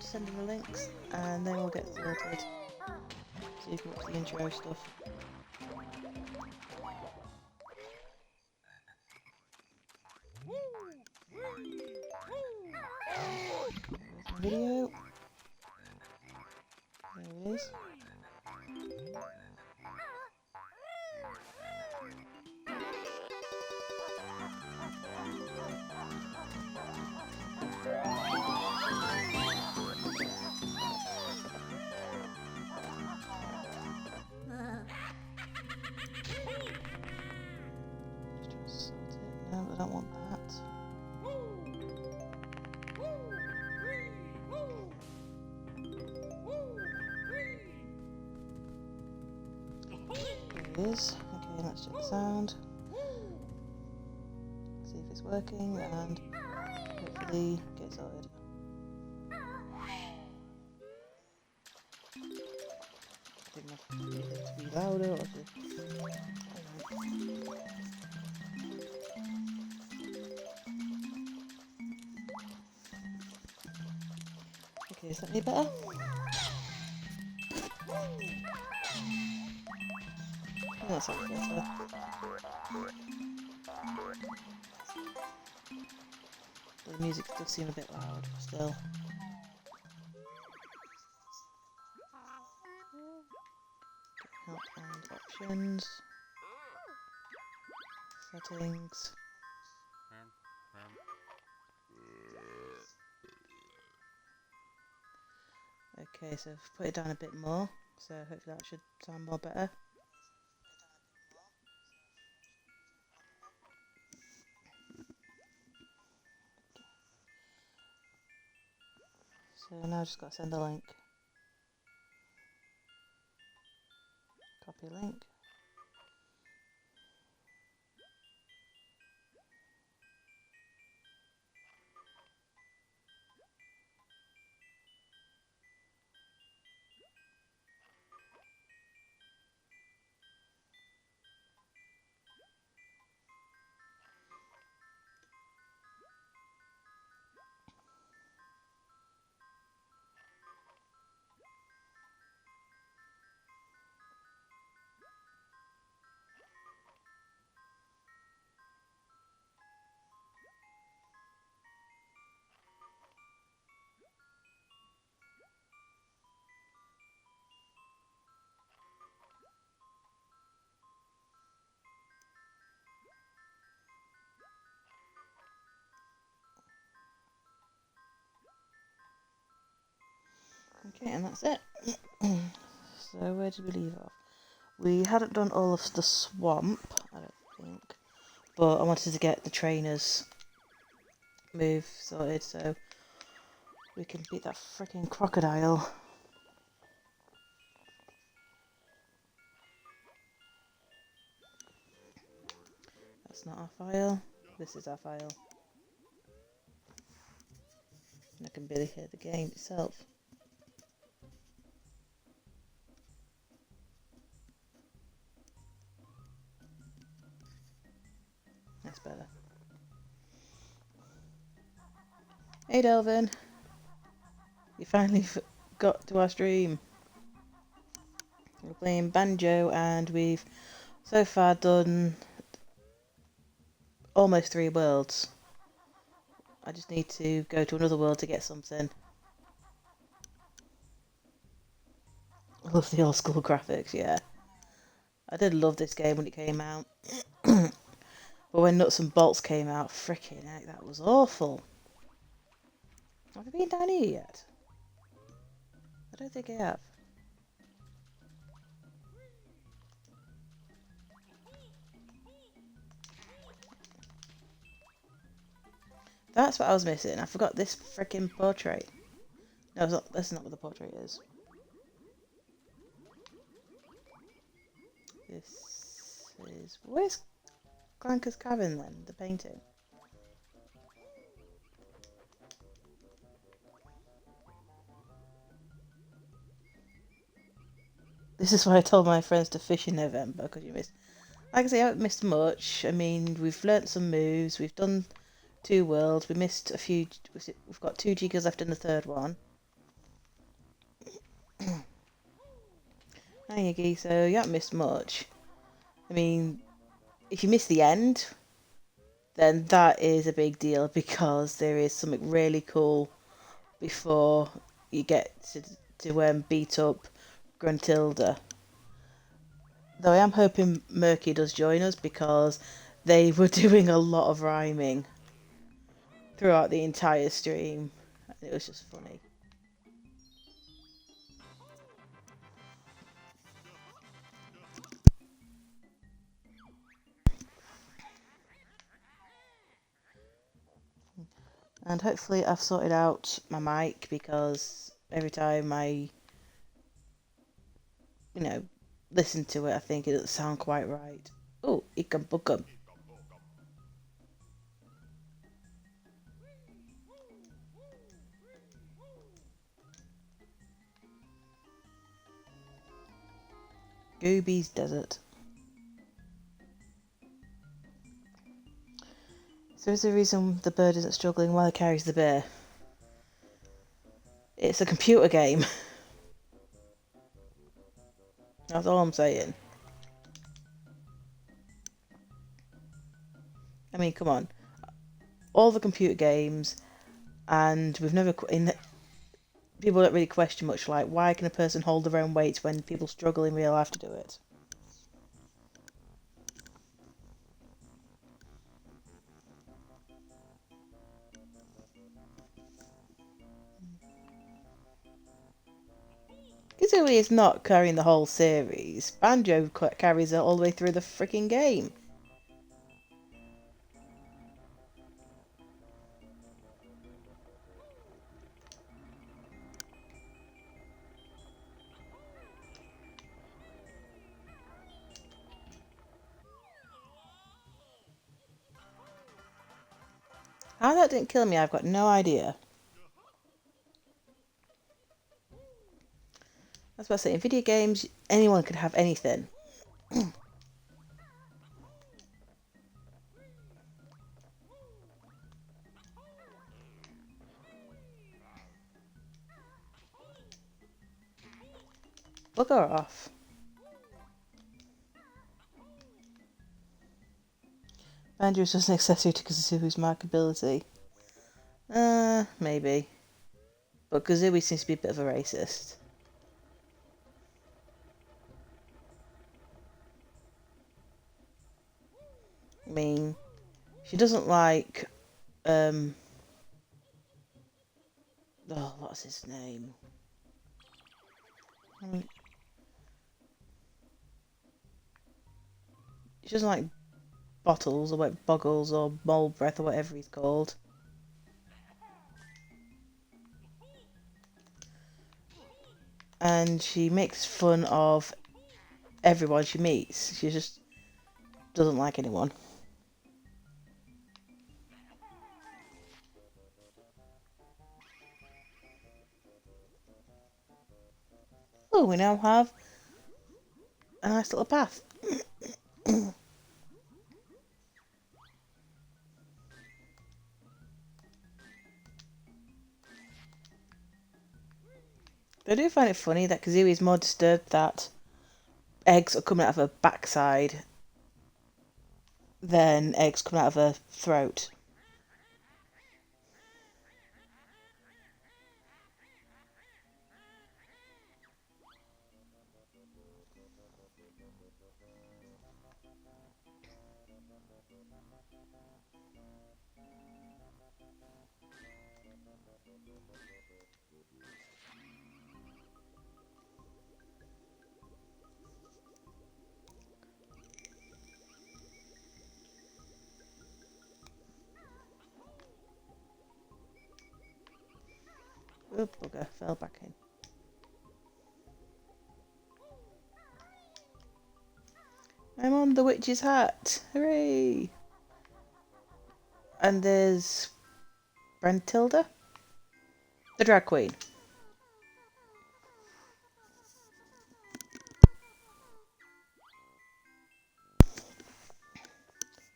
just send them the links and they will get sorted. So you can watch the intro stuff. There's my video. There it is. Just sort it. No, I don't want that. There it is. Okay, let's check the sound. See if it's working and hopefully get sorted. Didn't have to get it to be louder or okay, is that any better? That sounds better. The music does seem a bit loud still. Help and options. Settings. Okay, so I've put it down a bit more, so hopefully that should sound more better. So now I've just got to send a link. Copy link. Okay, and that's it. So where did we leave off? We hadn't done all of the swamp, I don't think, but I wanted to get the trainer's move sorted so we can beat that freaking crocodile. That's not our file. This is our file. And I can barely hear the game itself. That's better. Hey Delvin! You finally got to our stream. We're playing Banjo and we've so far done almost 3 worlds. I just need to go to another world to get something. I love the old school graphics, yeah. I did love this game when it came out. But when Nuts and Bolts came out, frickin' heck, that was awful. Have I been down here yet? I don't think I have. That's what I was missing. I forgot this frickin' portrait. No, it's not, that's not what the portrait is. This is... Where's Clanker's Cabin then? The painting? This is why I told my friends to fish in November, because you missed... Like I say, I haven't missed much. I mean, we've learnt some moves, we've done 2 worlds, we missed a few... We've got 2 Gigas left in the 3rd one. Hi Iggy, so you haven't missed much. I mean, if you miss the end, then that is a big deal because there is something really cool before you get to beat up Gruntilda. Though I am hoping Murky does join us because they were doing a lot of rhyming throughout the entire stream. It was just funny. And hopefully I've sorted out my mic because every time I, listen to it, I think it doesn't sound quite right. Oh, ikum bukum. Gooby's Desert. So is the reason the bird isn't struggling while it carries the bear? It's a computer game. That's all I'm saying. I mean, come on. All the computer games, and we've never... people don't really question much, like, why can a person hold their own weight when people struggle in real life to do it? Kazooie is not carrying the whole series. Banjo carries it all the way through the freaking game. How that didn't kill me, I've got no idea. That's what I say. In video games, anyone could have anything. Bugger off. Banjo is just an accessory to Kazooie's markability. Maybe. But Kazooie seems to be a bit of a racist. I mean, she doesn't like, oh, what's his name? She doesn't like Bottles, or Boggles, or Mole Breath, or whatever he's called. And she makes fun of everyone she meets. She just doesn't like anyone. Oh, we now have a nice little path. I do find it funny that Kazooie is more disturbed that eggs are coming out of her backside than eggs coming out of her throat. Oh, bugger, fell back in. I'm on the witch's hat! Hooray! And there's Brentilda, the drag queen.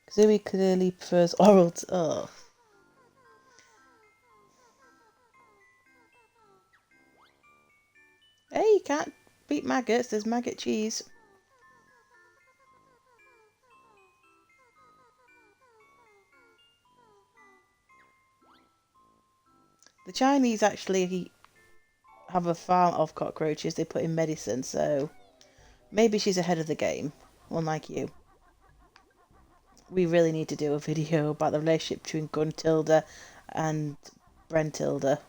Kazooie clearly prefers oral to... Oh. Hey, cat. beat maggots. There's maggot cheese. The Chinese actually have a farm of cockroaches. They put in medicine, so maybe she's ahead of the game, unlike you. We really need to do a video about the relationship between Guntilda and Brentilda.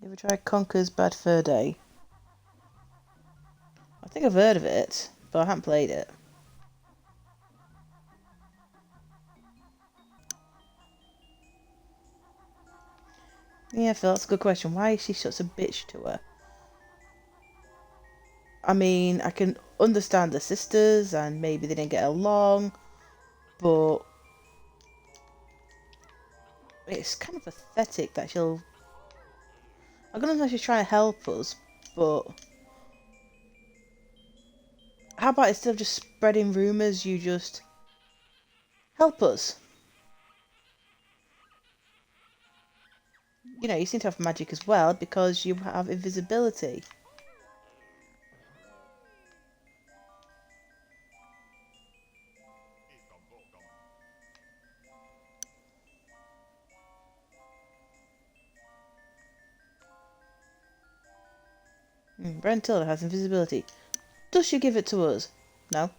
You ever tried Conker's Bad Fur Day? I think I've heard of it, but I haven't played it. Yeah, Phil, that's a good question. Why is she such a bitch to her? I mean, I can understand the sisters and maybe they didn't get along, but it's kind of pathetic that she'll... I don't know if she's trying to help us, but how about instead of just spreading rumours, you just help us? You know, you seem to have magic as well because you have invisibility. Brentilda has invisibility. Does she give it to us? No.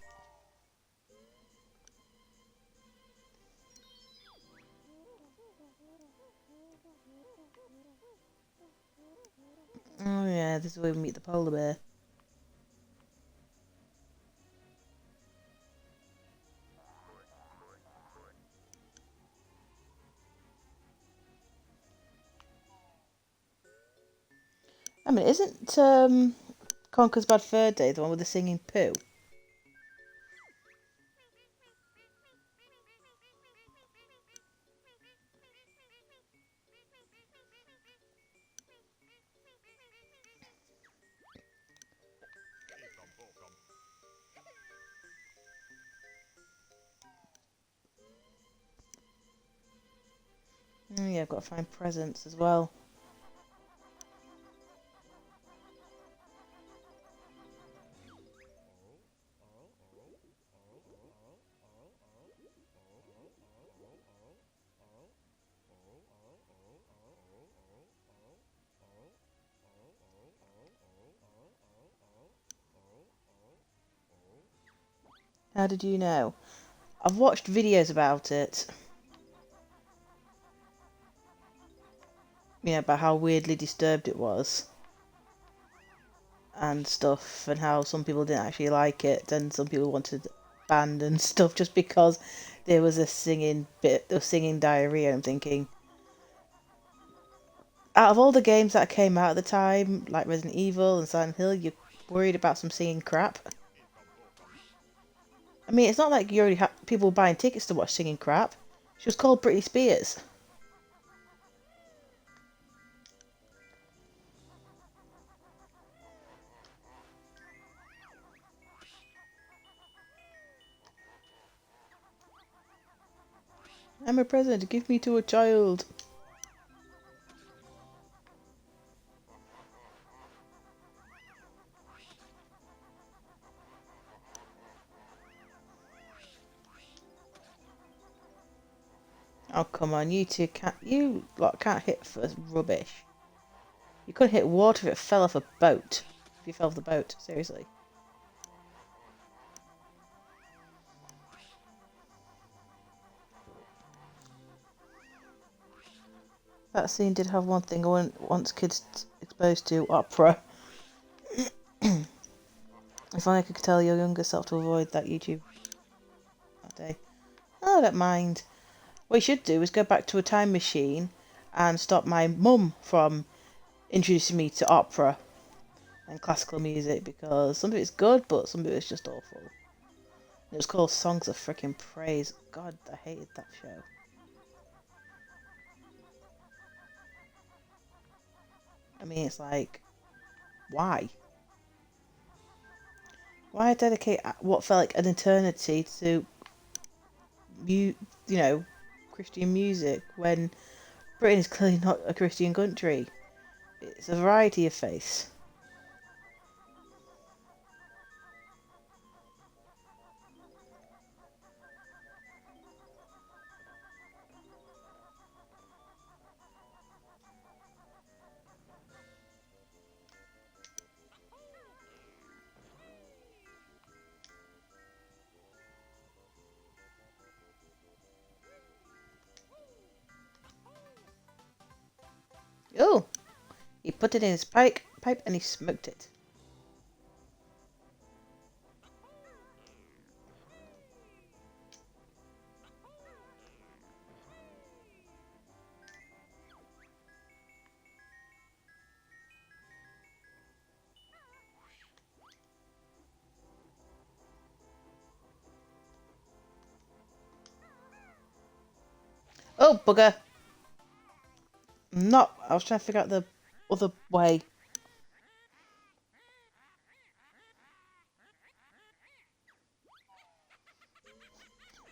Oh yeah, this is where we meet the polar bear. I mean, isn't Conker's Bad Fur Day the one with the singing poo? Oh yeah, I've got to find presents as well. How did you know? I've watched videos about it. Yeah, about how weirdly disturbed it was. And stuff, and how some people didn't actually like it, and some people wanted it banned and stuff just because there was a singing bit of singing diarrhea. I'm thinking, out of all the games that came out at the time, like Resident Evil and Silent Hill, you're worried about some singing crap? I mean, it's not like you already have people buying tickets to watch singing crap. She was called Britney Spears. I'm a present, give me to a child. Oh come on, you two can't. You lot can't hit for rubbish. You couldn't hit water if it fell off a boat. If you fell off the boat, seriously. That scene did have one thing I want kids exposed to: opera. If only I could tell your younger self to avoid that YouTube that day. Oh, I don't mind. What you should do is go back to a time machine and stop my mum from introducing me to opera and classical music, because some of it's good, but some of it's just awful. It was called Songs of Frickin' Praise. God, I hated that show. I mean, it's like, why? Why dedicate what felt like an eternity to, you Christian music when Britain is clearly not a Christian country? It's a variety of face. Oh! He put it in his pipe and he smoked it. Oh, bugger! Not. I was trying to figure out the other way.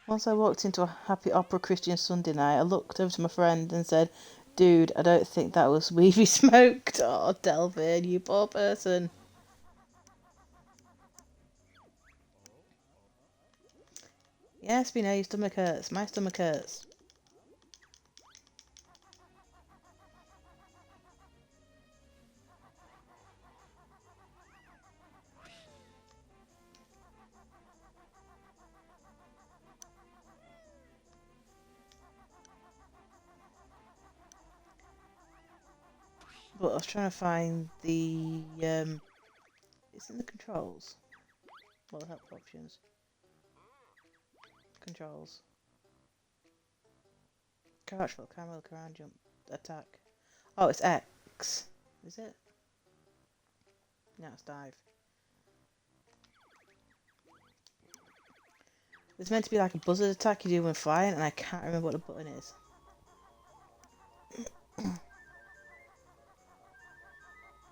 Once I walked into a happy opera Christian Sunday night, I looked over to my friend and said, "Dude, I don't think that was weed we smoked." Oh, Delvin, you poor person. Yes, we know your stomach hurts. My stomach hurts. But I was trying to find the it's in the controls. Well, the help options. Controls. Crouch for camera, look around, jump, attack. Oh, it's X. Is it? No, it's dive. There's meant to be like a buzzard attack you do when flying, and I can't remember what the button is.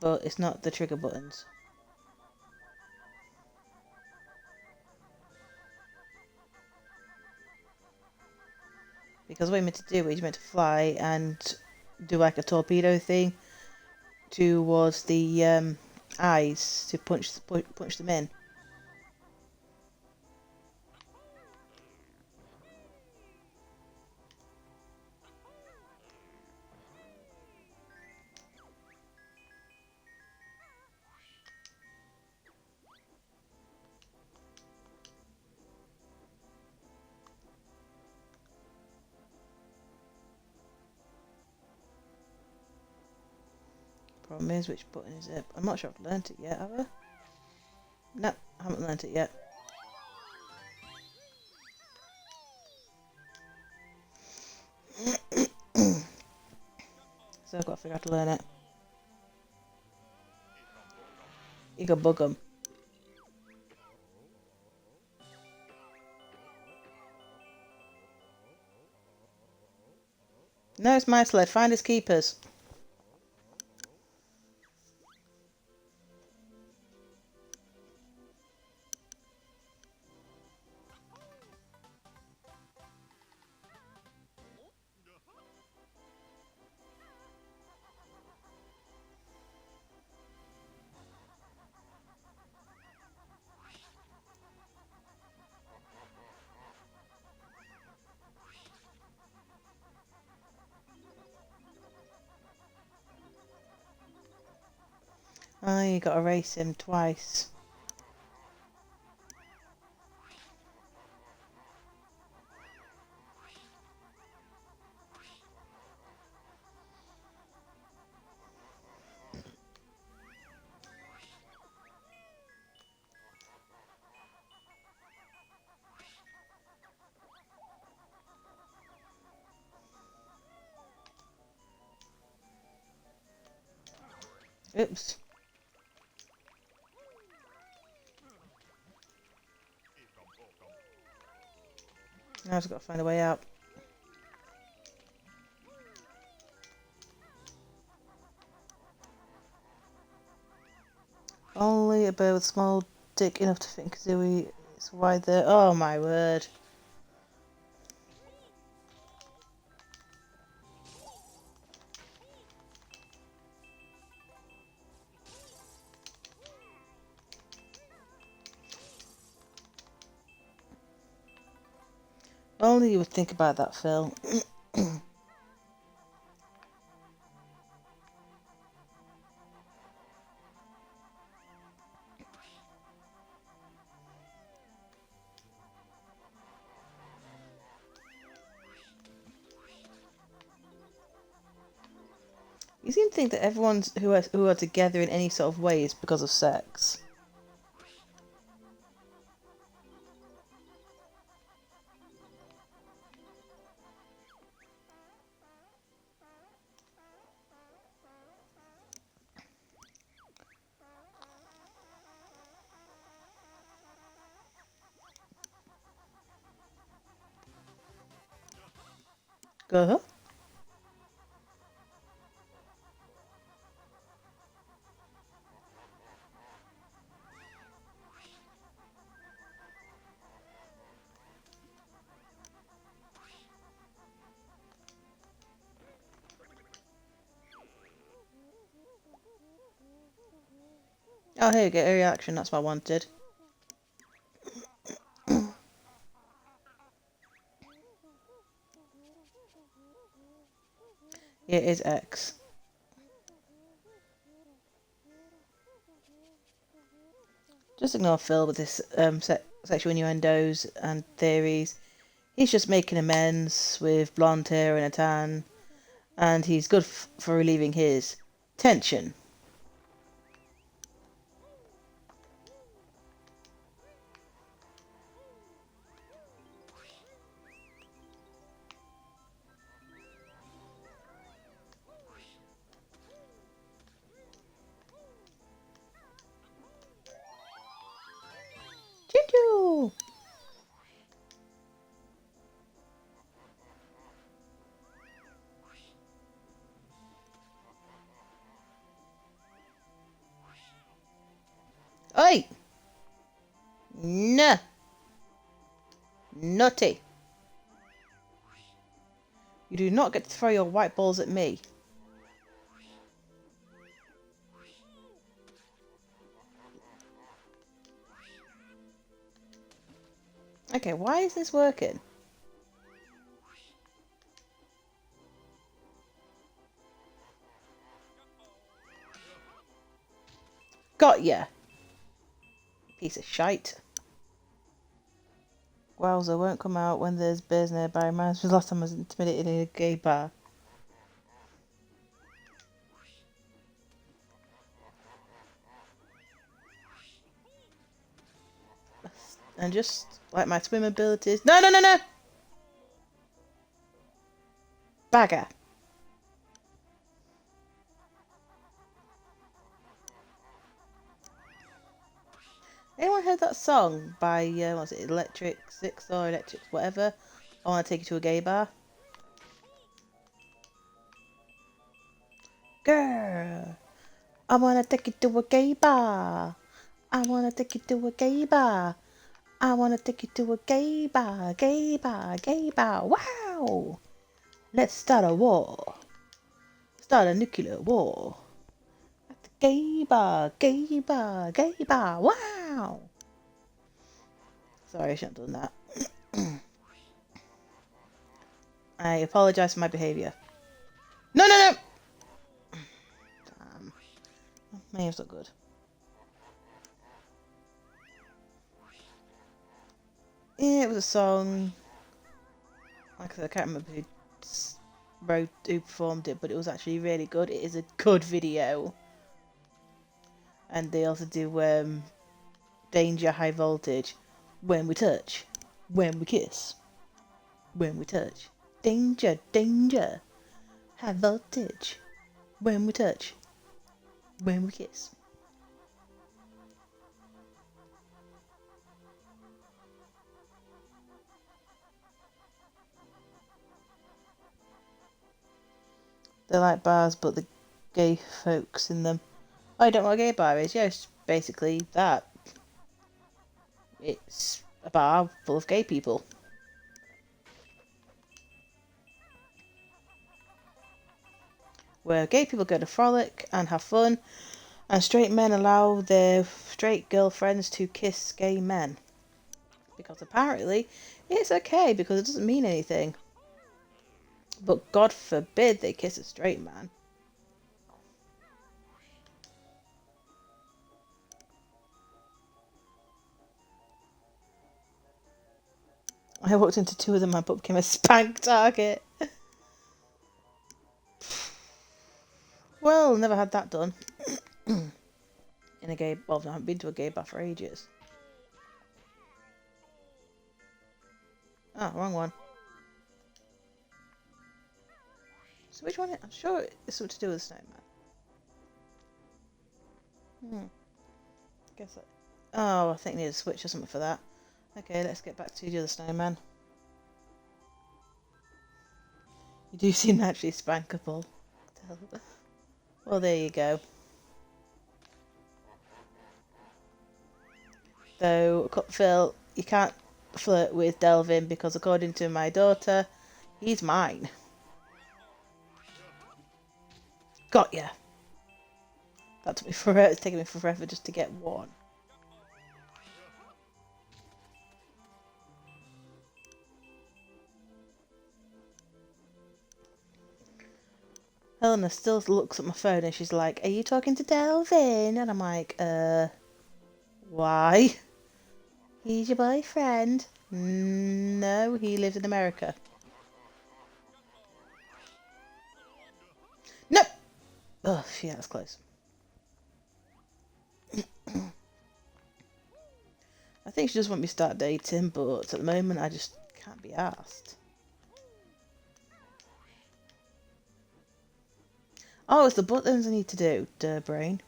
But it's not the trigger buttons. Because what you're meant to do is you're meant to fly and do like a torpedo thing towards the eyes to punch them in. Problem is, which button is it? I'm not sure I've learnt it yet, have I? No, I haven't learnt it yet. So I've got to figure out how to learn it. You can bug them. No, it's my sled. Find its keepers. Oh, you got to race him twice. Oops. Now I've just got to find a way out. Only a bird with small dick enough to fit in Kazooie. It's wide there. Oh my word. only you would think about that, Phil. You seem to think that everyone who are together in any sort of way is because of sex. Go. Oh, here you go, a reaction. That's what I wanted. Yeah, it is X. Just ignore Phil with his sexual innuendos and theories. He's just making amends with blonde hair and a tan, and he's good for relieving his tension. Choo-choo! Oi! Nah! Nutty! You do not get to throw your white balls at me. Okay, why is this working? Got ya! Piece of shite. Wowzer won't come out when there's bears nearby. Reminds me last time I was intimidated in a gay bar. And just like my swim abilities. No, no, no, no! Bagger. Anyone heard that song by, what's it, Electric Six or Electric whatever? I want to take you to a gay bar. Girl, I want to take you to a gay bar. I want to take you to a gay bar. I want to take you to a gay bar, gay bar, gay bar. Wow! Let's start a war. Start a nuclear war. At the gay bar, gay bar, gay bar. Wow! Sorry, I shouldn't have done that. I apologise for my behaviour. No, no, no! Damn. My aim's not good. Yeah, it was a song. Like I said, I can't remember who performed it, but it was actually really good. It is a good video. And they also do Danger High Voltage. When we touch. When we kiss. When we touch. Danger, danger. High voltage. When we touch. When we kiss. They're like bars, but the gay folks in them. Oh, you don't know what a gay bar is? Yeah, it's basically that. It's a bar full of gay people. Where gay people go to frolic and have fun, and straight men allow their straight girlfriends to kiss gay men. Because apparently, It's okay because it doesn't mean anything. But God forbid they kiss a straight man. I walked into two of them, my butt became a spank target. Well, never had that done. In a gay... Well, I haven't been to a gay bar for ages. Oh, wrong one. So which one? I'm sure it's something to do with the snowman. Guess that. Oh, I think I need a switch or something for that. Okay, let's get back to the other snowman. You do seem naturally spankable. Well, there you go. Though, Phil, you can't flirt with Delvin because according to my daughter, he's mine. Got ya. That took me forever. It's taken me forever just to get one. Helena still looks at my phone and she's like, "Are you talking to Delvin?" And I'm like, why? He's your boyfriend. No, he lives in America. No! Oh, yeah, that's close. I think she just wants me to start dating, but at the moment I just can't be asked. Oh, it's the buttons I need to do, duh brain.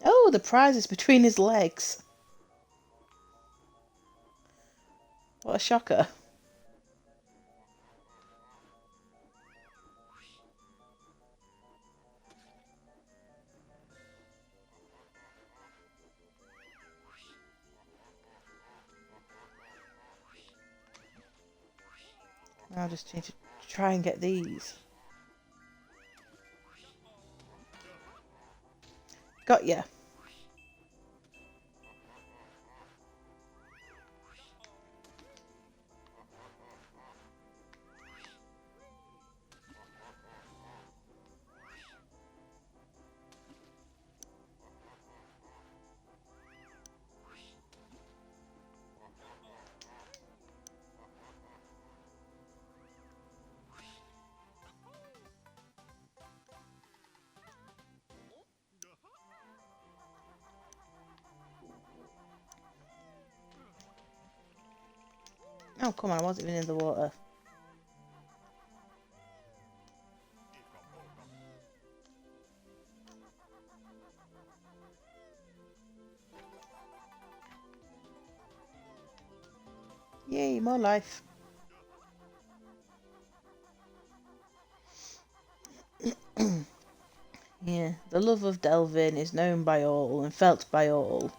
Oh, the prize is between his legs. What a shocker. I'll just change it to try and get these. Got ya. Oh, come on, I wasn't even in the water. Yay, more life. Yeah, the love of Delvin is known by all and felt by all.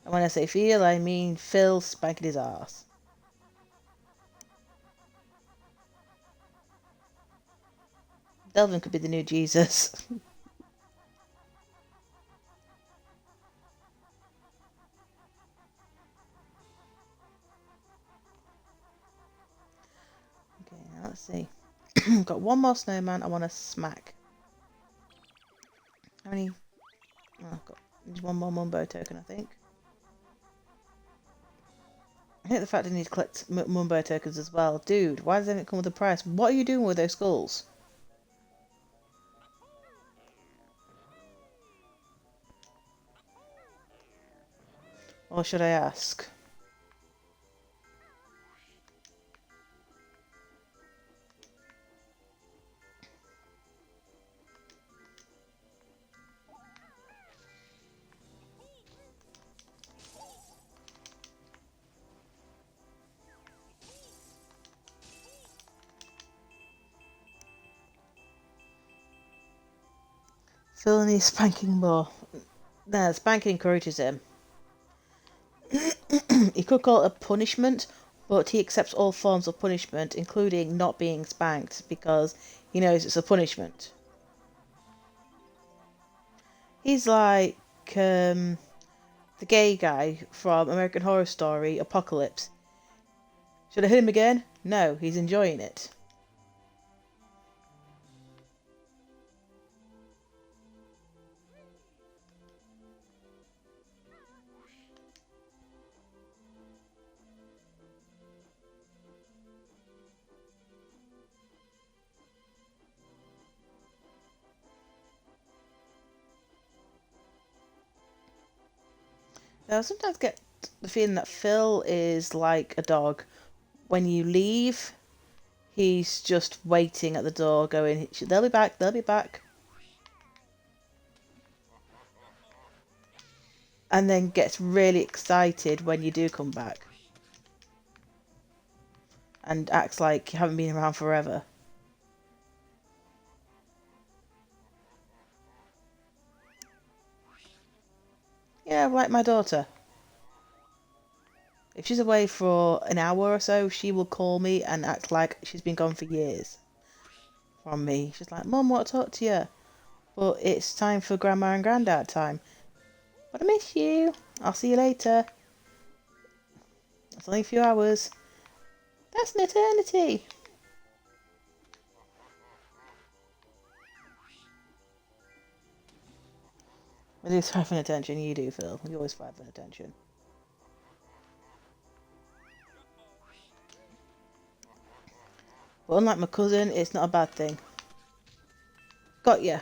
And when I say feel, I mean Phil spanking his arse. Delvin could be the new Jesus. Okay, now let's see. Got one more snowman I want to smack. How many? Oh, I've got one more Mumbo token, I think. I hate the fact I need to collect Mumbo tokens as well. Dude, why does it come with a price? What are you doing with those skulls? Or should I ask? Phil needs spanking more. No, spanking encourages him. He could call it a punishment. but he accepts all forms of punishment, including not being spanked, because he knows it's a punishment. He's like the gay guy from American Horror Story, Apocalypse. Should I hit him again? No, he's enjoying it. Now, I sometimes get the feeling that Phil is like a dog. When you leave, he's just waiting at the door, going, they'll be back, they'll be back. And then gets really excited when you do come back. And acts like you haven't been around forever. Yeah, like my daughter. If she's away for an hour or so, she will call me and act like she's been gone for years from me. She's like, Mum, I want to talk to you. But it's time for Grandma and Grandad time. But I miss you. I'll see you later. It's only a few hours. That's an eternity. I do thrive on attention. You do, Phil. You always thrive on attention. But unlike my cousin, it's not a bad thing. Got ya.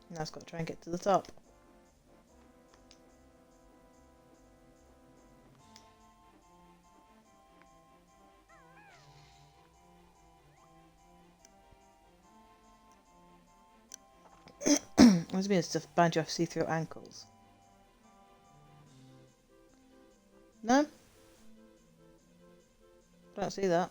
Now I've got to try and get to the top. Must be stuff Banjo see-through ankles. No? Don't see that.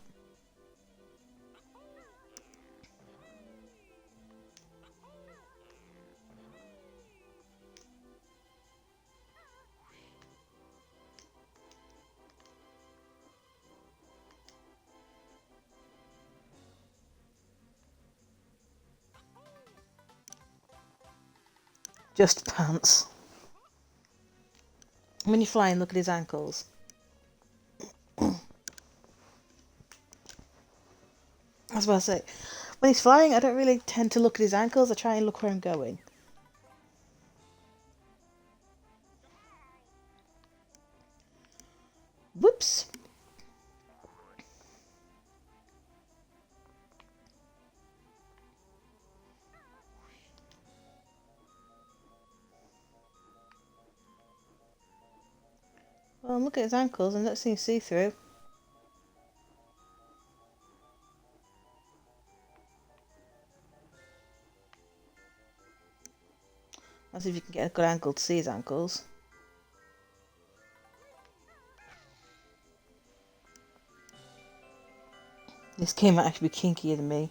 Just pants. When you're flying, look at his ankles. I was about to say, when he's flying, I don't really tend to look at his ankles. I try and look where I'm going. Whoops. Well, look at his ankles and let's see see-through. Let's see if you can get a good angle to see his ankles. This game might actually be kinkier than me.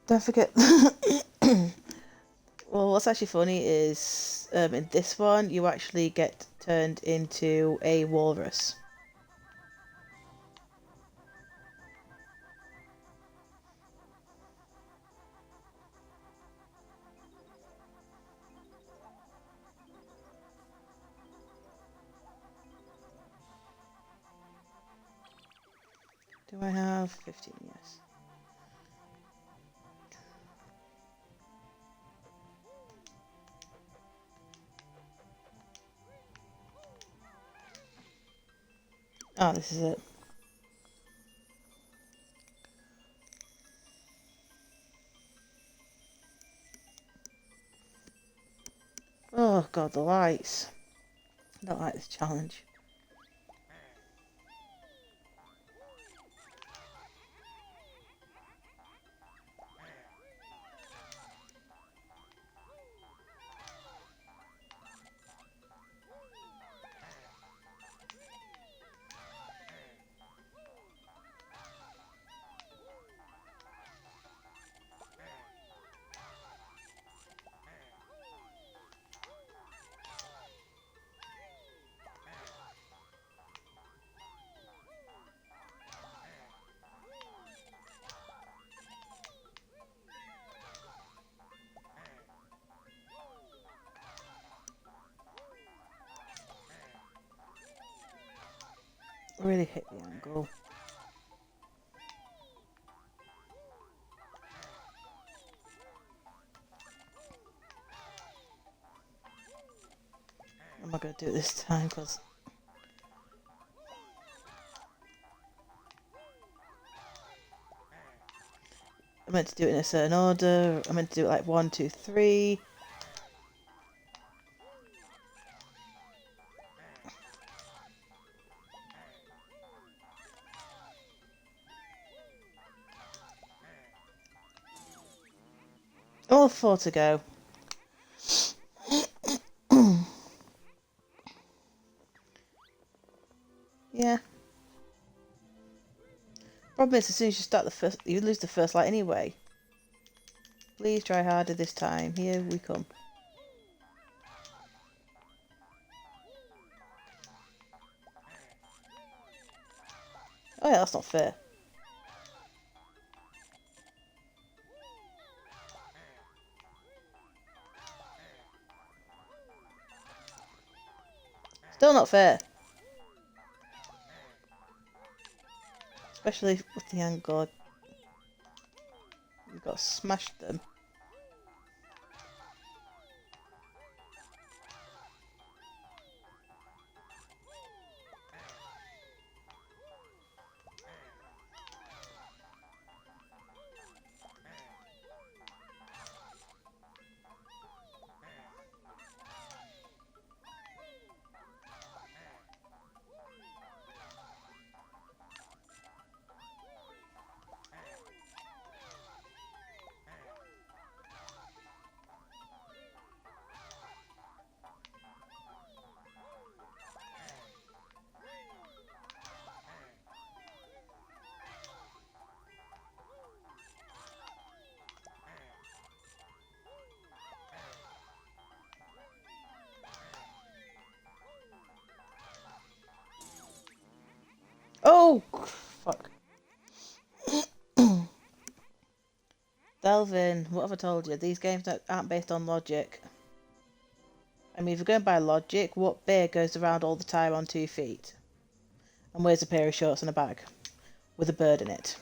Don't forget. Well, what's actually funny is in this one you actually get turned into a walrus. Do I have 15? Yes. Oh, this is it. Oh god, the lights. I don't like this challenge. Really hit the angle. I'm not going to do it this time because I meant to do it in a certain order. I meant to do it like 1, 2, 3. All 4 to go. Yeah. Problem is, as soon as you start the first, you lose the first light anyway. Please try harder this time. Here we come. Oh yeah, that's not fair. Still not fair. Especially with the angle. You've got to smash them. Oh, fuck. Delvin, what have I told you? These games aren't based on logic. I mean, if you're going by logic, what bear goes around all the time on 2 feet? And wears a pair of shorts and a bag? With a bird in it.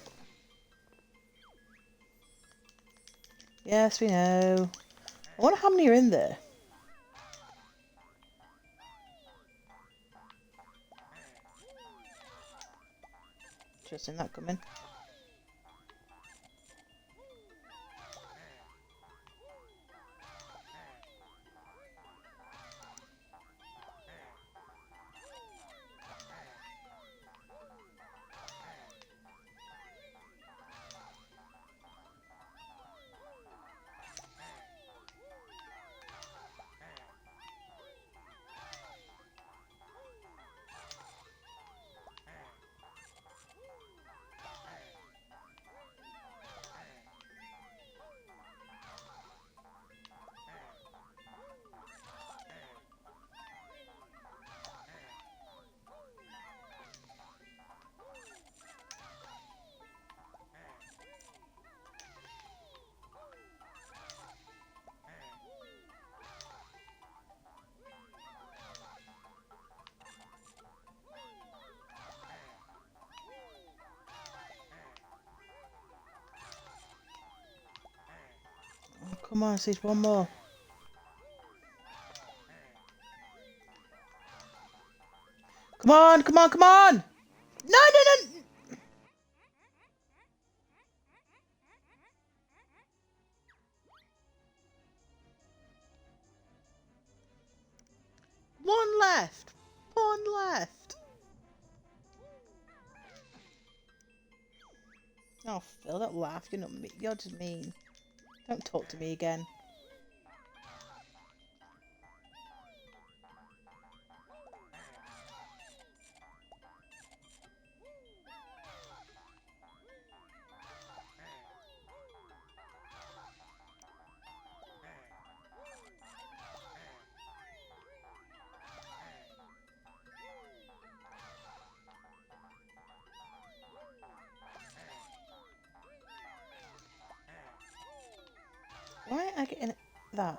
Yes, we know. I wonder how many are in there. Just seen that coming. Oh, come on, see one more. Come on, come on, come on! No, no, no! One left! One left! Oh, Phil, don't laugh. You're not me. You're just mean. Don't talk to me again. Why ain't I getting that?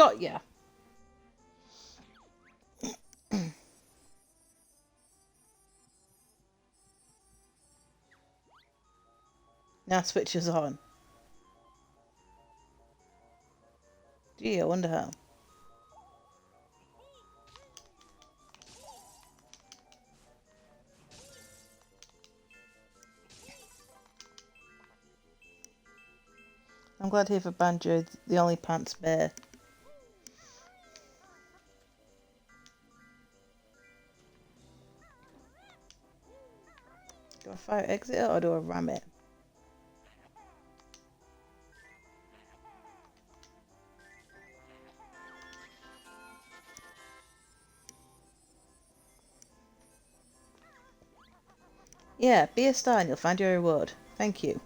got ya. Now switches on. Gee, I wonder how. I'm glad to hear for Banjo, the only pants bear. Do I fire exit it or do I ram it? Yeah, be a star and you'll find your reward. Thank you.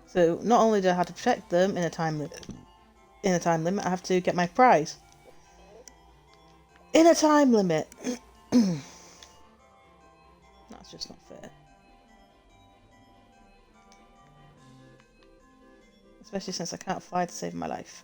So not only do I have to protect them in a time limit, I have to get my prize. In a time limit. That's just not fair. Especially since I can't fly to save my life.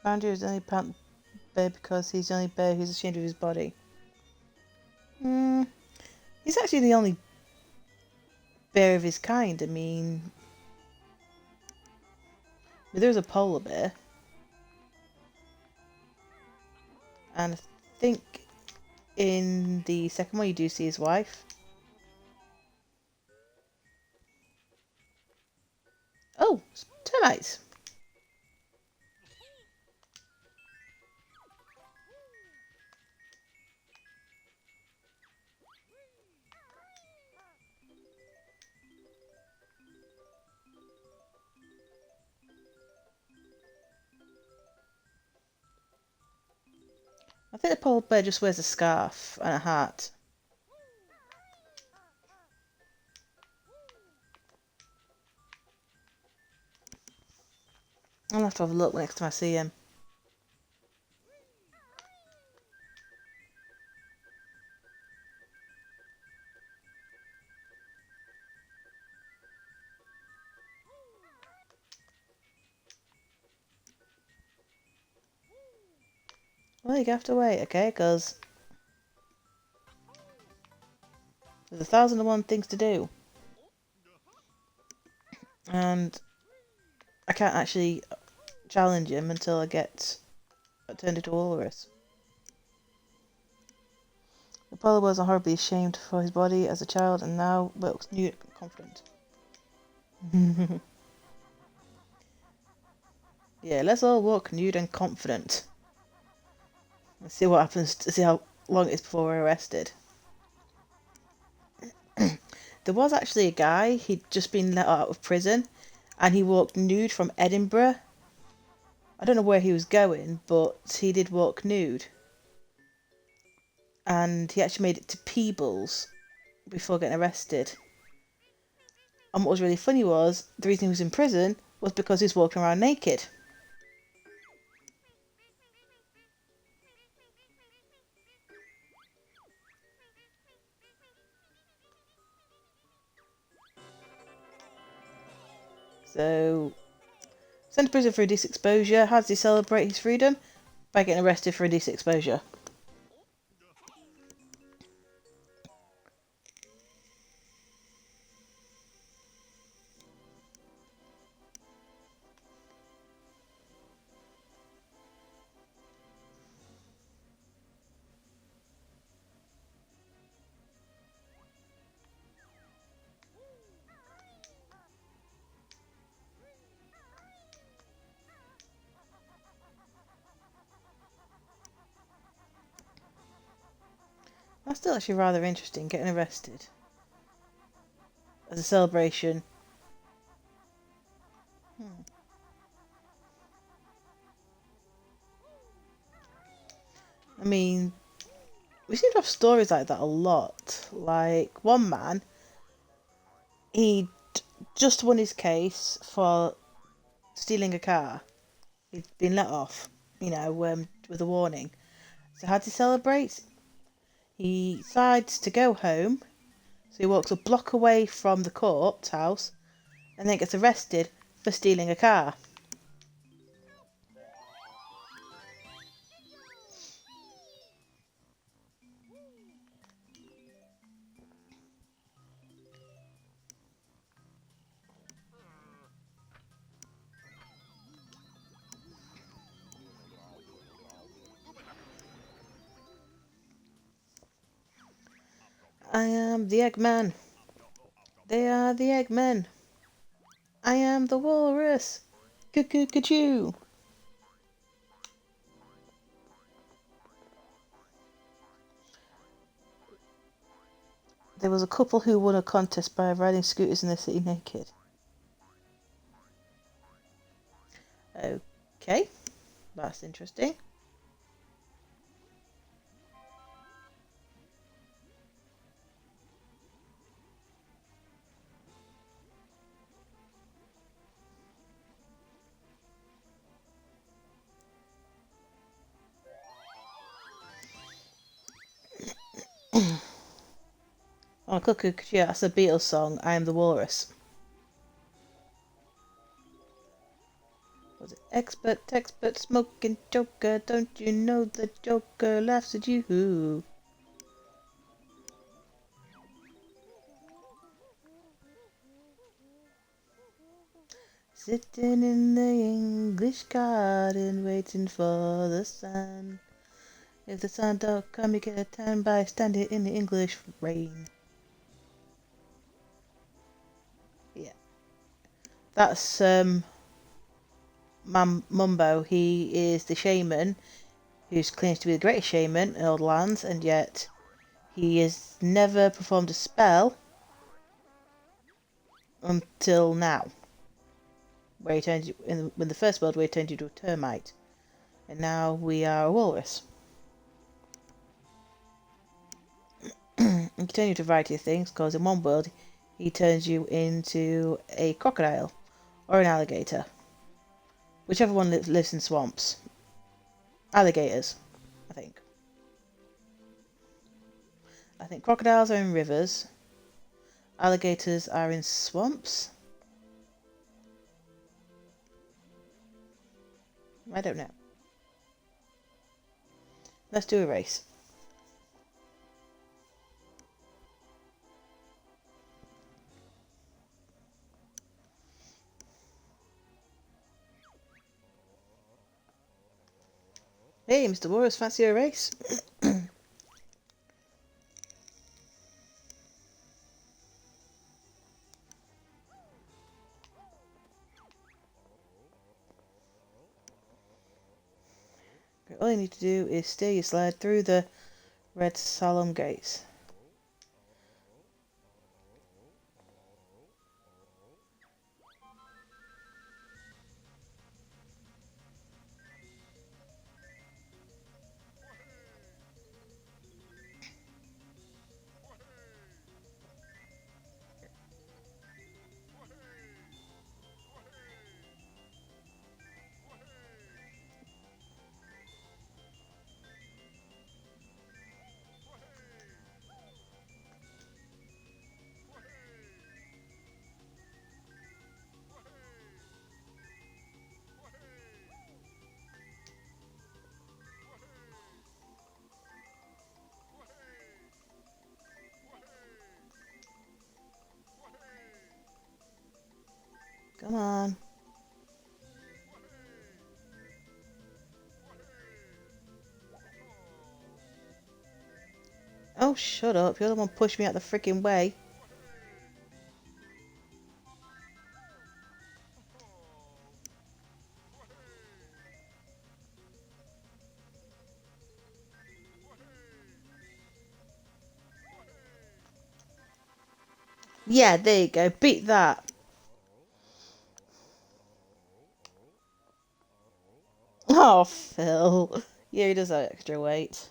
Banjo is the only pant bear because he's the only bear who's ashamed of his body. He's actually the only bear of his kind. I mean, there's a polar bear. And I think in the second one you do see his wife. Oh, termites! I think the polar bear just wears a scarf and a hat. I'll have to have a look next time I see him. Well, you have to wait, okay? Because there's 1,001 things to do. And I can't actually challenge him until I get turned into a walrus. The polar bear was horribly ashamed for his body as a child and now looks nude and confident. Yeah, let's all walk nude and confident. Let's see what happens, to see how long it is before we're arrested. There was actually a guy, he'd just been let out of prison, and he walked nude from Edinburgh. I don't know where he was going, but he did walk nude. And he actually made it to Peebles before getting arrested. And what was really funny was, the reason he was in prison was because he was walking around naked. So, sent to prison for indecent exposure. How does he celebrate his freedom? By getting arrested for indecent exposure. That's still actually rather interesting, getting arrested as a celebration. I mean, we seem to have stories like that a lot. Like, one man, he just won his case for stealing a car. He'd been let off, with a warning. So how to celebrate? He decides to go home. So he walks a block away from the courthouse and then gets arrested for stealing a car. I am the Eggman. They are the Eggmen. I am the walrus. Cuckoo. There was a couple who won a contest by riding scooters in the city naked. Okay, that's interesting. Oh, Cuckoo, yeah, that's a Beatles song. I am the walrus. Was it expert, smoking joker? Don't you know the Joker laughs at you? Sitting in the English garden, waiting for the sun. If the sun don't come, you get a tan by standing in the English rain. Yeah, that's Mumbo. He is the shaman who claims to be the greatest shaman in all the lands, and yet he has never performed a spell until now, where he turns you in the first world where he turned you to a termite, and now we are a walrus. He can turn you to a variety of things, because in one world he turns you into a crocodile or an alligator, whichever one lives in swamps. Alligators, I think. I think crocodiles are in rivers. Alligators are in swamps. I don't know. Let's do a race. Hey, Mr. Walrus, fancy a race? All you need to do is steer your sled through the red solemn gates. Come on. Oh, shut up. You're the one pushing me out the freaking way. Yeah, there you go. Beat that. Oh, Phil. Yeah, he does have extra weight.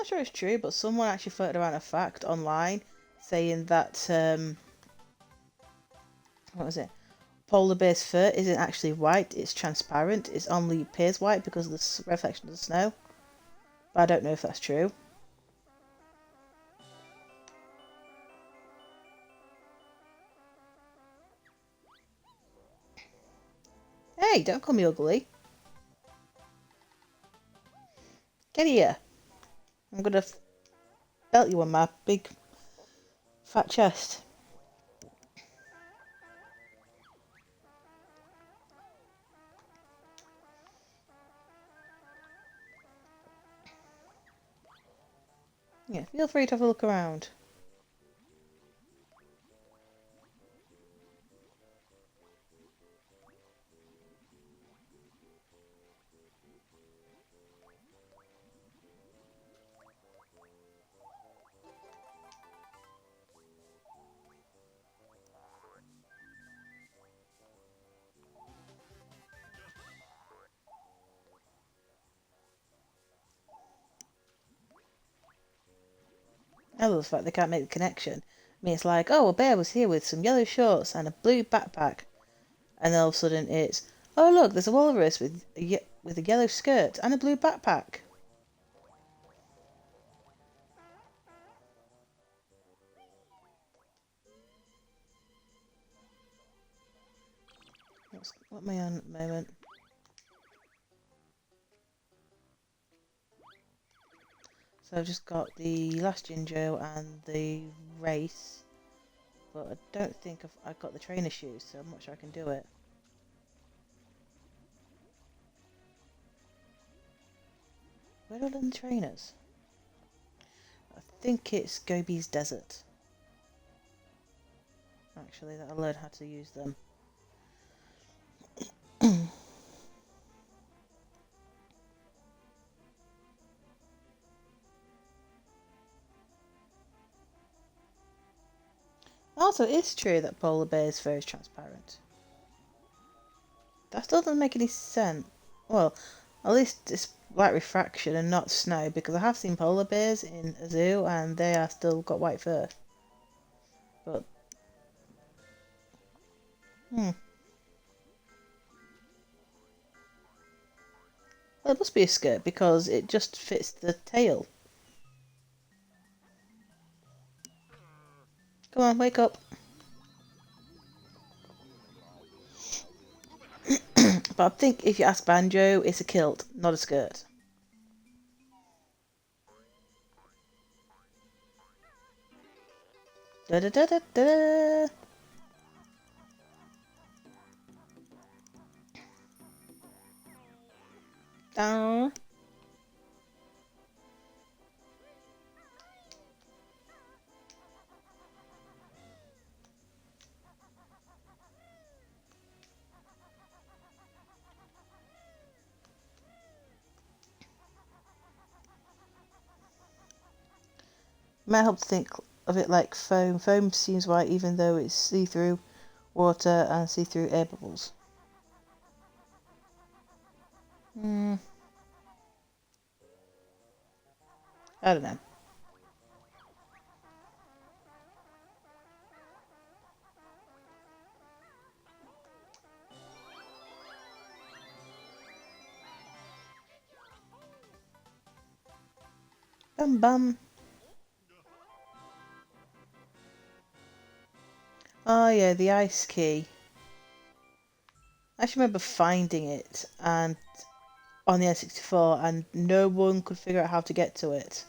not sure it's true, but someone actually floated around a fact online saying that what was it? Polar bear's fur isn't actually white; it's transparent. It only appears white because of the reflection of the snow. But I don't know if that's true. Hey, don't call me ugly. Get here. I'm gonna belt you on my big fat chest. Yeah, feel free to have a look around. I love the fact they can't make the connection. I mean, it's like, oh, a bear was here with some yellow shorts and a blue backpack. And then all of a sudden it's, oh, look, there's a walrus with a yellow skirt and a blue backpack. What am I on at the moment? So I've just got the last Jinjo and the race. But I don't think I've got the trainer shoes, so I'm not sure I can do it. Where do I learn the trainers? I think it's Gobi's Desert. Actually, that I'll learn how to use them. Also, it's true that polar bear's fur is transparent. That still doesn't make any sense. Well, at least it's white refraction and not snow, because I have seen polar bears in a zoo and they are still got white fur. But, Well, it must be a skirt because it just fits the tail. Come on, wake up. But I think if you ask Banjo, it's a kilt, not a skirt. Da da da da da. Down. Might help to think of it like foam. Foam seems white even though it's see-through water and see-through air bubbles. I don't know. Bum bum. Oh yeah, the ice key. I actually remember finding it and on the N64 and no one could figure out how to get to it.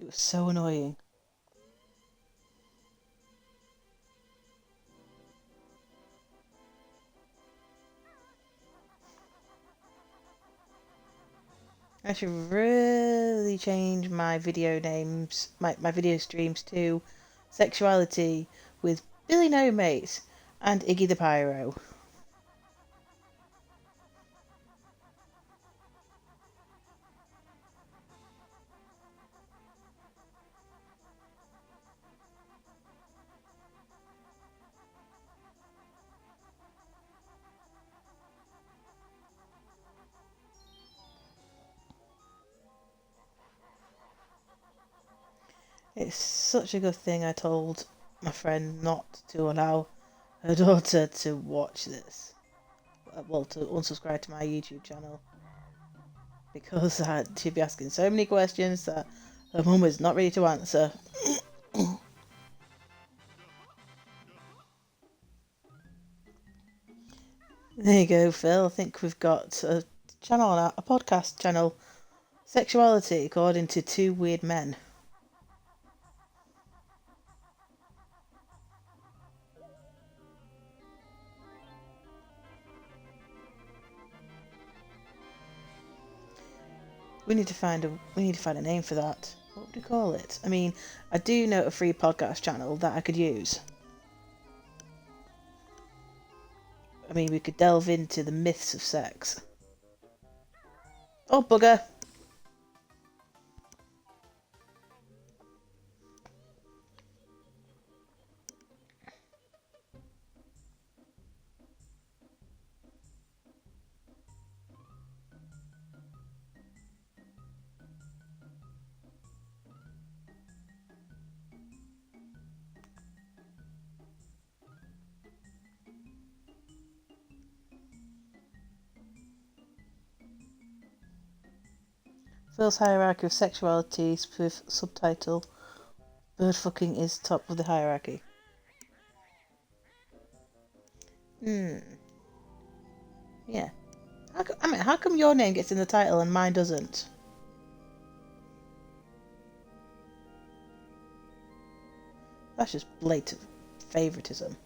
It was so annoying. I should really change my video names, my video streams to Sexuality with Billy No Mates and Iggy the Pyro. It's such a good thing I told my friend not to allow her daughter to watch this. Well, to unsubscribe to my YouTube channel. Because she'd be asking so many questions that her mum is not ready to answer. There you go, Phil. I think we've got a channel on a podcast channel. Sexuality according to two weird men. We need to find a name for that. What would we call it? I mean, I do know a free podcast channel that I could use. I mean, we could delve into the myths of sex. Oh, bugger! Phil's hierarchy of sexuality with subtitle Bird fucking is top of the hierarchy. Yeah. How come your name gets in the title and mine doesn't? That's just blatant favoritism.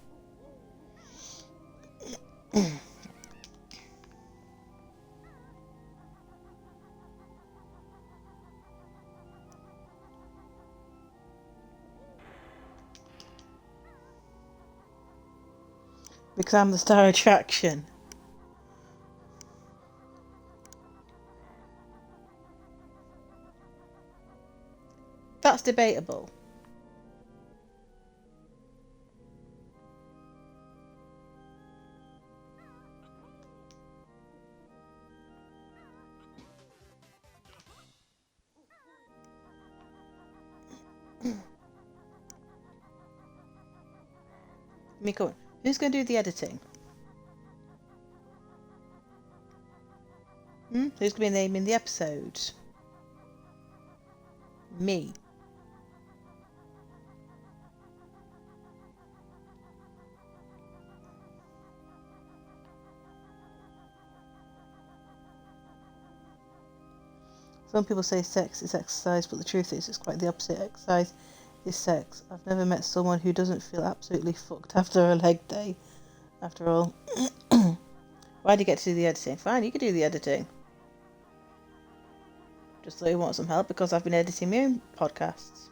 Because I'm the star attraction. That's debatable. Miko, who's going to do the editing? Who's going to be naming the episodes? Me. Some people say sex is exercise, but the truth is it's quite the opposite. Exercise is sex. I've never met someone who doesn't feel absolutely fucked after a leg day. After all. Why do you get to do the editing? Fine, you can do the editing. Just thought you want some help because I've been editing my own podcasts.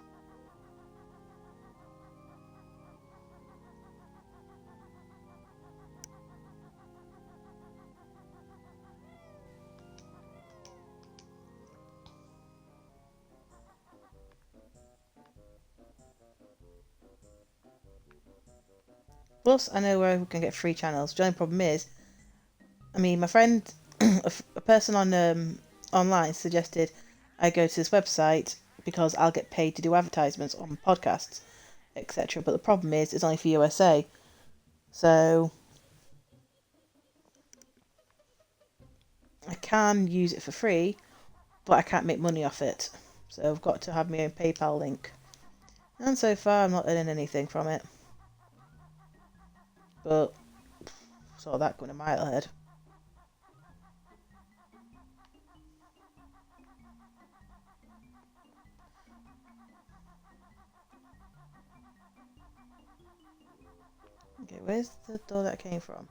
Plus, I know where we can get free channels. The only problem is, I mean, my friend, a person on online suggested I go to this website because I'll get paid to do advertisements on podcasts, etc. But the problem is, it's only for USA. So I can use it for free, but I can't make money off it. So I've got to have my own PayPal link. And so far, I'm not earning anything from it. But saw that going a mile ahead. Okay, where's the door that came from?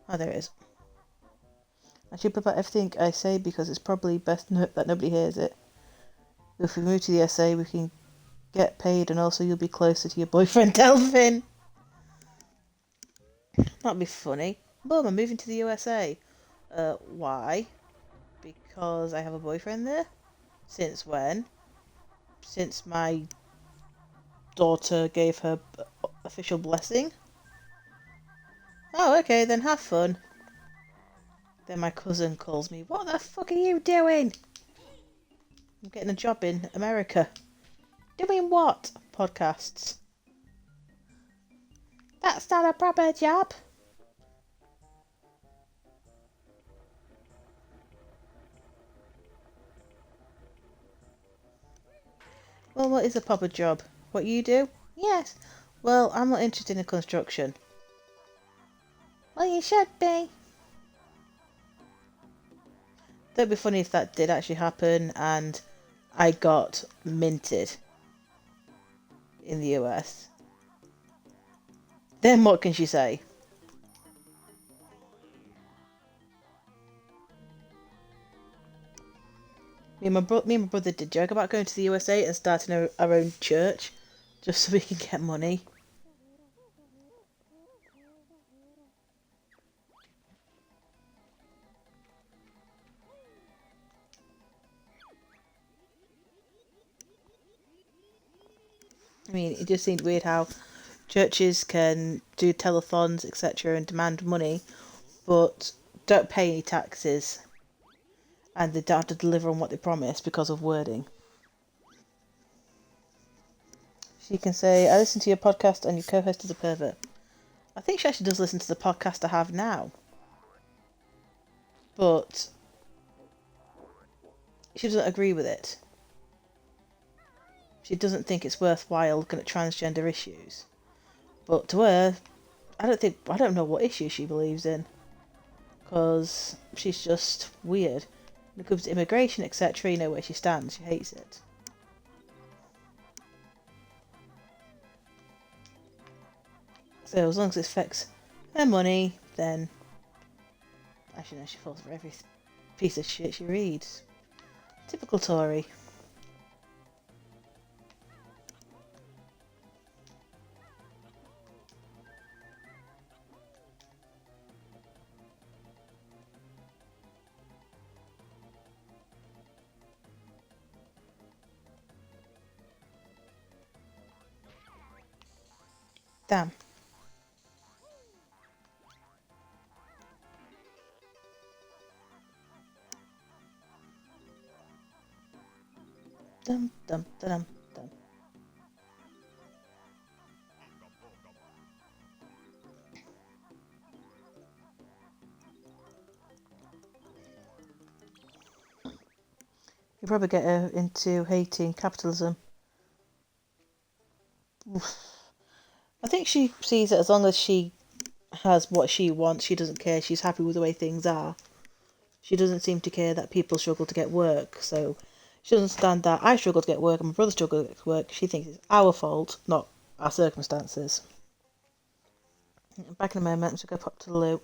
Oh, there it is. I should put about everything I say because it's probably best that nobody hears it. If we move to the USA, we can get paid and also you'll be closer to your boyfriend, Delvin. That'd be funny. Boom, I'm moving to the USA. Why? Because I have a boyfriend there? Since when? Since my daughter gave her official blessing? Oh, okay, then have fun. Then my cousin calls me, what the fuck are you doing? I'm getting a job in America. Doing what? Podcasts. That's not a proper job. Well, what is a proper job? What you do? Yes. Well, I'm not interested in construction. Well, you should be. That'd be funny if that did actually happen and I got minted in the US. Then what can she say? Me and my brother did joke about going to the USA and starting our own church just so we can get money. I mean, it just seemed weird how churches can do telethons, etc., and demand money, but don't pay any taxes, and they don't have to deliver on what they promise because of wording. She can say, I listen to your podcast and your co-host is a pervert. I think she actually does listen to the podcast I have now. But she doesn't agree with it. She doesn't think it's worthwhile looking at transgender issues. But to her, I don't know what issue she believes in. Because she's just weird. When it comes to immigration, etc., you know where she stands. She hates it. So as long as it affects her money, then actually no, she falls for every piece of shit she reads. Typical Tory. Damn. Dum dum dum dum. You probably get her into hating capitalism. I think she sees it as long as she has what she wants, she doesn't care. She's happy with the way things are. She doesn't seem to care that people struggle to get work. So she doesn't understand that I struggle to get work and my brother struggles to get work. She thinks it's our fault, not our circumstances. Back in a moment, I'm just going to pop to the loo.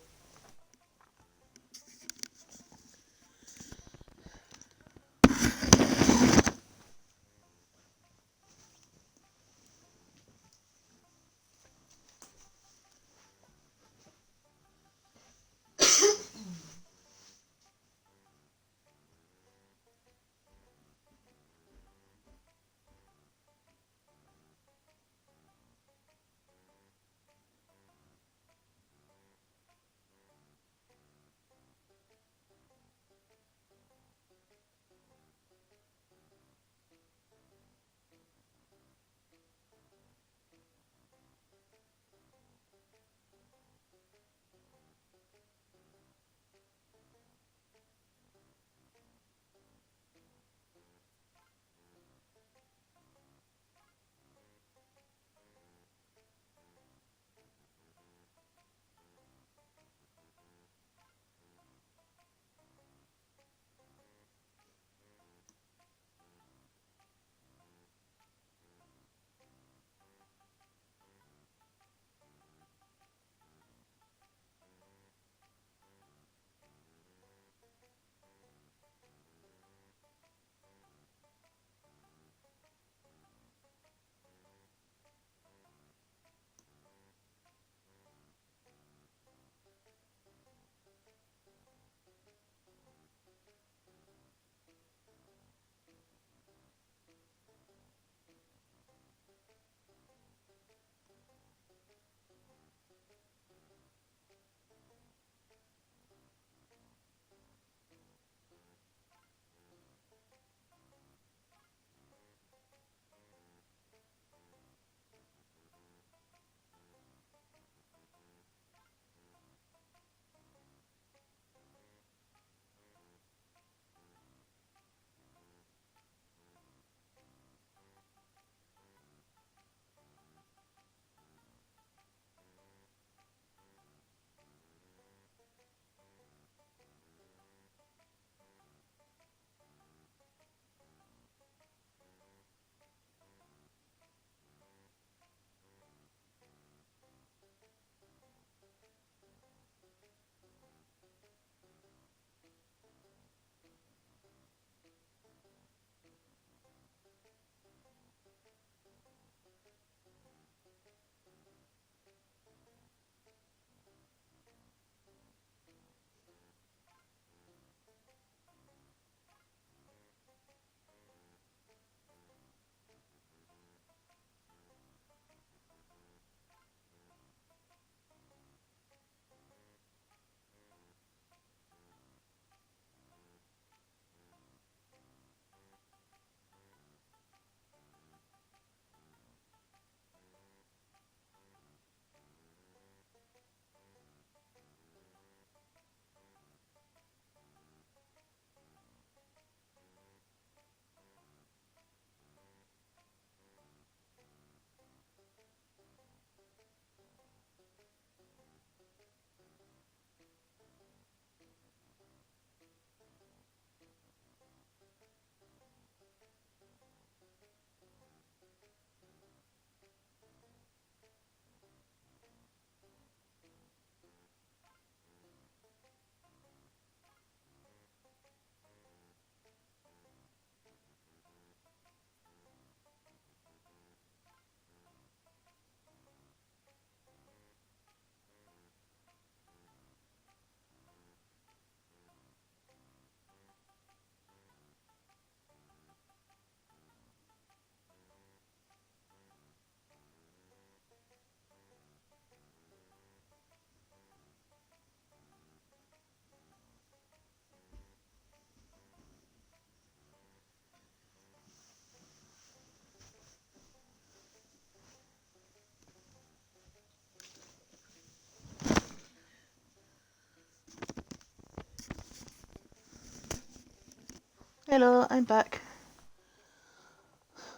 Hello, I'm back.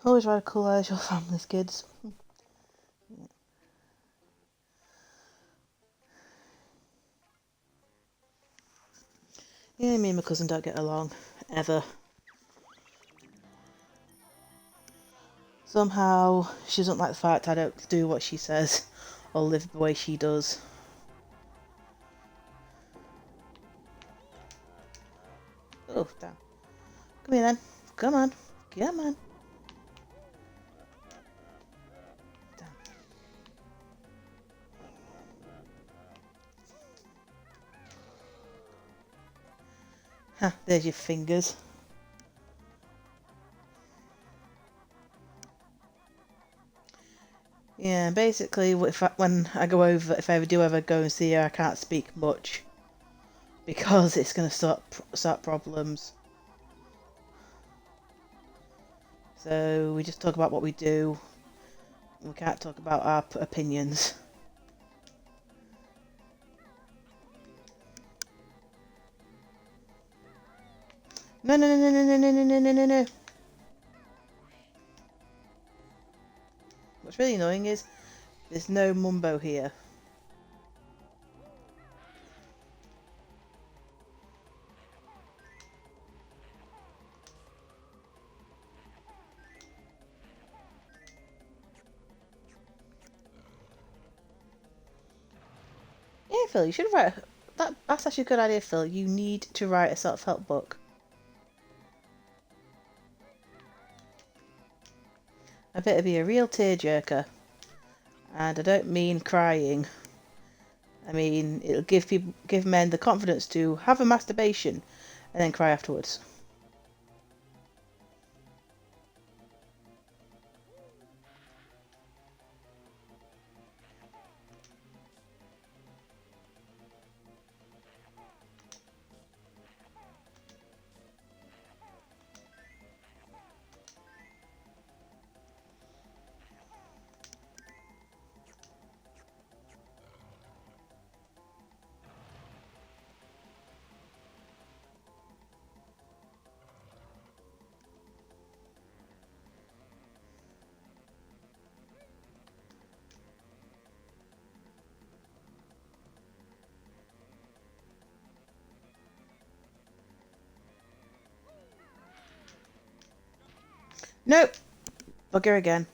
Always radical as your family's kids. Yeah, me and my cousin don't get along. Ever. Somehow, she doesn't like the fact I don't do what she says or live the way she does. Oh, damn. Come here then. Come on. Come on. Damn. Ha, there's your fingers. Yeah, basically, when I go over, if I ever do ever go and see her, I can't speak much because it's going to start problems. So we just talk about what we do. We can't talk about our opinions. No, no, no, no, no, no, no, no, no, no, no. What's really annoying is there's no Mumbo here. Yeah, Phil, you should write that's actually a good idea, Phil. You need to write a self-help book. I bet it'd be a real tearjerker. And I don't mean crying. I mean, it'll give men the confidence to have a masturbation and then cry afterwards. Nope. Bugger again.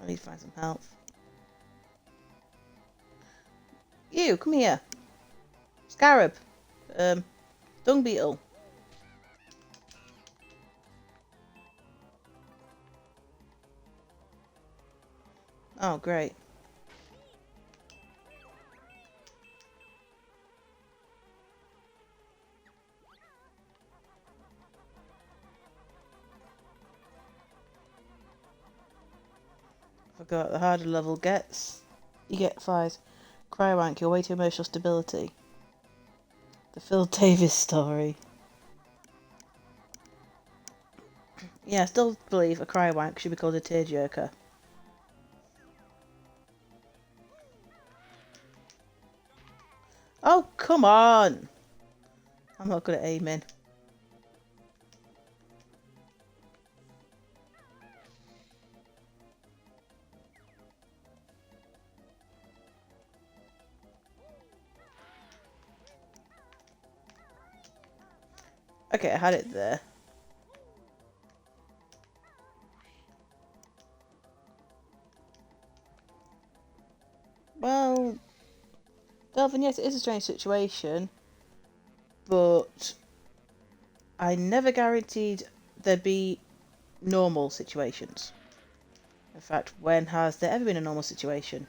I need to find some help. You, come here. Scarab. Dung beetle. Oh, great. Forgot the harder level gets, you get flies. Crywank, your way to emotional stability. The Phil Davis story. Yeah, I still believe a crywank should be called a tearjerker. Oh, come on! I'm not good at aiming. Okay, I had it there. Well, Delvin, yes, it is a strange situation, but I never guaranteed there'd be normal situations. In fact, when has there ever been a normal situation?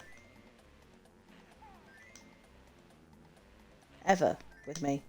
Ever with me.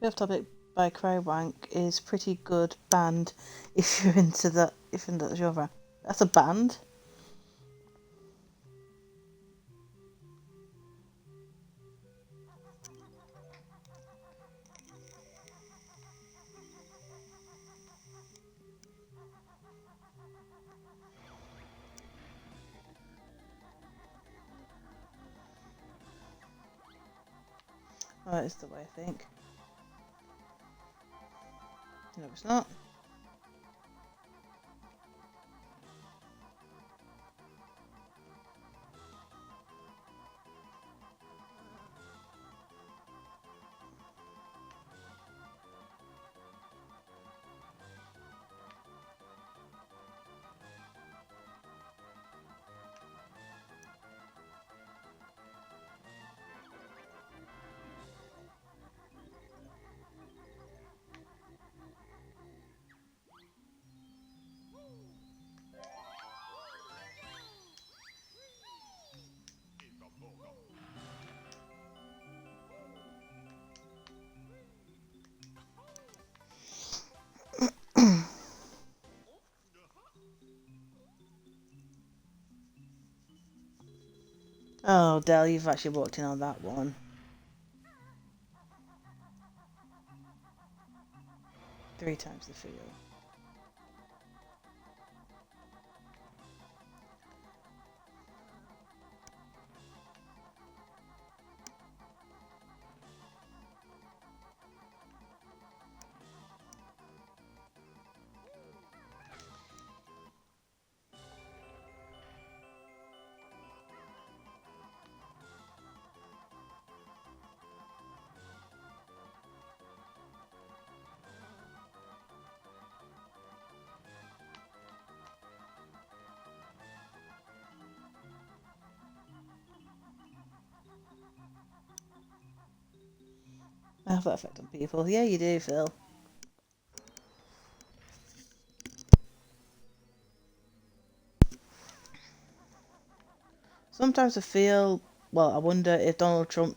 Bit of Topic by Crowwank is pretty good band if you're into that genre. That's a band. Oh, that is the way, I think. No, it's not. Oh, Del, you've actually walked in on that one. 3 times the field. I have that effect on people. Yeah, you do, Phil. Sometimes I feel, well, I wonder if Donald Trump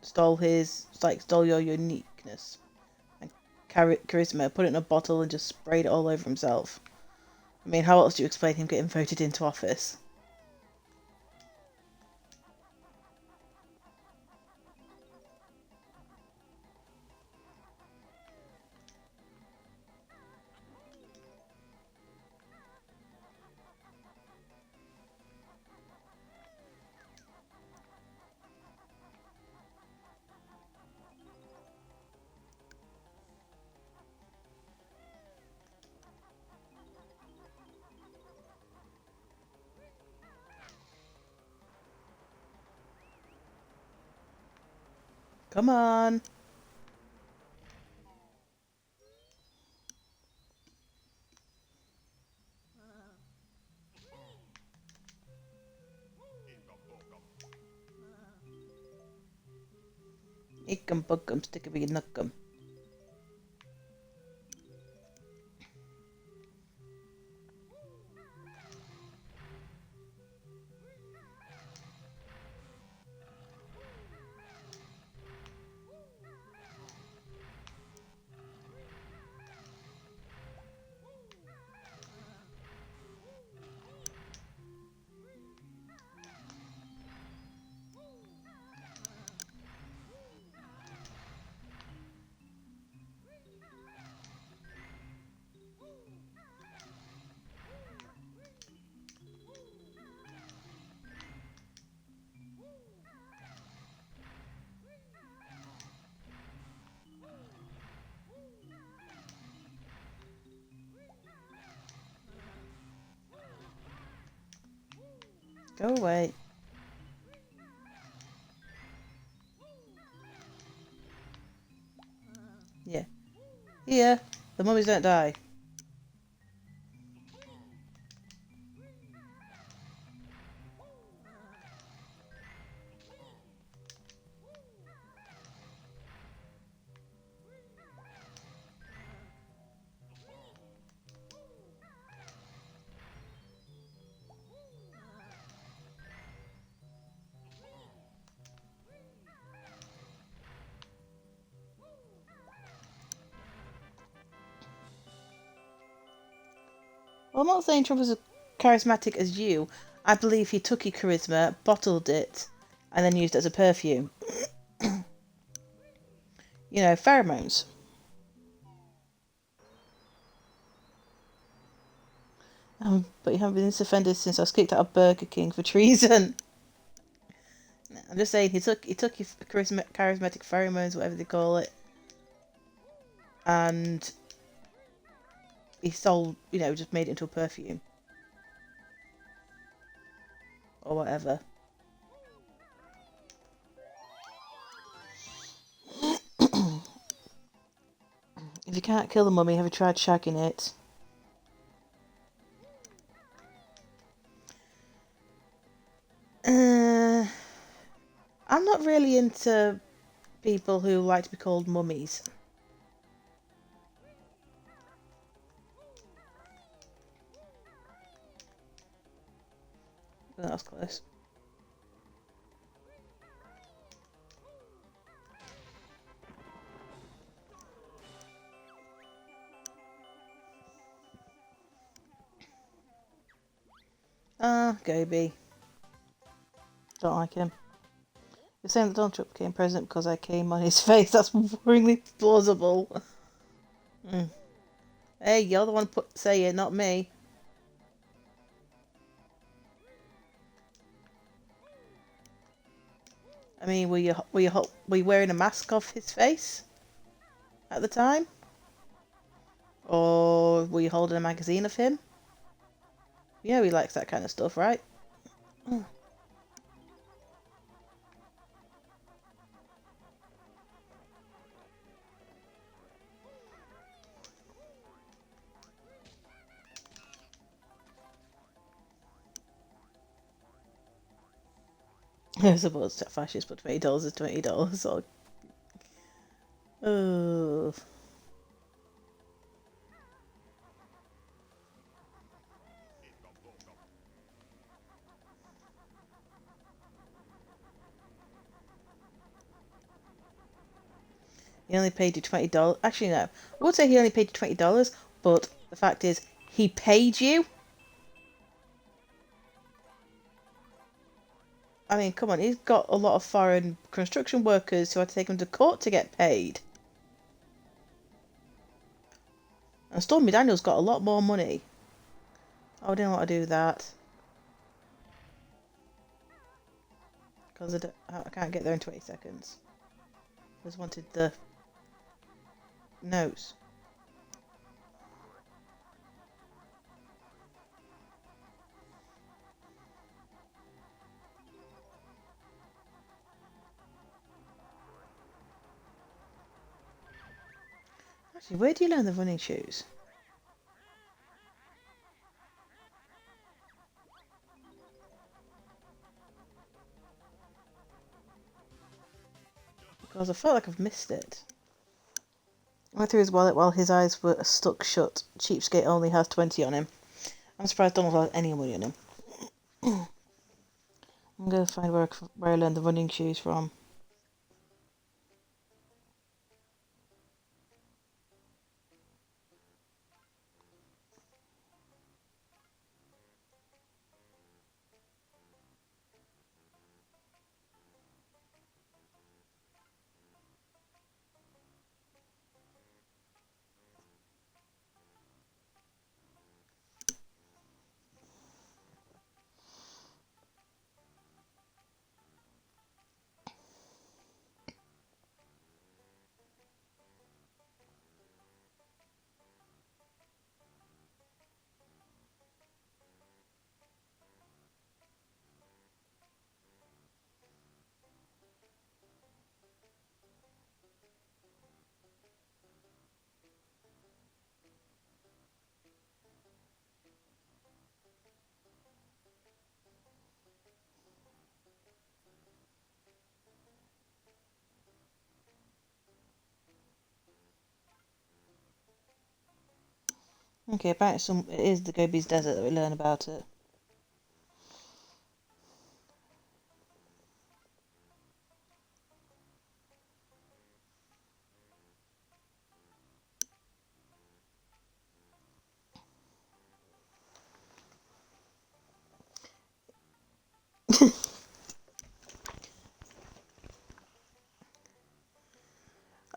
stole your uniqueness and charisma, put it in a bottle and just sprayed it all over himself. I mean, how else do you explain him getting voted into office? Come on! Ick'em buck'em, stick'em nuck'em. Go away. Yeah. Here, the mummies don't die. Well, I'm not saying Trump is as charismatic as you. I believe he took your charisma, bottled it, and then used it as a perfume. You know, pheromones. But you haven't been offended since I was kicked out of Burger King for treason. I'm just saying he took your charismatic pheromones, whatever they call it, and he sold, you know, just made it into a perfume or whatever. If you can't kill the mummy, have you tried shagging it? I'm not really into people who like to be called mummies. That was close. Gobi. Don't like him. You're saying that Donald Trump became president because I came on his face. That's worryingly plausible. Hey, you're the one say it, not me. I mean, were you wearing a mask off his face at the time, or were you holding a magazine of him? You know he likes that kind of stuff, right? I suppose fascist, but $20 is $20. So, oh, he only paid you $20. Actually, no, I would say he only paid you $20, but the fact is, he paid you. I mean, come on, he's got a lot of foreign construction workers who had to take him to court to get paid. And Stormy Daniels got a lot more money. Oh, I didn't want to do that. Because I can't get there in 20 seconds. I just wanted the nose. Actually, where do you learn the running shoes? Because I felt like I've missed it. I went through his wallet while his eyes were stuck shut. Cheapskate only has 20 on him. I'm surprised Donald has any money on him. I'm going to find where I learned the running shoes from. Okay, apparently it is the Gobi's Desert that we learn about it.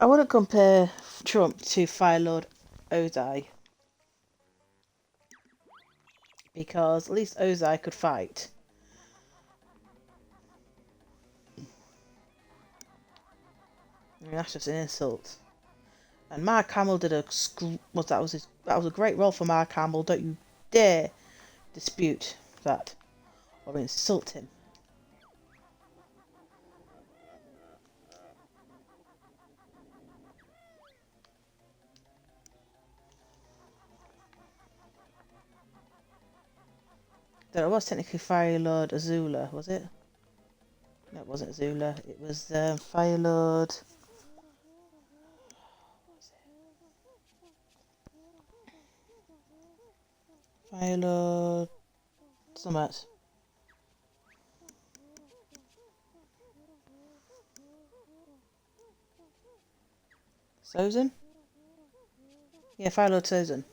I wouldn't compare Trump to Fire Lord Ozai because at least Ozai could fight. I mean, that's just an insult. And Mark Hamill did a that was a great role for Mark Hamill. Don't you dare dispute that or insult him. Though it was technically Fire Lord Azula, was it? No, it wasn't Azula. It was Fire Lord. Fire Lord. Summit. Sozin? Yeah, Fire Lord Sozin.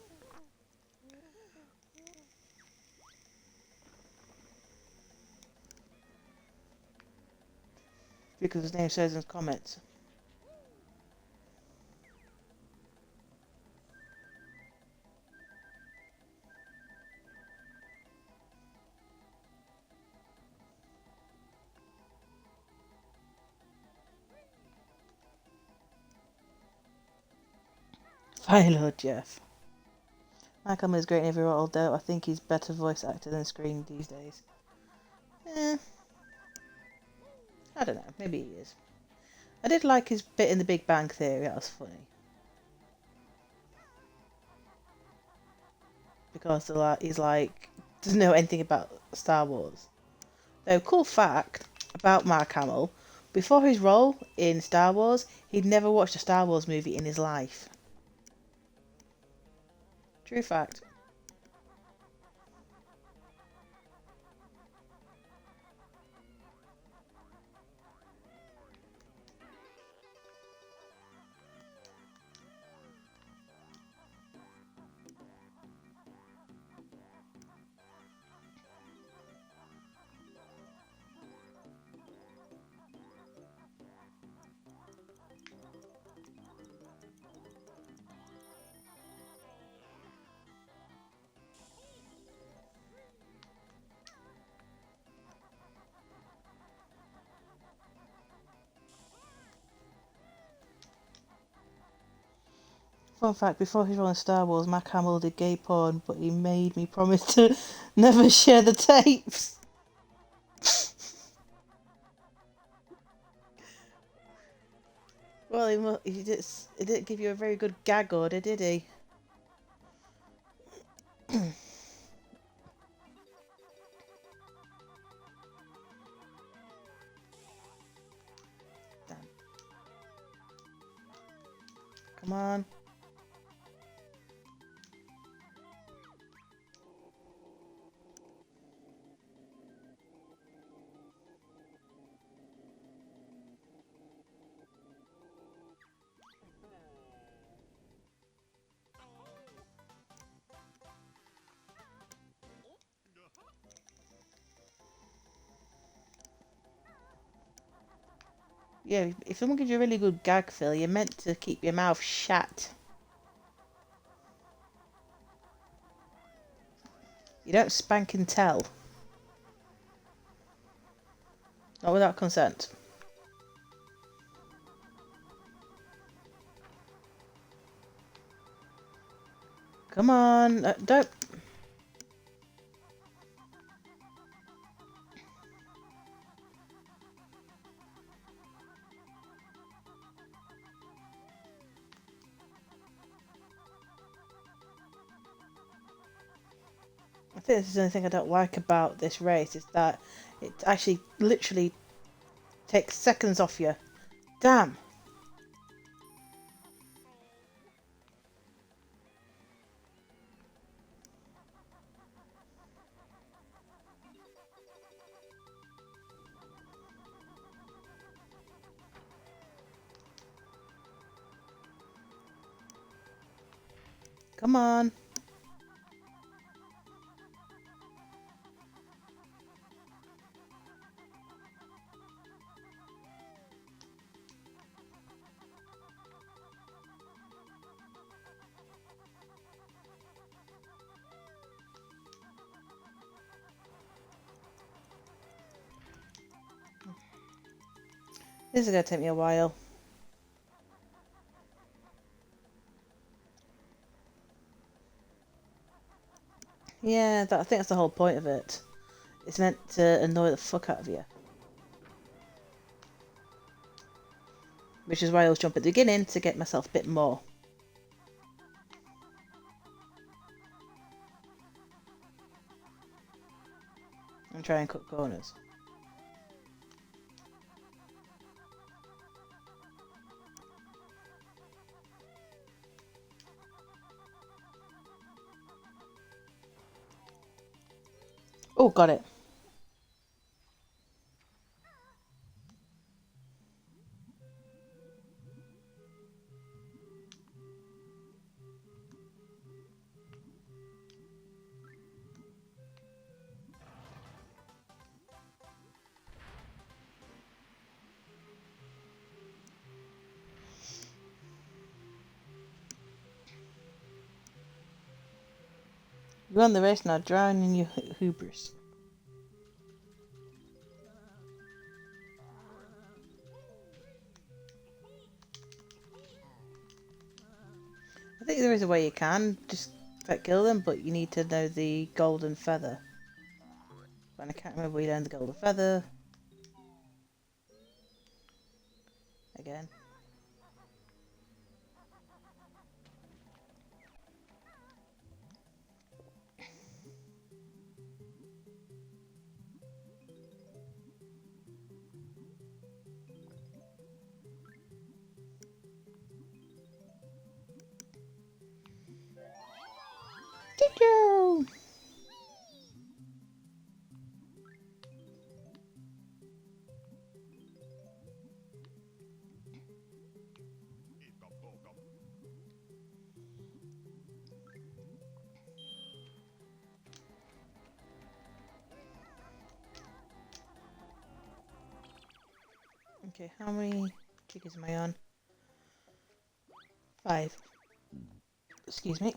Because his name Sozin's Comet. Fire Lord Jeff. Mark Hamill is great in every role, although I think he's better voice actor than screen these days. I don't know, maybe he is. I did like his bit in the Big Bang Theory, that was funny. Because he's like, doesn't know anything about Star Wars. Though, cool fact about Mark Hamill, before his role in Star Wars, he'd never watched a Star Wars movie in his life. True fact. Fun fact, before his role in Star Wars, Mark Hamill did gay porn, but he made me promise to never share the tapes. Well, he didn't give you a very good gag order, did he? Damn. Come on. Yeah, if someone gives you a really good gag fill, you're meant to keep your mouth shut. You don't spank and tell. Not without consent. Come on, don't. I think this is the only thing I don't like about this race is that it actually literally takes seconds off you. Damn. Come on. This is going to take me a while. Yeah, I think that's the whole point of it. It's meant to annoy the fuck out of you. Which is why I always jump at the beginning to get myself a bit more. And try and cut corners. Oh, got it. You won the race, now drown in your hubris. I think there is a way you can just kill them, but you need to know the golden feather. And I can't remember where you learned the golden feather. Again. Choo-choo! Okay, how many chickens am I on? 5. Excuse me.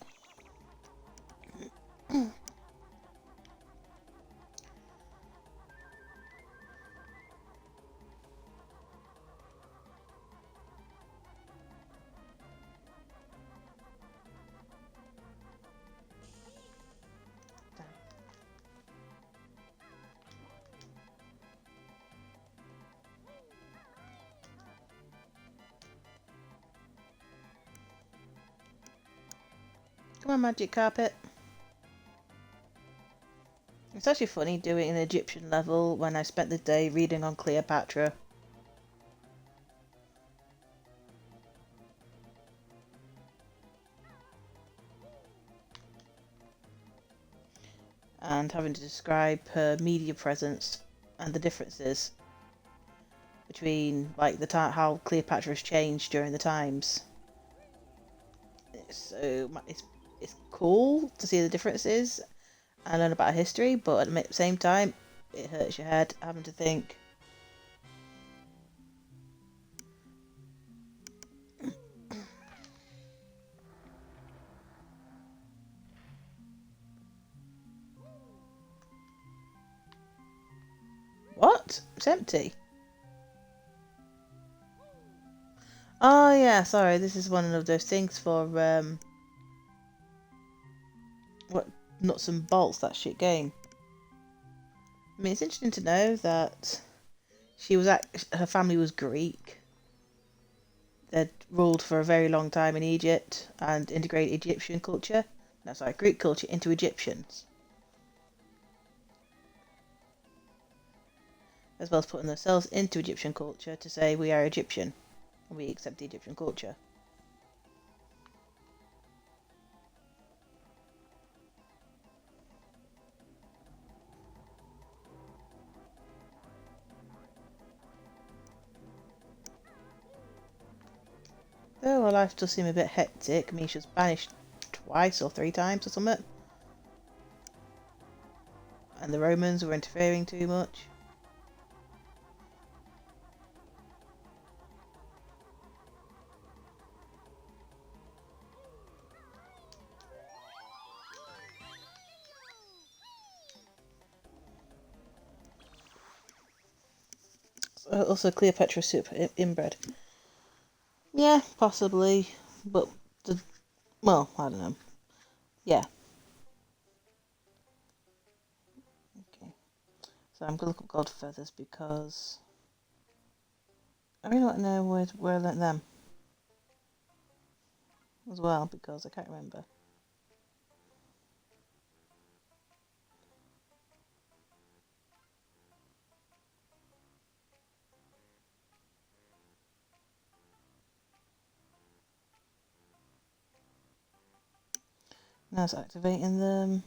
Come on, magic carpet. It's actually funny doing an Egyptian level when I spent the day reading on Cleopatra. And having to describe her media presence and the differences between like how Cleopatra has changed during the times. So it's cool to see the differences and learn about her history, but at the same time, it hurts your head having to think. What? It's empty. Oh yeah, sorry. This is one of those things for what nuts and bolts, that shit game. I mean, it's interesting to know that her family was Greek. They'd ruled for a very long time in Egypt and integrated Egyptian culture. No, sorry, Greek culture into Egyptians, as well as putting themselves into Egyptian culture to say we are Egyptian and we accept the Egyptian culture. Though her life does seem a bit hectic. I mean, she was banished twice or 3 times or something. And the Romans were interfering too much. Also, Cleopatra super inbred. Yeah, possibly, but well, I don't know. Yeah. Okay. So I'm gonna look up gold feathers because I really want to know where I learnt them as well because I can't remember. Now it's activating them.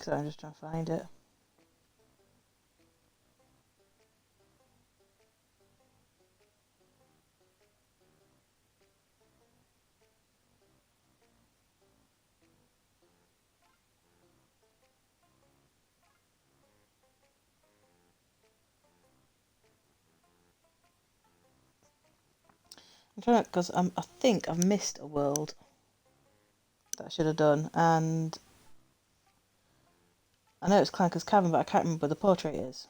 So I'm just trying to find it. I'm trying to because I think I've missed a world that I should have done, and I know it's Clanker's Cavern, but I can't remember where the portrait is.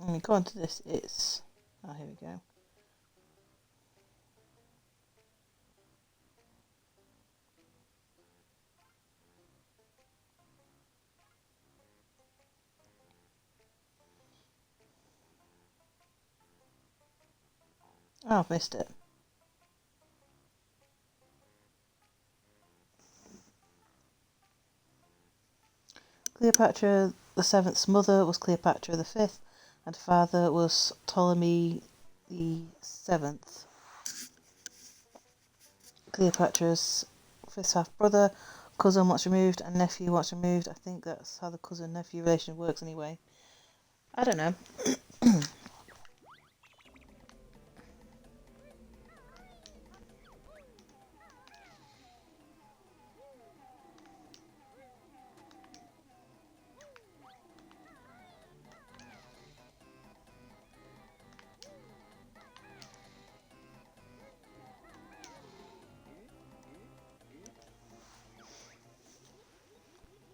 According to this, it's... Oh, here we go. Oh, I've missed it. Cleopatra the Seventh's mother was Cleopatra the Fifth, and father was Ptolemy the Seventh. Cleopatra's fifth half brother, cousin once removed, and nephew once removed. I think that's how the cousin nephew relation works anyway. I don't know.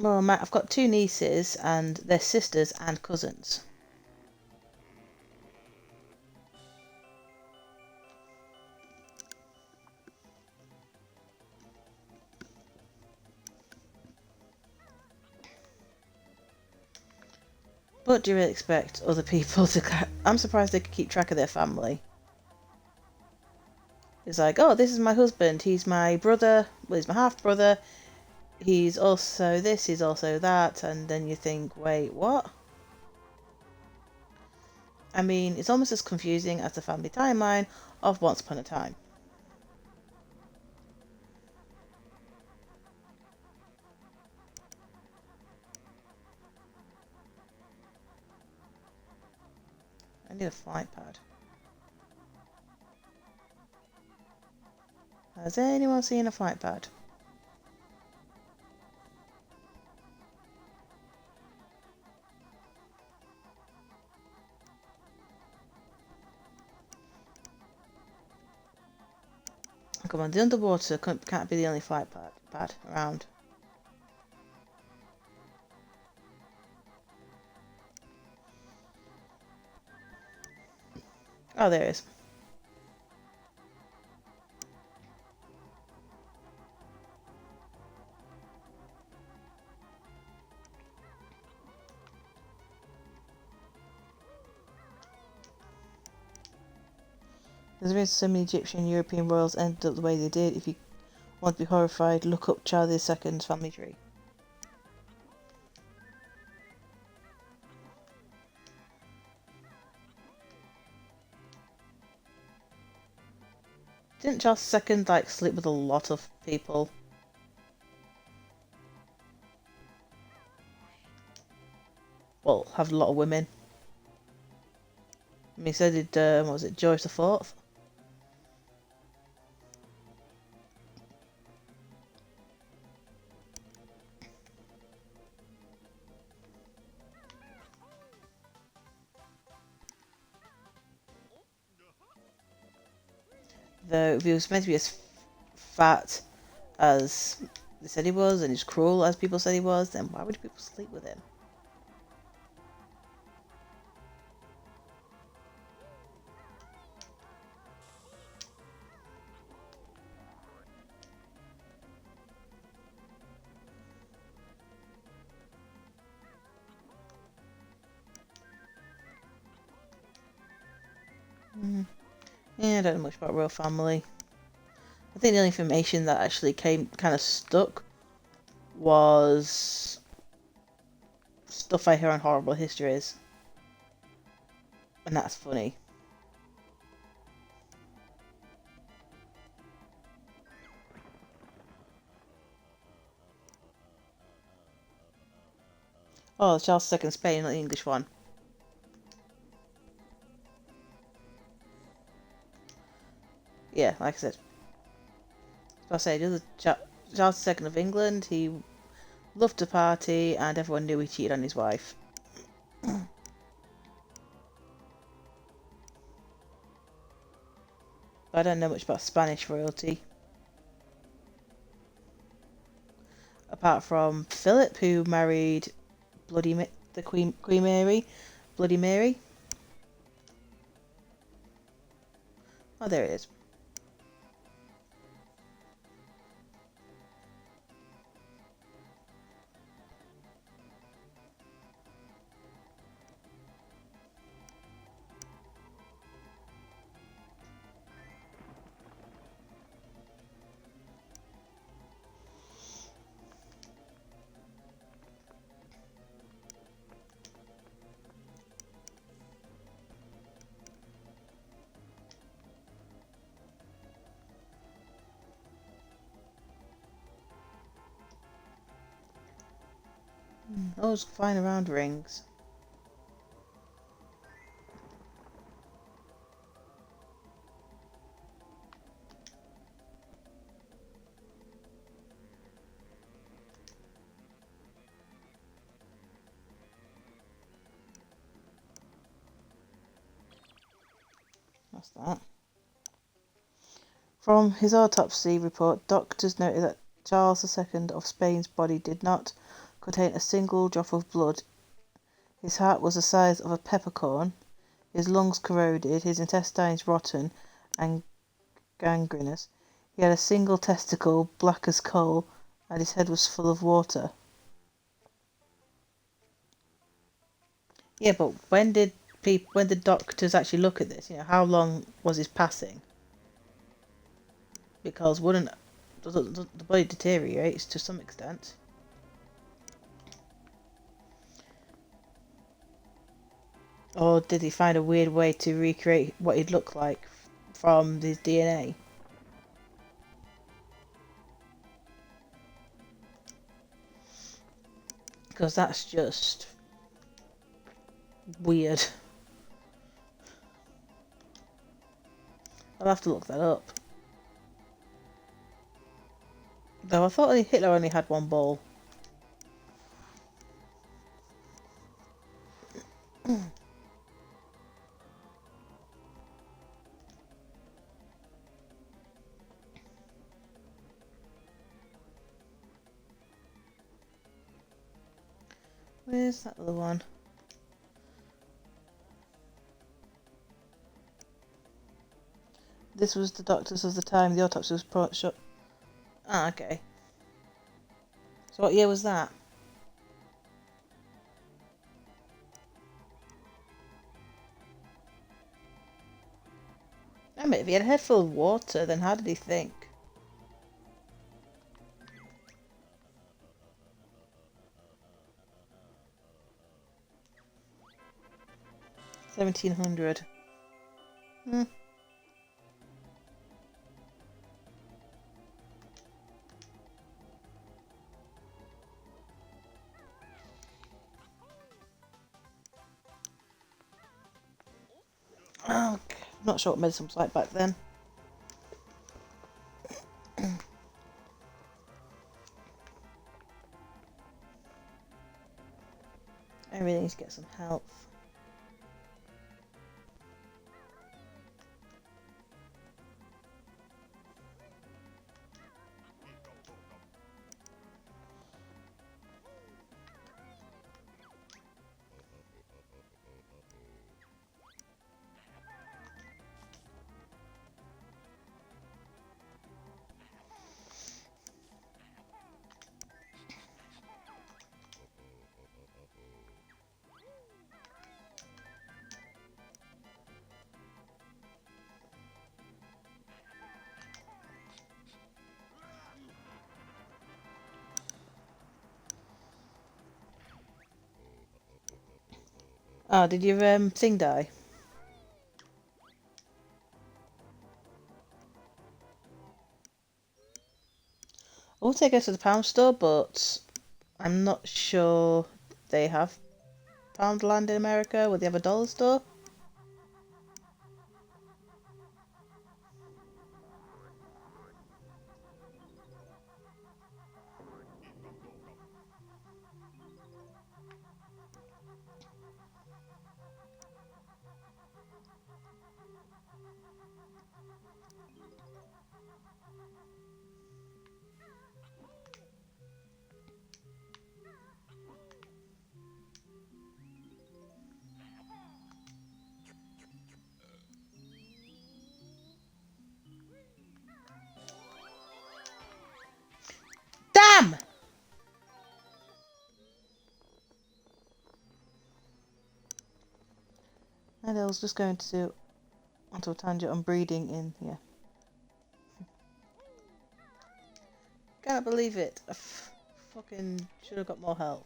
Well, I've got two nieces and they're sisters and cousins. But do you really expect other people to... I'm surprised they could keep track of their family. It's like, oh, this is my husband, he's my brother, well, he's my half-brother, he's also this, he's also that, and then you think, wait, what? I mean, it's almost as confusing as the family timeline of Once Upon a Time. I need a flight pad. Has anyone seen a flight pad? Come on, the underwater can't be the only flight pad around. Oh, there it is. There's been so many Egyptian and European royals ended up the way they did. If you want to be horrified, look up Charlie II's family tree. Didn't Charles II like sleep with a lot of people? Well, have a lot of women. I mean, so did what was it, George IV? Though if he was meant to be as fat as they said he was, and as cruel as people said he was, then why would people sleep with him? Yeah, I don't know much about royal family. I think the only information that actually came kind of stuck was stuff I hear on Horrible Histories. And that's funny. Oh, Charles II Spain, not the English one. Yeah, like I said. I say, the other Charles II of England, he loved to party and everyone knew he cheated on his wife. I don't know much about Spanish royalty. Apart from Philip, who married the Queen Mary. Bloody Mary. Oh, there it is. Those flying around rings. What's that? From his autopsy report, doctors noted that Charles II of Spain's body did not contained a single drop of blood. His heart was the size of a peppercorn, his lungs corroded, his intestines rotten and gangrenous. He had a single testicle, black as coal, and his head was full of water. Yeah, but when did doctors actually look at this? You know, how long was his passing? Because wouldn't the body deteriorates to some extent? Or did he find a weird way to recreate what he'd look like from his DNA? Because that's just weird. I'll have to look that up. Though I thought Hitler only had one ball. Where's that other one? This was the doctors of the time the autopsy was shut. Ah, okay. So what year was that? I mean, if he had a head full of water, then how did he think? $1700. Hmm. Oh, okay. I'm not sure what medicine was like back then. I really need to get some help. Oh, did your thing die? I will take us to the pound store, but I'm not sure they have Poundland in America. Would they have a dollar store? Damn! And I was just going to onto a tangent on breeding in here. Can't believe it. I fucking should have got more help.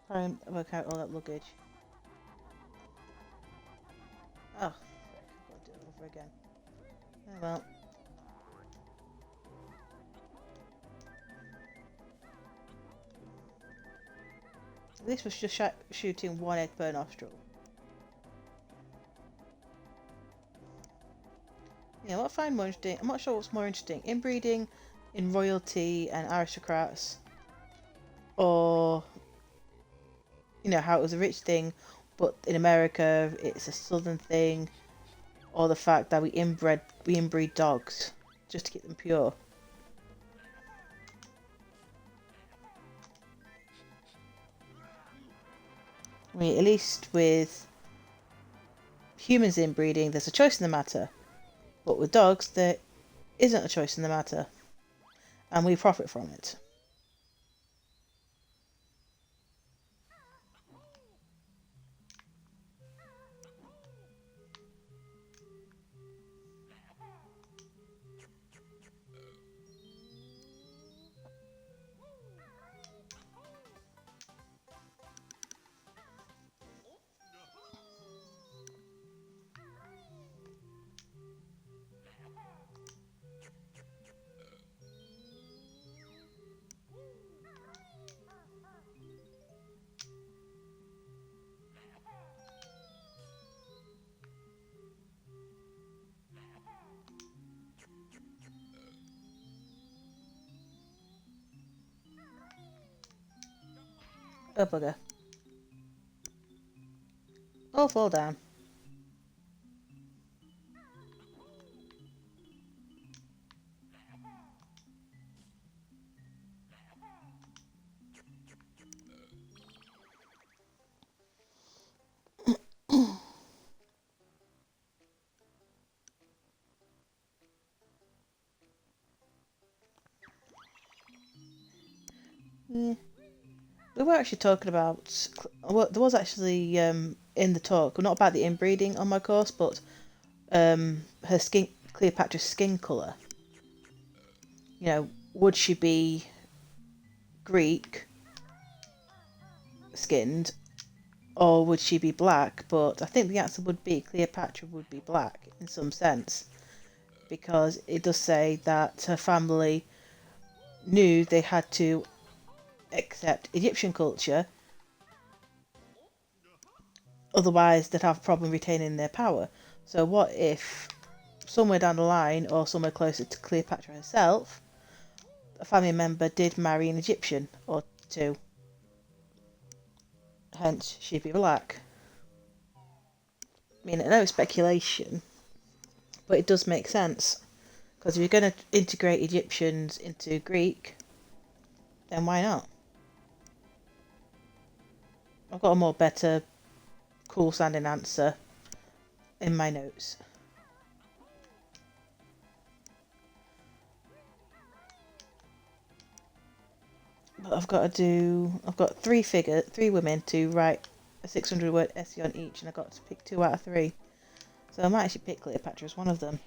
Try and work out all that luggage. Oh, frick. I've got to do it over again. Oh well. This was just shooting one egg per nostril. Yeah, what I find more interesting, I'm not sure what's more interesting, inbreeding in royalty and aristocrats, or, you know, how it was a rich thing, but in America it's a southern thing, or the fact that we inbreed dogs just to keep them pure. I mean, at least with humans inbreeding, there's a choice in the matter. But with dogs, there isn't a choice in the matter. And we profit from it. Oh, bugger. Oh, fall down. Yeah. We were actually talking about. Well, there was actually in the talk, not about the inbreeding on my course, but her skin, Cleopatra's skin colour. You know, would she be Greek skinned or would she be black? But I think the answer would be Cleopatra would be black in some sense because it does say that her family knew they had to accept Egyptian culture, otherwise they'd have a problem retaining their power. So what if somewhere down the line or somewhere closer to Cleopatra herself, a family member did marry an Egyptian or two? Hence, she'd be black. I mean, I know it's speculation, but it does make sense. Because if you're going to integrate Egyptians into Greek, then why not? I've got a more better, cool sounding answer in my notes. But I've got three women to write a 600-word essay on each, and I've got to pick 2 out of 3. So I might actually pick Cleopatra as one of them.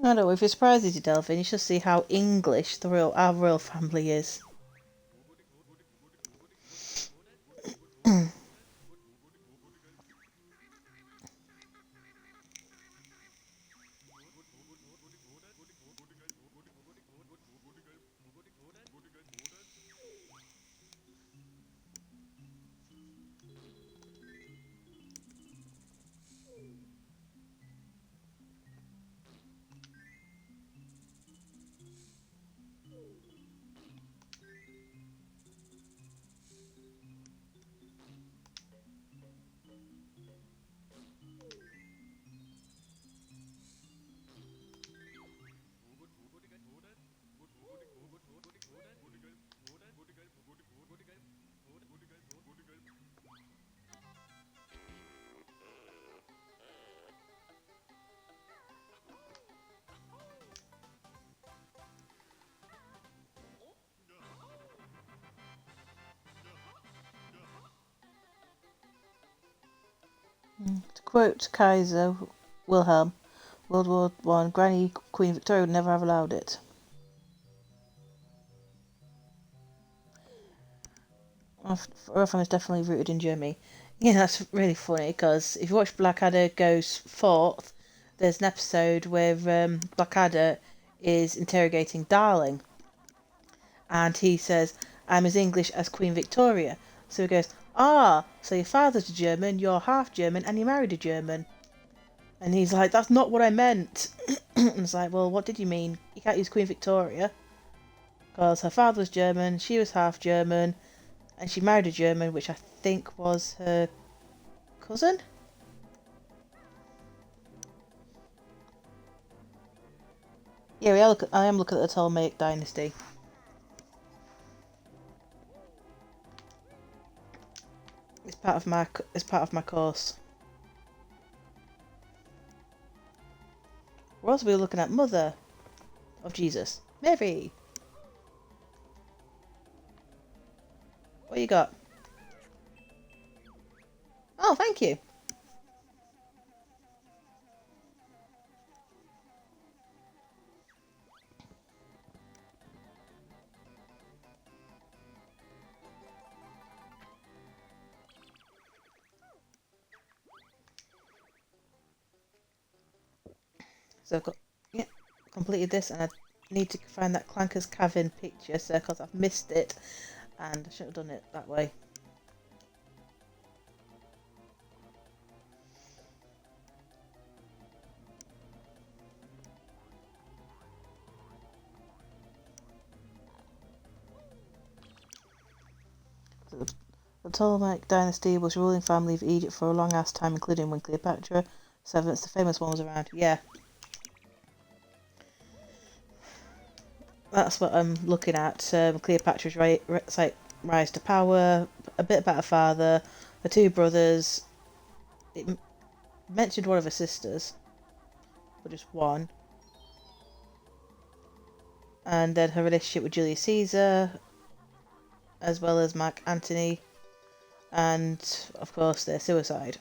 I don't know, if it surprises you, Delvin, you should see how English our royal family is. To quote Kaiser Wilhelm, World War One, Granny Queen Victoria would never have allowed it. Royal family's definitely rooted in Germany. Yeah, that's really funny because if you watch Blackadder Goes Forth, there's an episode where Blackadder is interrogating Darling, and he says, "I'm as English as Queen Victoria." So he goes, "Ah, so your father's a German, you're half German, and you married a German." And he's like, "That's not what I meant." And it's like, "Well, what did you mean? You can't use Queen Victoria because her father was German, she was half German, and she married a German, which I think was her cousin." Yeah, I am looking at the Ptolemaic dynasty. It's part of my course. We're also looking at Mother of Jesus, Mary. What you got? Oh, thank you. So I've got, yeah, completed this, and I need to find that Clanker's Cavern picture, so because I've missed it, and I should have done it that way. So the Ptolemaic dynasty was ruling family of Egypt for a long ass time, including when Cleopatra VII, the famous one, was around. Yeah, that's what I'm looking at. Cleopatra's rise to power, a bit about her father, her two brothers. It mentioned one of her sisters, but just one. And then her relationship with Julius Caesar, as well as Mark Antony, and of course their suicide.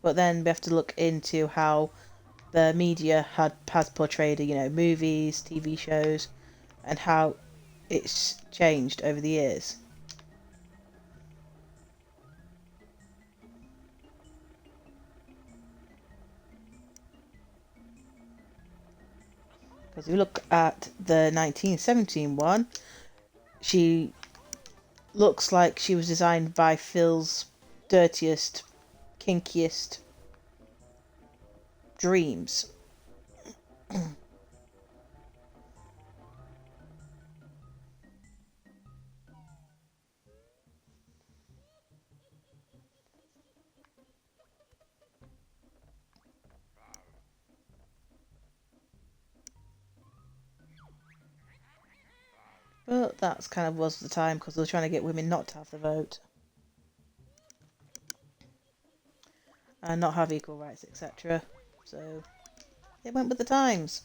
But then we have to look into how the media has portrayed, movies, TV shows, and how it's changed over the years. Because if you look at the 1917 one, she looks like she was designed by Phil's dirtiest, kinkiest dreams. But that's kind of was the time because they were trying to get women not to have the vote and not have equal rights, etc. So they went with the times.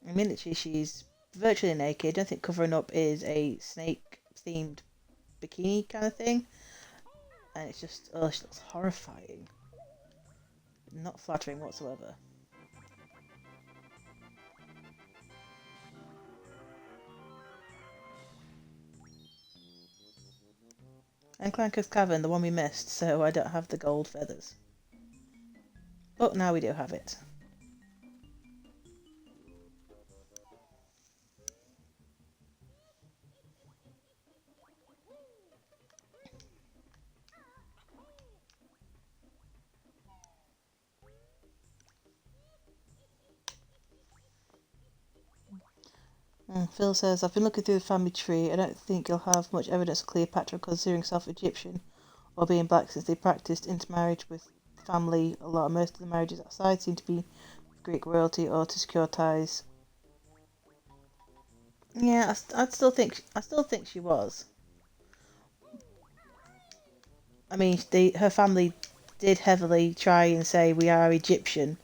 I mean, literally, she's virtually naked. I don't think covering up is a snake-themed bikini kind of thing. And it's just, oh, she looks horrifying. Not flattering whatsoever. And Clanker's Cavern, the one we missed, so I don't have the gold feathers. But now we do have it. Phil says, I've been looking through the family tree. I don't think you'll have much evidence of Cleopatra considering herself Egyptian or being black since they practiced intermarriage with family a lot. Most of the marriages outside seem to be Greek royalty or to secure ties. Yeah, I still think she was. I mean, her family did heavily try and say we are Egyptian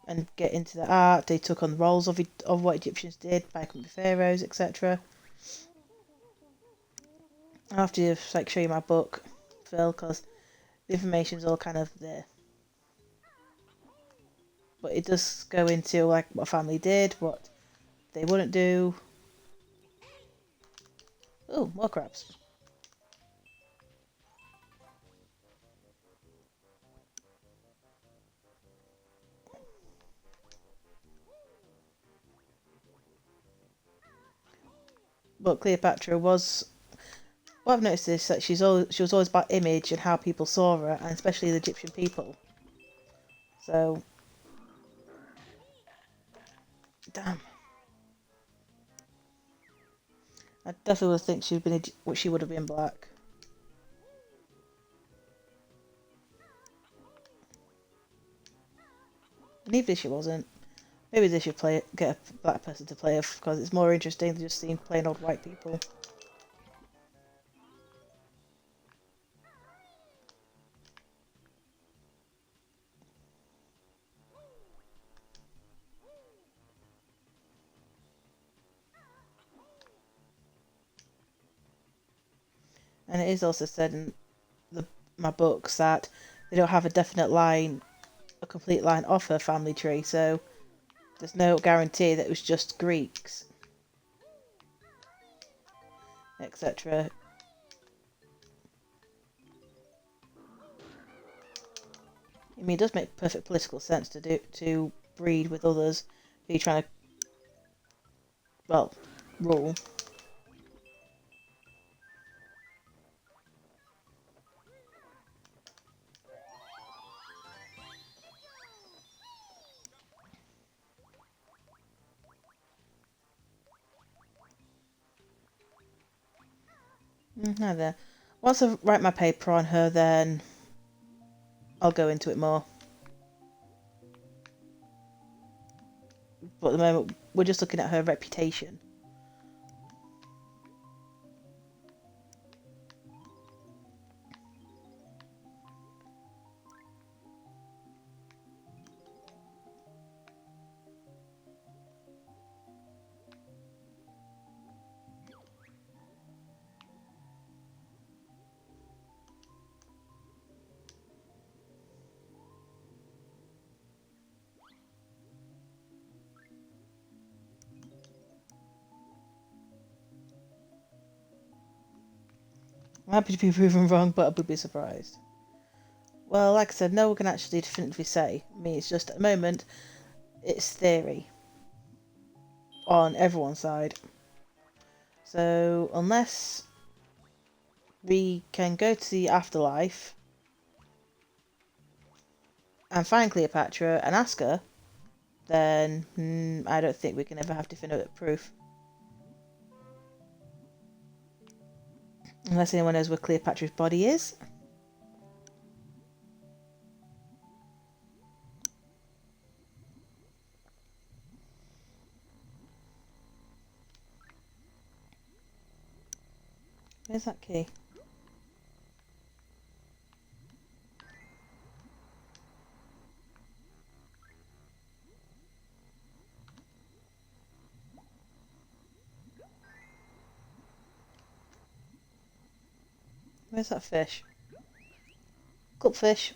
and get into the art. They took on the roles of what Egyptians did by becoming pharaohs, etc. I'll have to show you my book, Phil, because the information's all kind of there. But it does go into like what a family did, what they wouldn't do. Oh, more crabs. But Cleopatra was. What I've noticed is that she was always about image and how people saw her, and especially the Egyptian people. So, damn. I definitely would think she would have been black. And even if she wasn't, maybe they should get a black person to play her because it's more interesting than just seeing plain old white people. And it is also said in my books that they don't have a definite line, a complete line off her family tree, so there's no guarantee that it was just Greeks, etc. I mean, it does make perfect political sense to breed with others who you're trying to, well, rule. Neither. Once I write my paper on her, then I'll go into it more. But at the moment, we're just looking at her reputation. I'm happy to be proven wrong, but I would be surprised. Well, like I said, no one can actually definitively say. I mean, it's just at the moment, it's theory on everyone's side. So, unless we can go to the afterlife and find Cleopatra and ask her, then I don't think we can ever have definitive proof. Unless anyone knows where Cleopatra's body is. Where's that key? Where's that fish? Cupfish.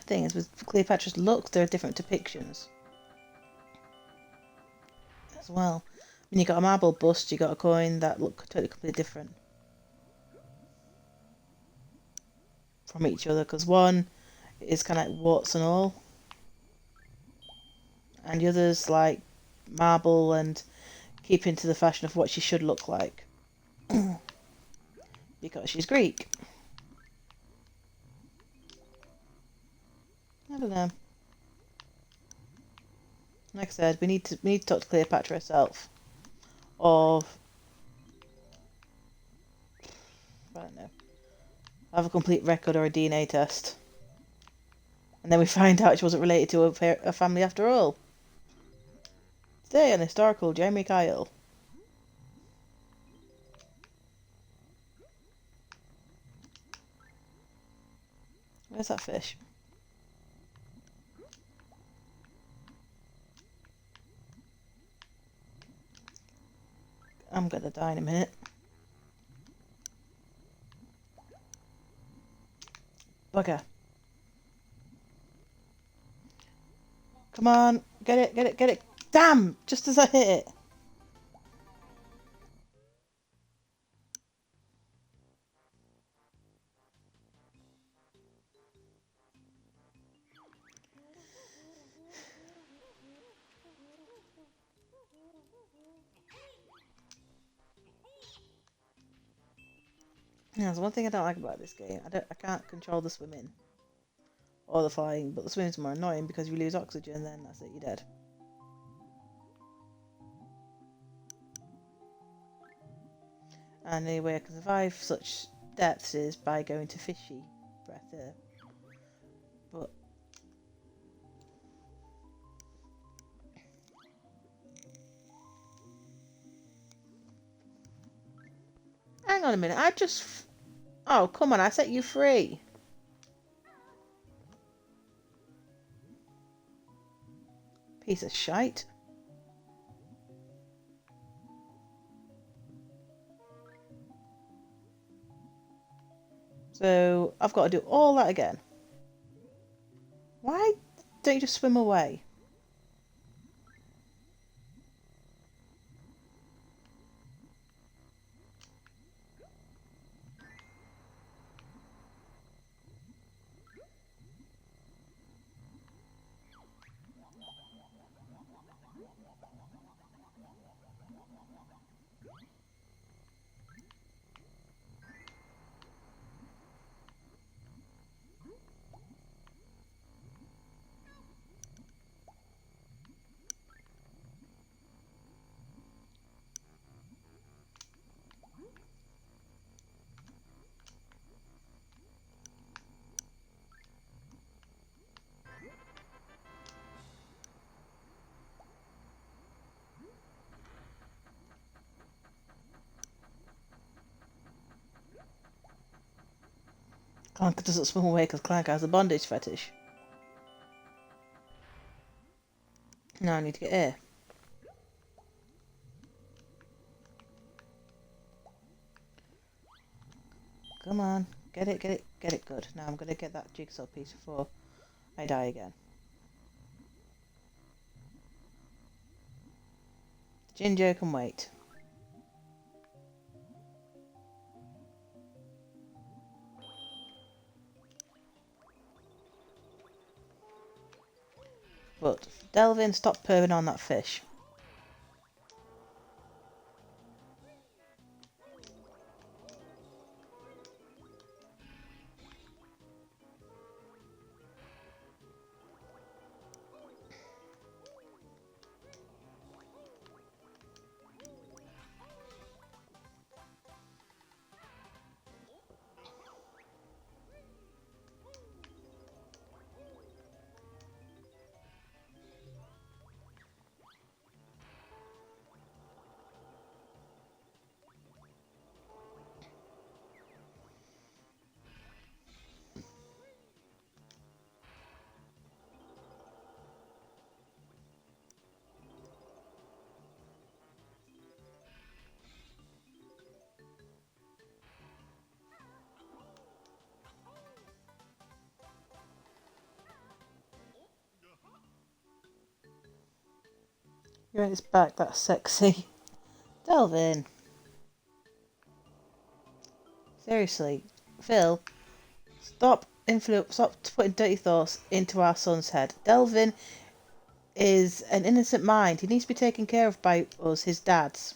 Thing is, with Cleopatra's looks, there are different depictions as well. When you got a marble bust, you got a coin that look totally completely different from each other, because one is kind of like warts and all, and the other's like marble and keeping to the fashion of what she should look like because she's Greek. I don't know. Like I said, we need to talk to Cleopatra herself. Of I don't know. Have a complete record or a DNA test. And then we find out she wasn't related to a family after all. Today on Historical Jeremy Kyle. Where's that fish? I'm gonna die in a minute. Bugger. Come on. Get it, get it, get it. Damn! Just as I hit it. Yeah, there's one thing I don't like about this game. I can't control the swimming. Or the flying, but the swimming's more annoying because if you lose oxygen, then that's it, you're dead. And the only way I can survive such depths is by going to fishy breath here. But hang on a minute, I just... Oh, come on, I set you free. Piece of shite. So, I've got to do all that again. Why don't you just swim away? Clank doesn't swim away because Clank has a bondage fetish. Now I need to get here. Come on. Get it, get it, get it. Good. Now I'm going to get that jigsaw piece before I die again. Ginger can wait. But Delvin, stop purring on that fish. You're in its back, that's sexy. Delvin. Seriously, Phil, stop putting dirty thoughts into our son's head. Delvin is an innocent mind. He needs to be taken care of by us, his dads.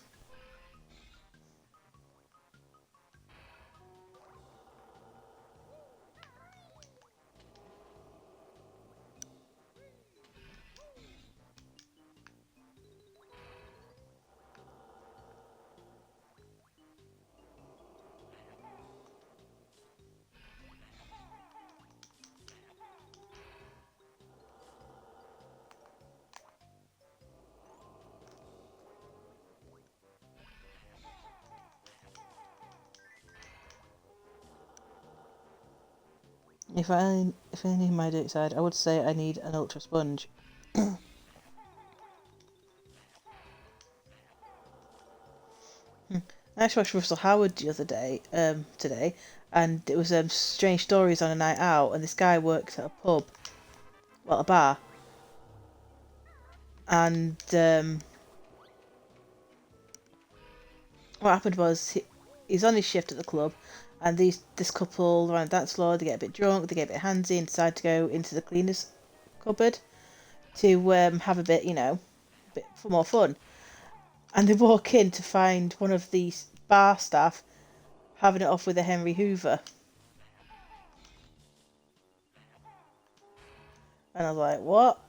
If I need my dirty side, I would say I need an ultra sponge. I actually watched Russell Howard the other day, today, and it was strange stories on a night out, and this guy works at a pub, well, a bar, and what happened was he's on his shift at the club, and this couple are on the dance floor. They get a bit drunk, they get a bit handsy, and decide to go into the cleaners cupboard to have a bit, bit for more fun. And they walk in to find one of these bar staff having it off with a Henry Hoover. And I was like, what?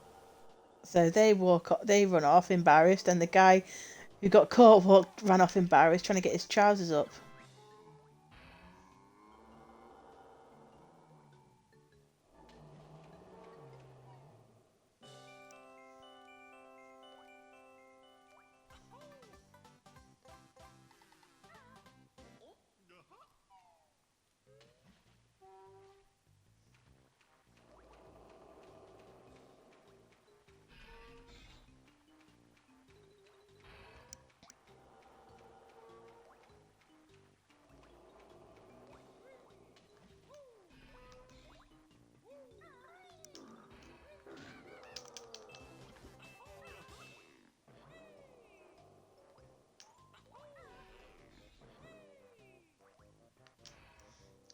So they run off embarrassed, and the guy who got caught ran off embarrassed, trying to get his trousers up.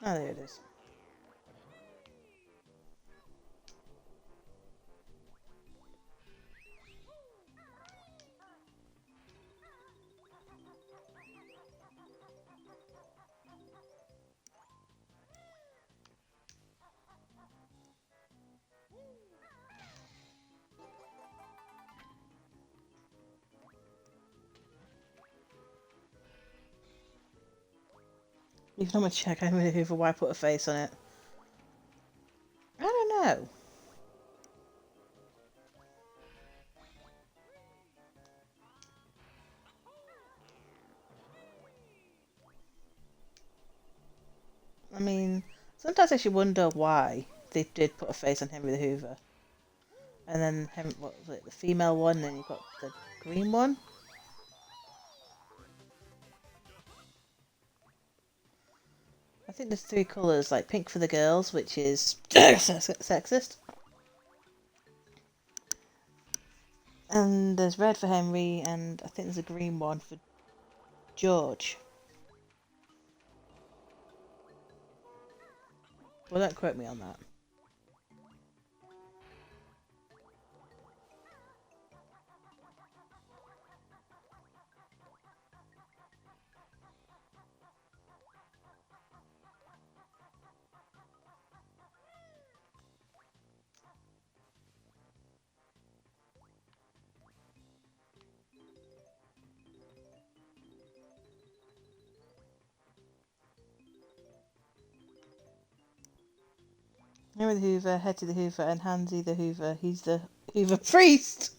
Oh, there it is. Even on my check, I'm Henry Hoover. Why put a face on it? I don't know. I mean, sometimes I actually wonder why they did put a face on Henry the Hoover. And then, what was it, the female one, and then you've got the green one. I think there's three colours, like pink for the girls, which is sexist. And there's red for Henry, and I think there's a green one for George. Well, don't quote me on that. Henry the Hoover, Hetty the Hoover, and Hansy the Hoover. He's the Hoover priest!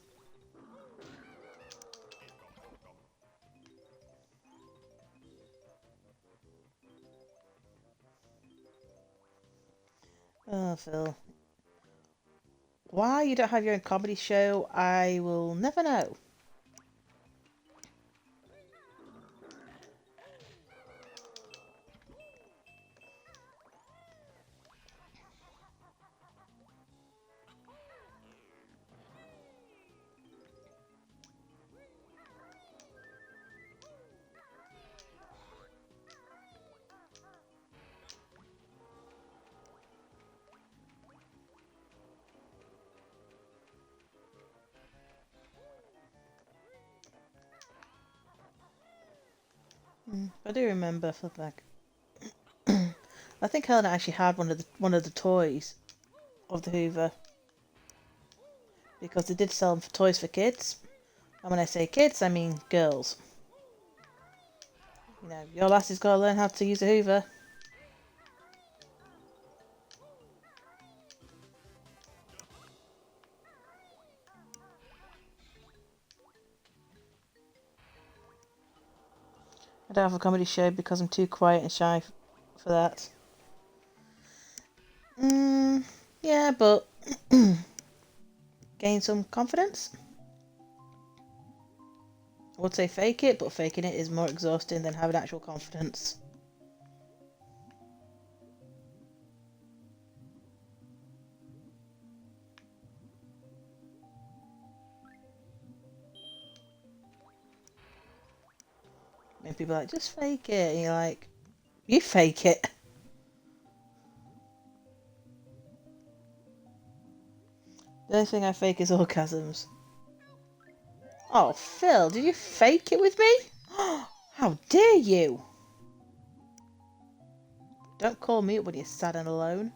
Oh, Phil. Why you don't have your own comedy show, I will never know. I do remember for like I think Helen actually had one of the toys of the Hoover because they did sell them for toys for kids. And when I say kids, I mean girls. Your lassie's got to learn how to use a Hoover. I don't have a comedy show because I'm too quiet and shy for that. Yeah, but gain some confidence. I would say fake it, but faking it is more exhausting than having actual confidence. And people are like, just fake it. And you're like, you fake it. The only thing I fake is orgasms. Oh, Phil, did you fake it with me? How dare you! Don't call me up when you're sad and alone.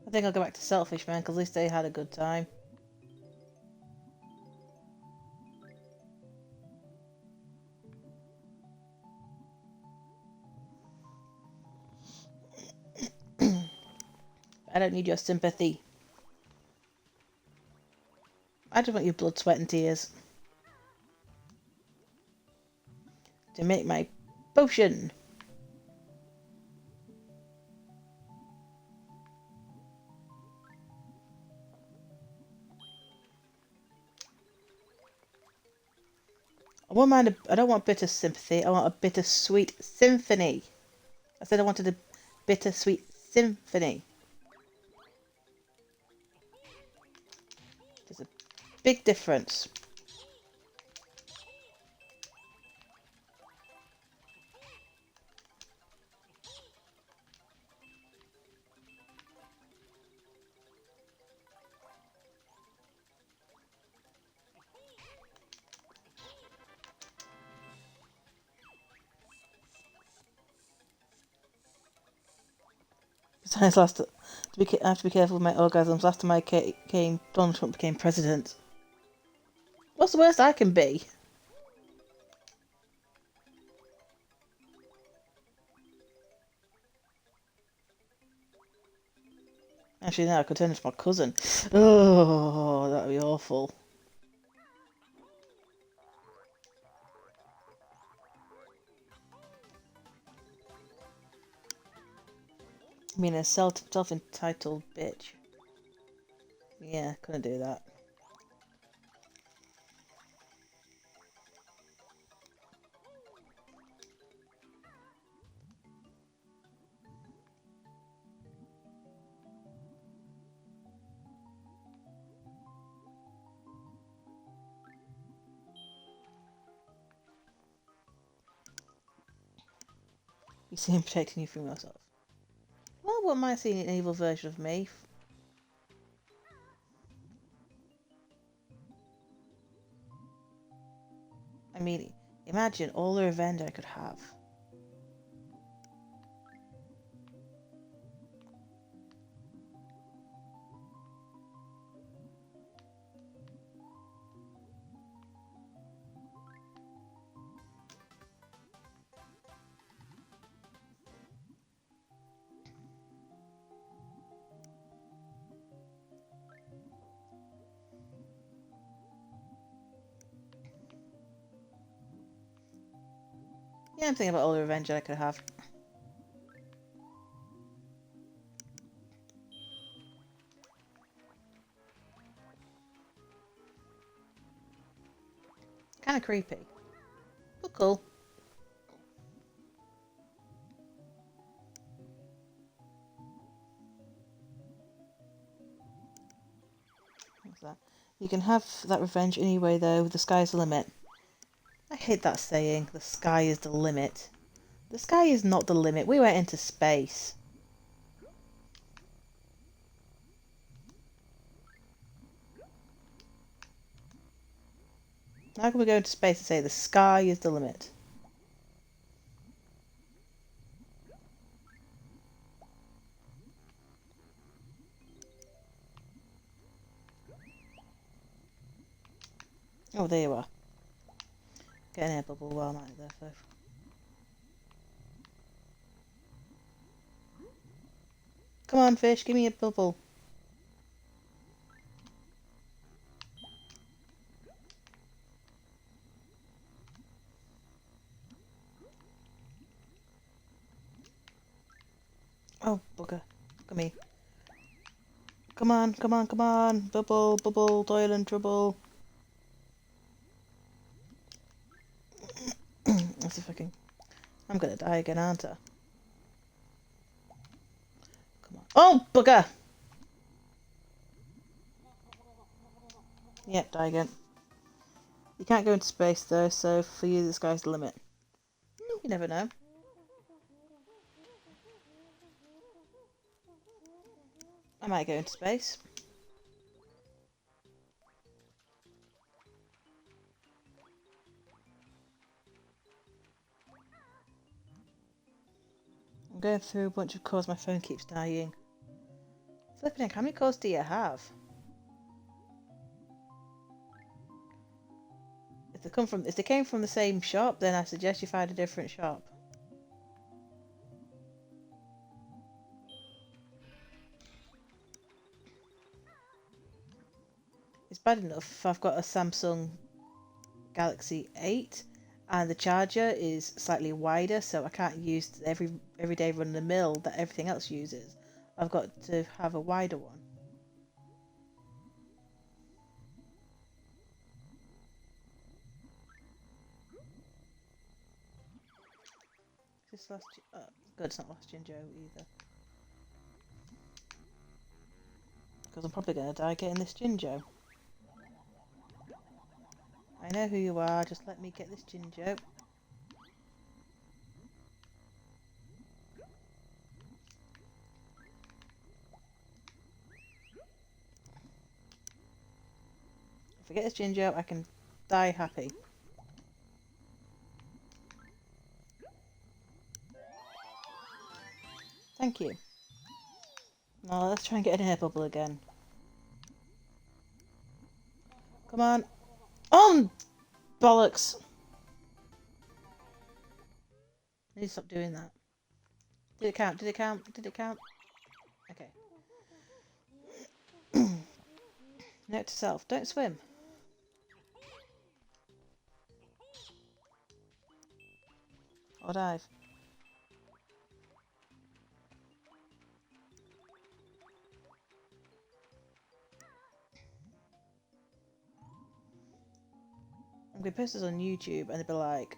I think I'll go back to Selfish Man, because at least they had a good time. I don't need your sympathy. I just want your blood, sweat and tears. To make my potion. I don't want bitter sympathy, I want a bittersweet symphony. I said I wanted a bittersweet symphony. There's a big difference. Besides, I have to be careful with my orgasms. Last time Donald Trump became president. What's the worst I can be? Actually, no, I could turn into my cousin. Oh, that would be awful. I mean, a self-entitled bitch. Yeah, couldn't do that. You see him protecting you from yourself. Well, what am I seeing an evil version of me? I mean, imagine all the revenge I could have. Yeah, I'm thinking about all the revenge I could have. Kind of creepy, but cool. What's that? You can have that revenge anyway, though. The sky's the limit. I hate that saying. The sky is the limit. The sky is not the limit. We went into space. How can we go into space and say the sky is the limit? there you are. Get an air bubble while I'm out there, though. Come on, fish, give me a bubble. Oh, bugger. Look at me. Come on, come on, come on. Bubble, bubble, toil and trouble. Let's see if I can... I'm gonna die again, aren't I? Come on. Oh, bugger! Yep, die again. You can't go into space though, so for you the sky's the limit. You never know. I might go into space. I'm going through a bunch of cores, my phone keeps dying. Flipping heck, how many cores do you have? If they came from the same shop, then I suggest you find a different shop. It's bad enough I've got a Samsung Galaxy 8 and the charger is slightly wider, so I can't use everyday run-of-the-mill that everything else uses. I've got to have a wider one. This last... Oh, good, it's not last Gen Joe either. Because I'm probably going to die getting this Jinjo. I know who you are, just let me get this Jinjo. If I get this Jinjo, I can die happy. Thank you. Now let's try and get an air bubble again. Come on. Bollocks! I need to stop doing that. Did it count? Did it count? Did it count? Okay. Note to self, don't swim. Or dive. I'm going to post this on YouTube and they'll be like,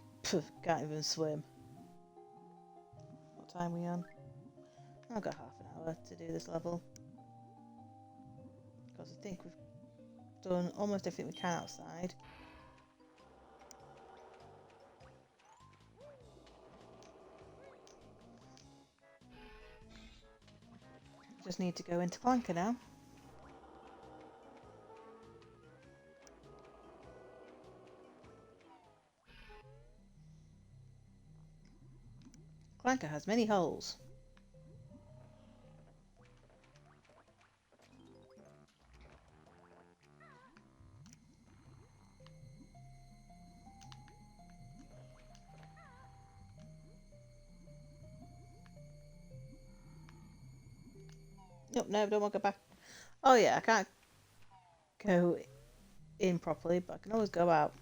can't even swim. What time are we on? I've got half an hour to do this level. Because I think we've done almost everything we can outside. Just need to go into Clanker now. Clanker has many holes. Nope, no, don't want to go back. Oh yeah, I can't go in properly, but I can always go out.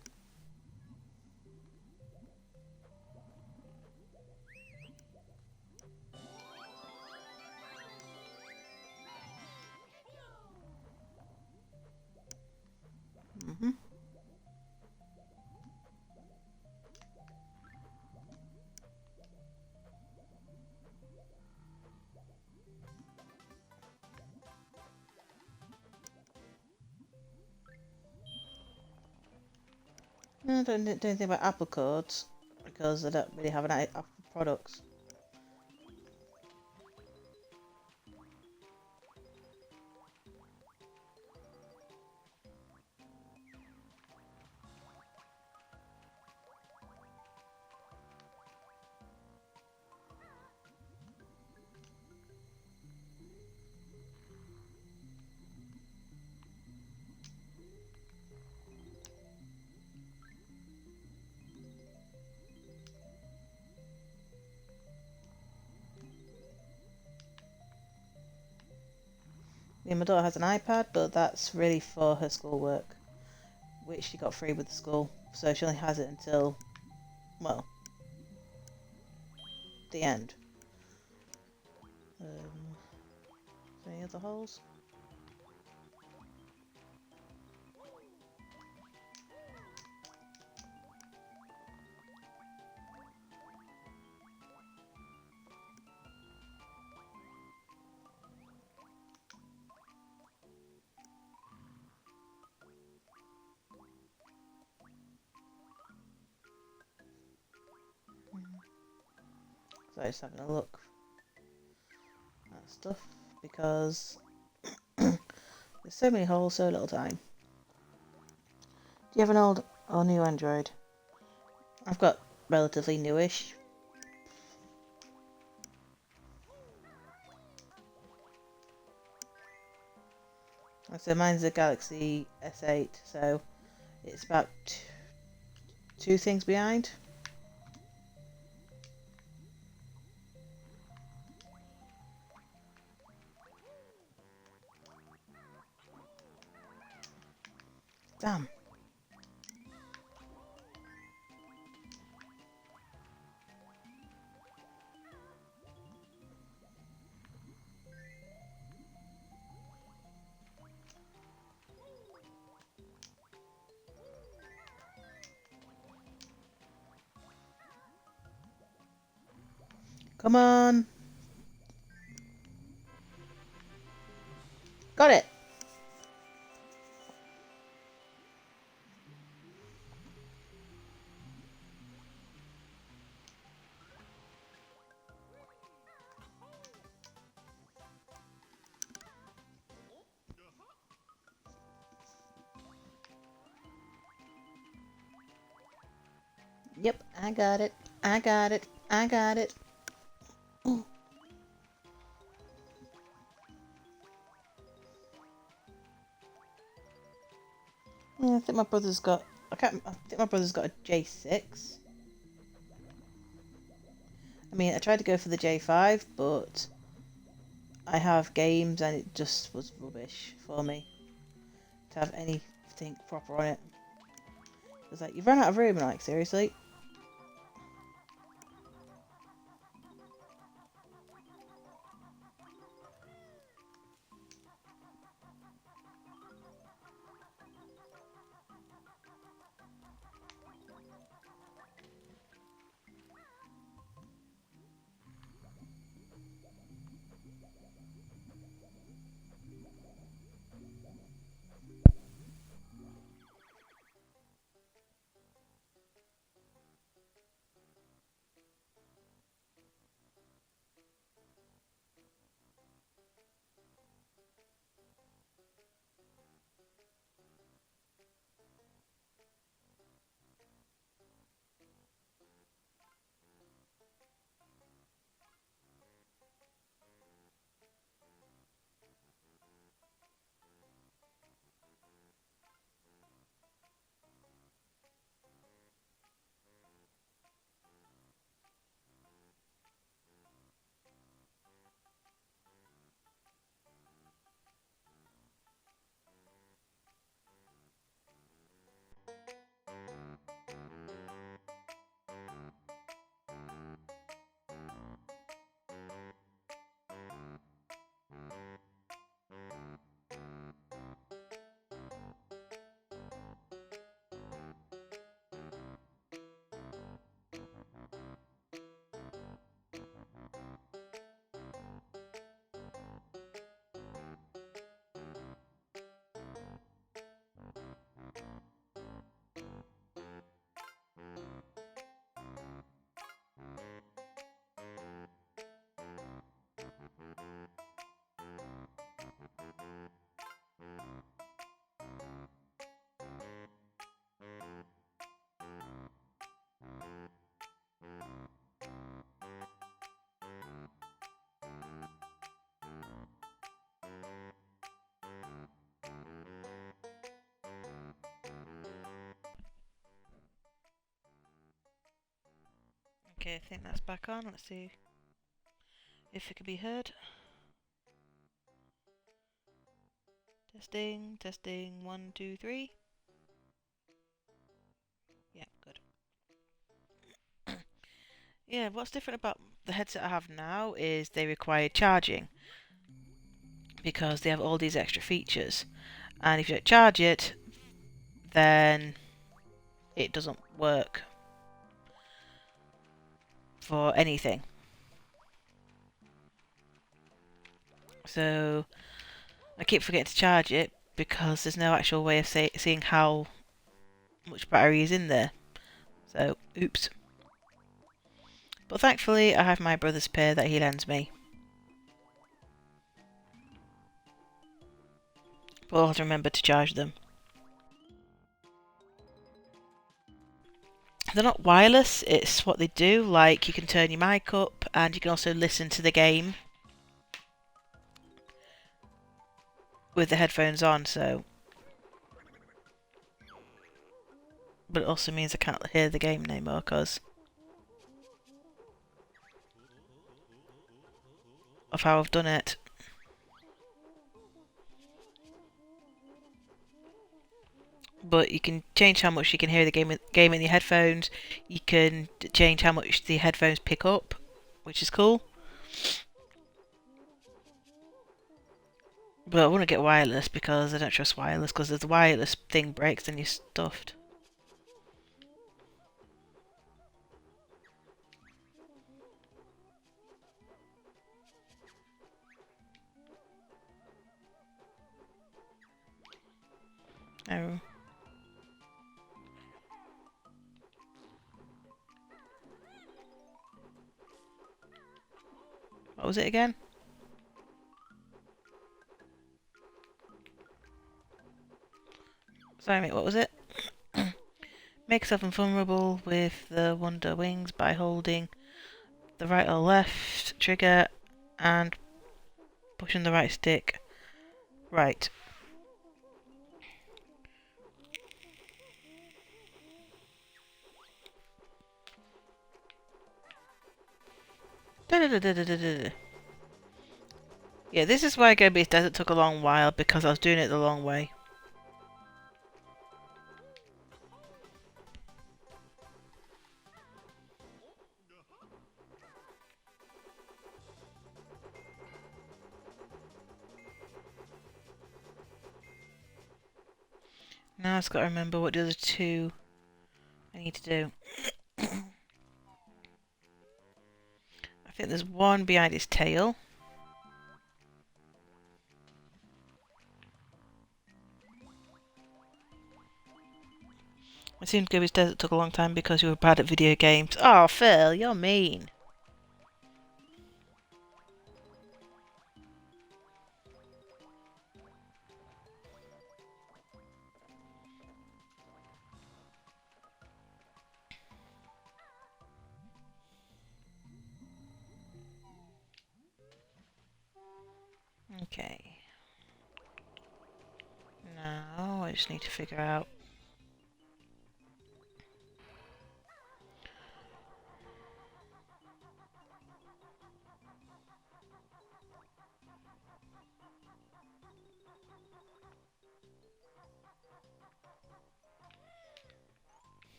No, I don't do anything about Apple codes because I don't really have any Apple products. mean, my daughter has an iPad, but that's really for her schoolwork, which she got free with the school. So she only has it until, well, the end. Any other holes? So just having a look at stuff because there's so many holes, so little time. Do you have an old or new Android? I've got relatively newish. So mine's a Galaxy S8, so it's about two things behind. Damn. Come on. Got it. Yep, I got it. I got it. I got it. Ooh. Yeah, I think my brother's got. I think my brother's got a J6. I mean, I tried to go for the J5, but I have games and it just was rubbish for me to have anything proper on it. It's like, you've run out of room, like, seriously? Okay, I think that's back on. Let's see if it can be heard. Testing, testing, 1, 2, 3. Yeah, good. Yeah, what's different about the headset I have now is they require charging because they have all these extra features. And if you don't charge it, then it doesn't work for anything. So I keep forgetting to charge it because there's no actual way of seeing how much battery is in there. So, oops. But thankfully, I have my brother's pair that he lends me. But I'll have to remember to charge them. They're not wireless, it's what they do. Like, you can turn your mic up and you can also listen to the game with the headphones on, so... But it also means I can't hear the game anymore, because... of how I've done it. But you can change how much you can hear the game in your headphones. You can change how much the headphones pick up, which is cool. But I want to get wireless because I don't trust wireless, because if the wireless thing breaks then you're stuffed. Oh. What was it again? Sorry mate, what was it? Make yourself invulnerable with the Wonder Wings by holding the right or left trigger and pushing the right stick. Right. Yeah, this is why Gobi's Desert took a long while, because I was doing it the long way. Now I've got to remember what the other two I need to do. I think there's one behind his tail. It seemed Gobi's Desert took a long time because you were bad at video games. Oh, Phil, you're mean. Okay. Now I just need to figure out...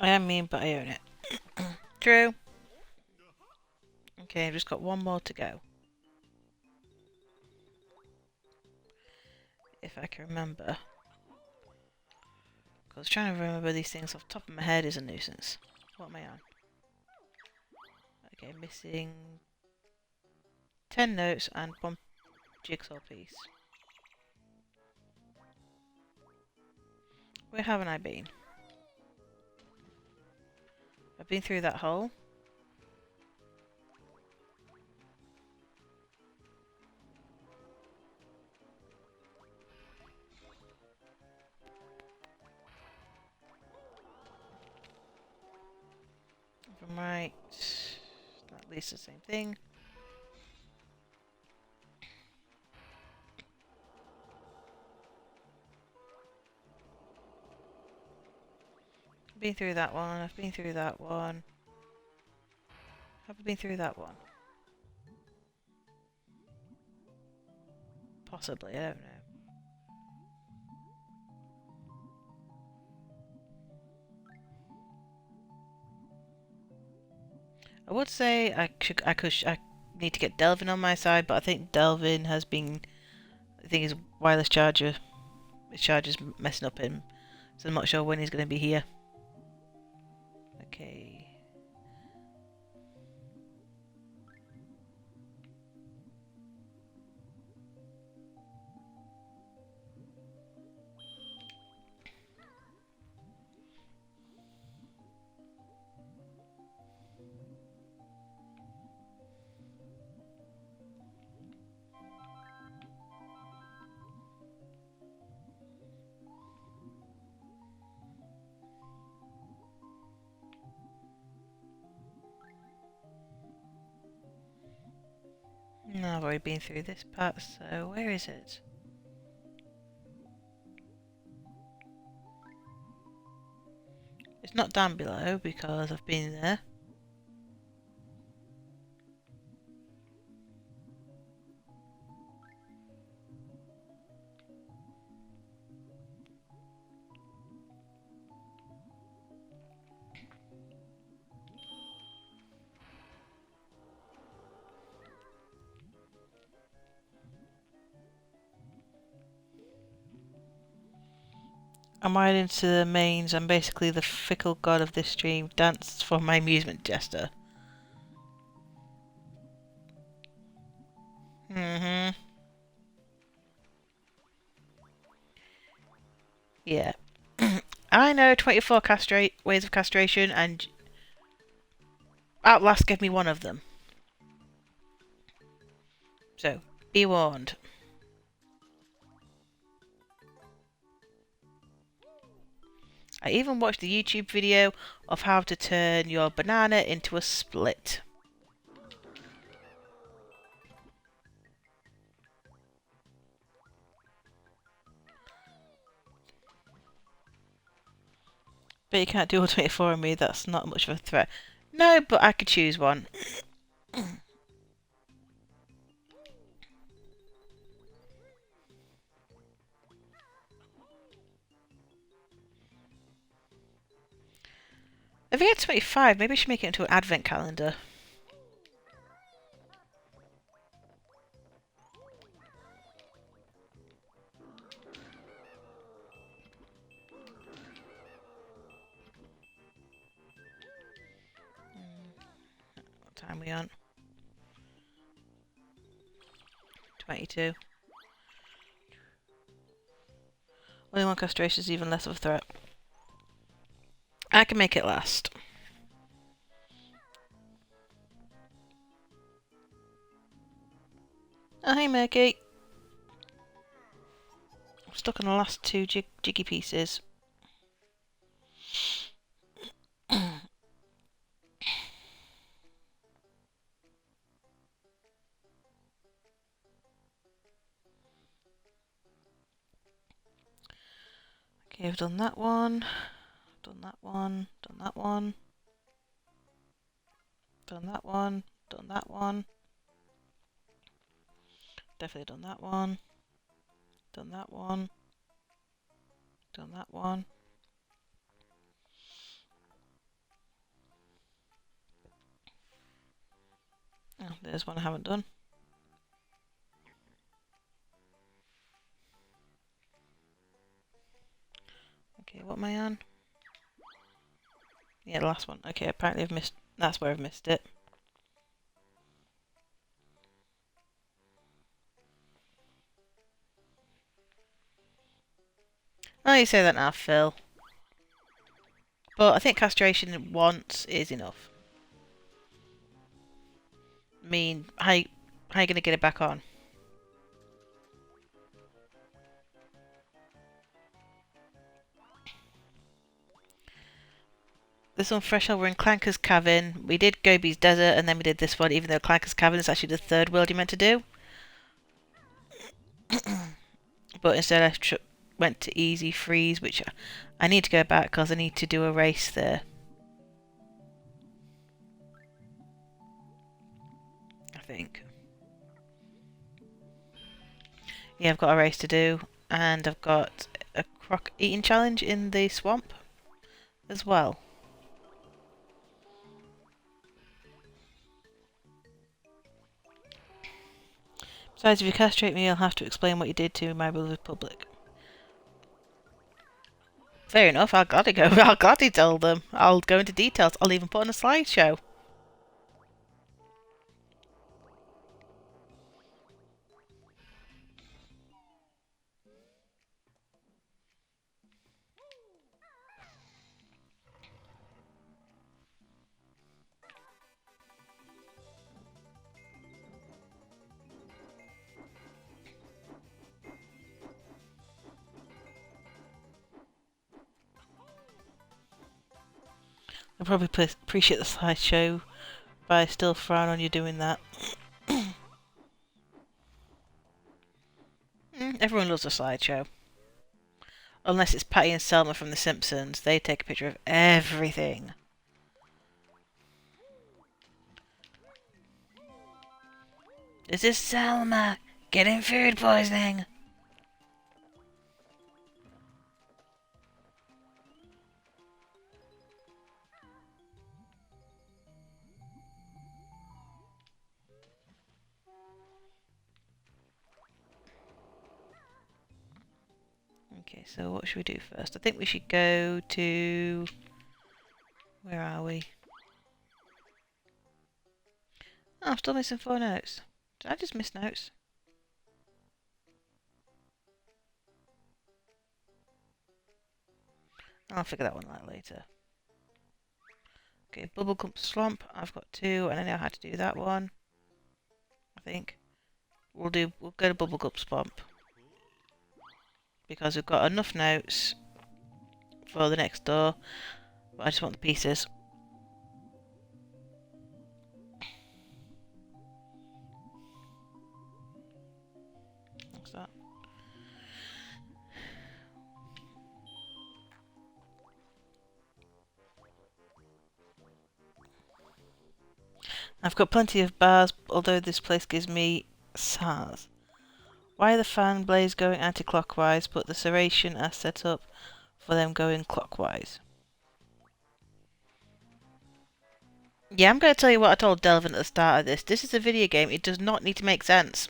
I am mean, but I own it. True. Okay, I've just got one more to go. If I can remember. Because trying to remember these things off the top of my head is a nuisance. What am I on? Okay, missing 10 notes and 1 jigsaw piece. Where haven't I been? I've been through that hole. If I'm right, at least the same thing. been through that one. I've been through that one. Have I been through that one? Possibly, I don't know. I would say I need to get Delvin on my side, but I think Delvin has been, I think his wireless charger, his charger's messing up him, so I'm not sure when he's going to be here. Okay. No, I've already been through this part, so where is it? It's not down below because I've been there. I'm right into the mains. I'm basically the fickle god of this stream. Dance for my amusement, Jester. Yeah. I know 24 ways of castration, and Outlast gave me one of them. So, be warned. I even watched the YouTube video of how to turn your banana into a split. But you can't do all 24 on me, that's not much of a threat. No, but I could choose one. If we had 25, maybe I should make it into an advent calendar. What time are we on? 22. Only one castration is even less of a threat. I can make it last. Oh, hey, Murky. I'm stuck on the last two jiggy pieces. Okay, I've done that one. Done that one. Done that one. Done that one. Done that one. Definitely done that one. Done that one. Done that one. Oh, there's one I haven't done. Okay, what am I on? Yeah, the last one. Okay, apparently I've missed... That's where I've missed it. Oh, you say that now, Phil. But I think castration once is enough. I mean, how you going to get it back on? This one fresh over in Clanker's Cavern. We did Gobi's Desert and then we did this one, even though Clanker's Cavern is actually the third world you're meant to do. But instead I went to easy freeze, which I need to go back because I need to do a race there. I think. Yeah, I've got a race to do, and I've got a croc eating challenge in the swamp as well. Besides, if you castrate me, I'll have to explain what you did to my beloved public. Fair enough, I'll gladly go. I'll gladly tell them. I'll go into details. I'll even put on a slideshow. I probably appreciate the slideshow, but I still frown on you doing that. Everyone loves a slideshow. Unless it's Patty and Selma from The Simpsons. They take a picture of everything. This is Selma getting food poisoning. Okay, so what should we do first? I think we should go to... Where are we? Oh, I'm still missing 4 notes. Did I just miss notes? I'll figure that one out later. Okay, Bubblegum Swamp. I've got 2, and I know how to do that one. I think. We'll go to Bubblegum Swamp. Because we've got enough notes for the next door. But I just want the pieces. What's that? I've got plenty of bars, although this place gives me SARS. Why are the fan blades going anti-clockwise, but the serration are set up for them going clockwise? Yeah, I'm going to tell you what I told Delvin at the start of this. This is a video game. It does not need to make sense.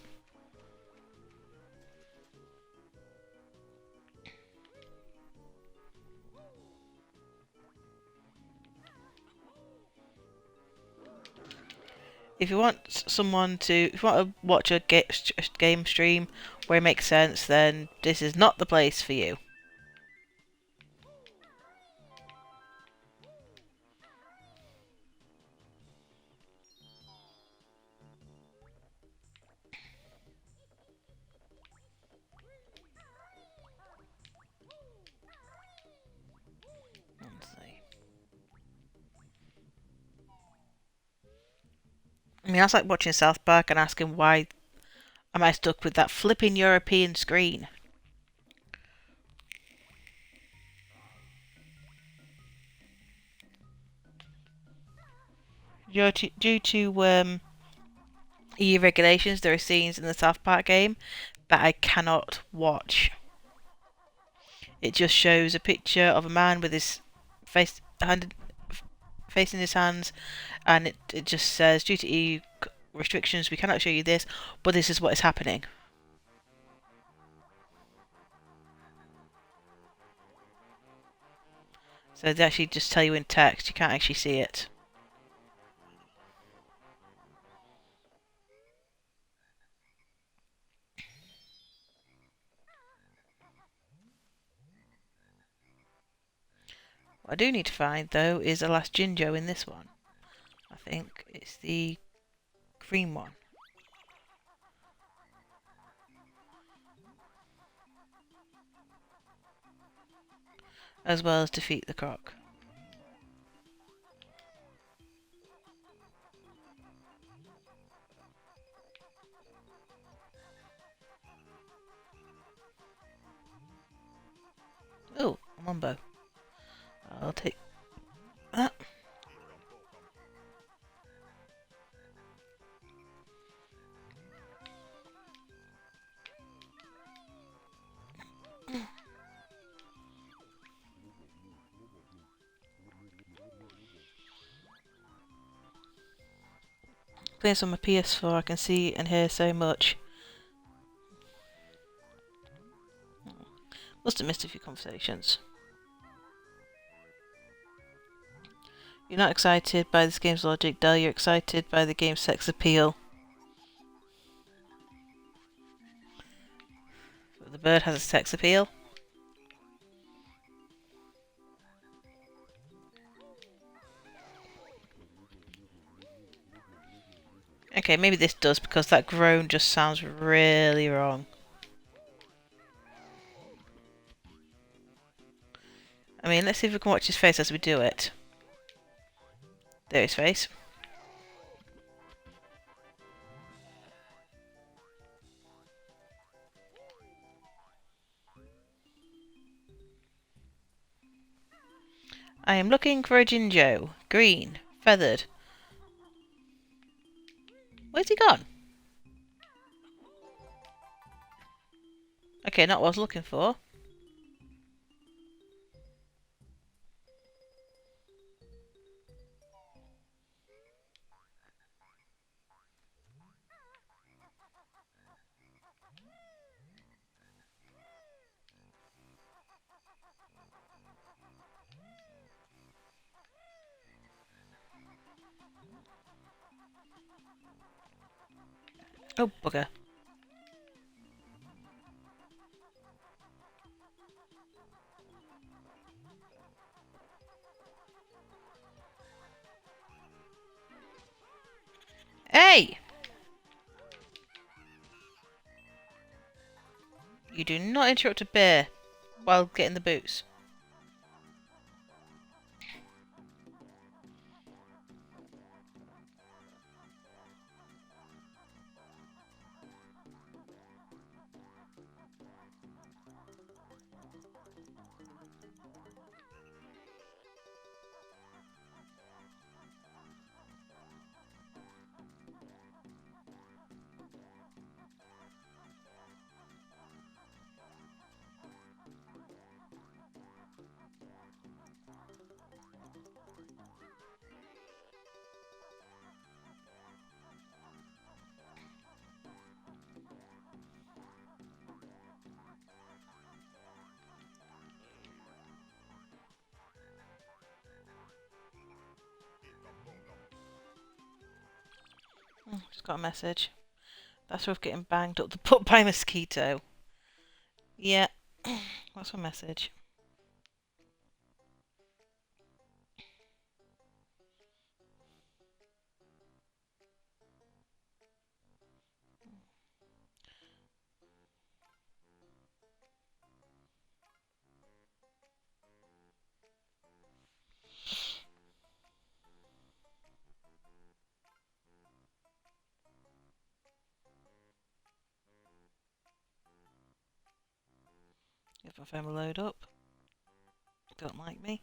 If you want if you want to watch a game stream where it makes sense, then this is not the place for you. Let's see. I mean, that's like watching South Park and asking why am I stuck with that flipping European screen? Due to EU regulations, there are scenes in the South Park game that I cannot watch. It just shows a picture of a man with his face in his hands, and it just says, due to EU restrictions, we cannot show you this, but this is what is happening. So they actually just tell you in text, you can't actually see it. What I do need to find, though, is the last Jinjo in this one. I think it's the green one. As well as defeat the croc. Mumbo. I'll take that. Playing on my PS4, I can see and hear so much. Must have missed a few conversations. You're not excited by this game's logic, Del. You're excited by the game's sex appeal. But the bird has a sex appeal. Okay, maybe this does, because that groan just sounds really wrong. I mean, let's see if we can watch his face as we do it. There's his face. I am looking for a Jinjo. Green. Feathered. Where's he gone? Okay, not what I was looking for. Oh, bugger. Hey! You do not interrupt a bear while getting the boots. Just got a message. That's worth getting banged up the butt by a mosquito. Yeah. What's my message? If my phone will load up. Don't like me.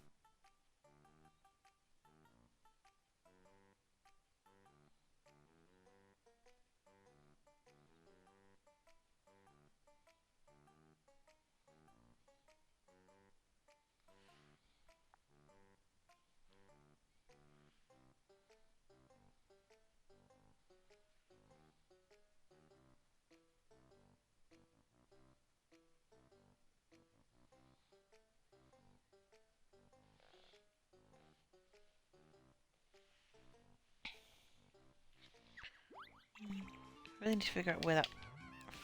Really need to figure out where that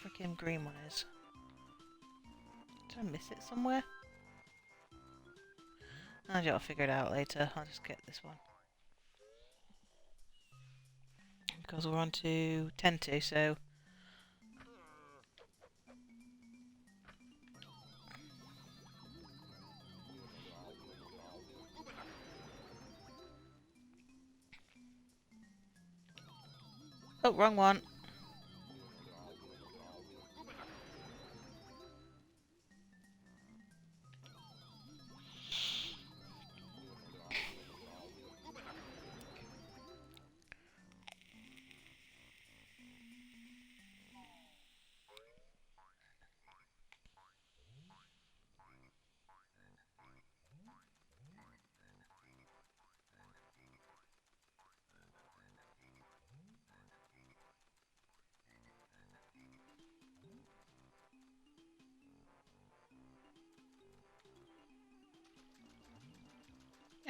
freaking green one is. Did I miss it somewhere? I'll figure it out later. I'll just get this one. Because we're on to 10-2, so... Oh, wrong one.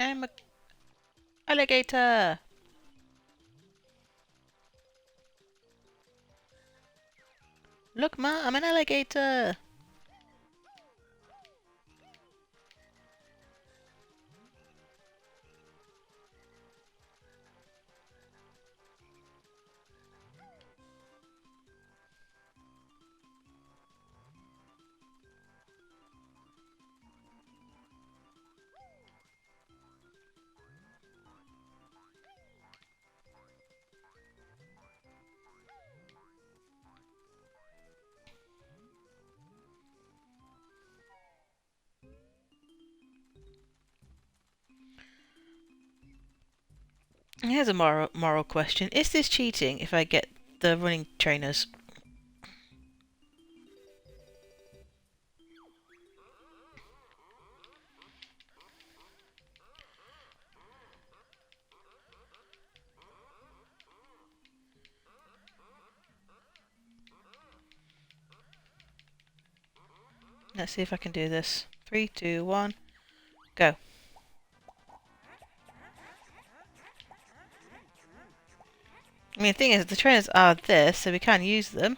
I'm a alligator. Look, Ma, I'm an alligator. Here's a moral question. Is this cheating if I get the running trainers? Let's see if I can do this. 3, 2, 1, go. I mean, the thing is, the trainers are this, so we can use them.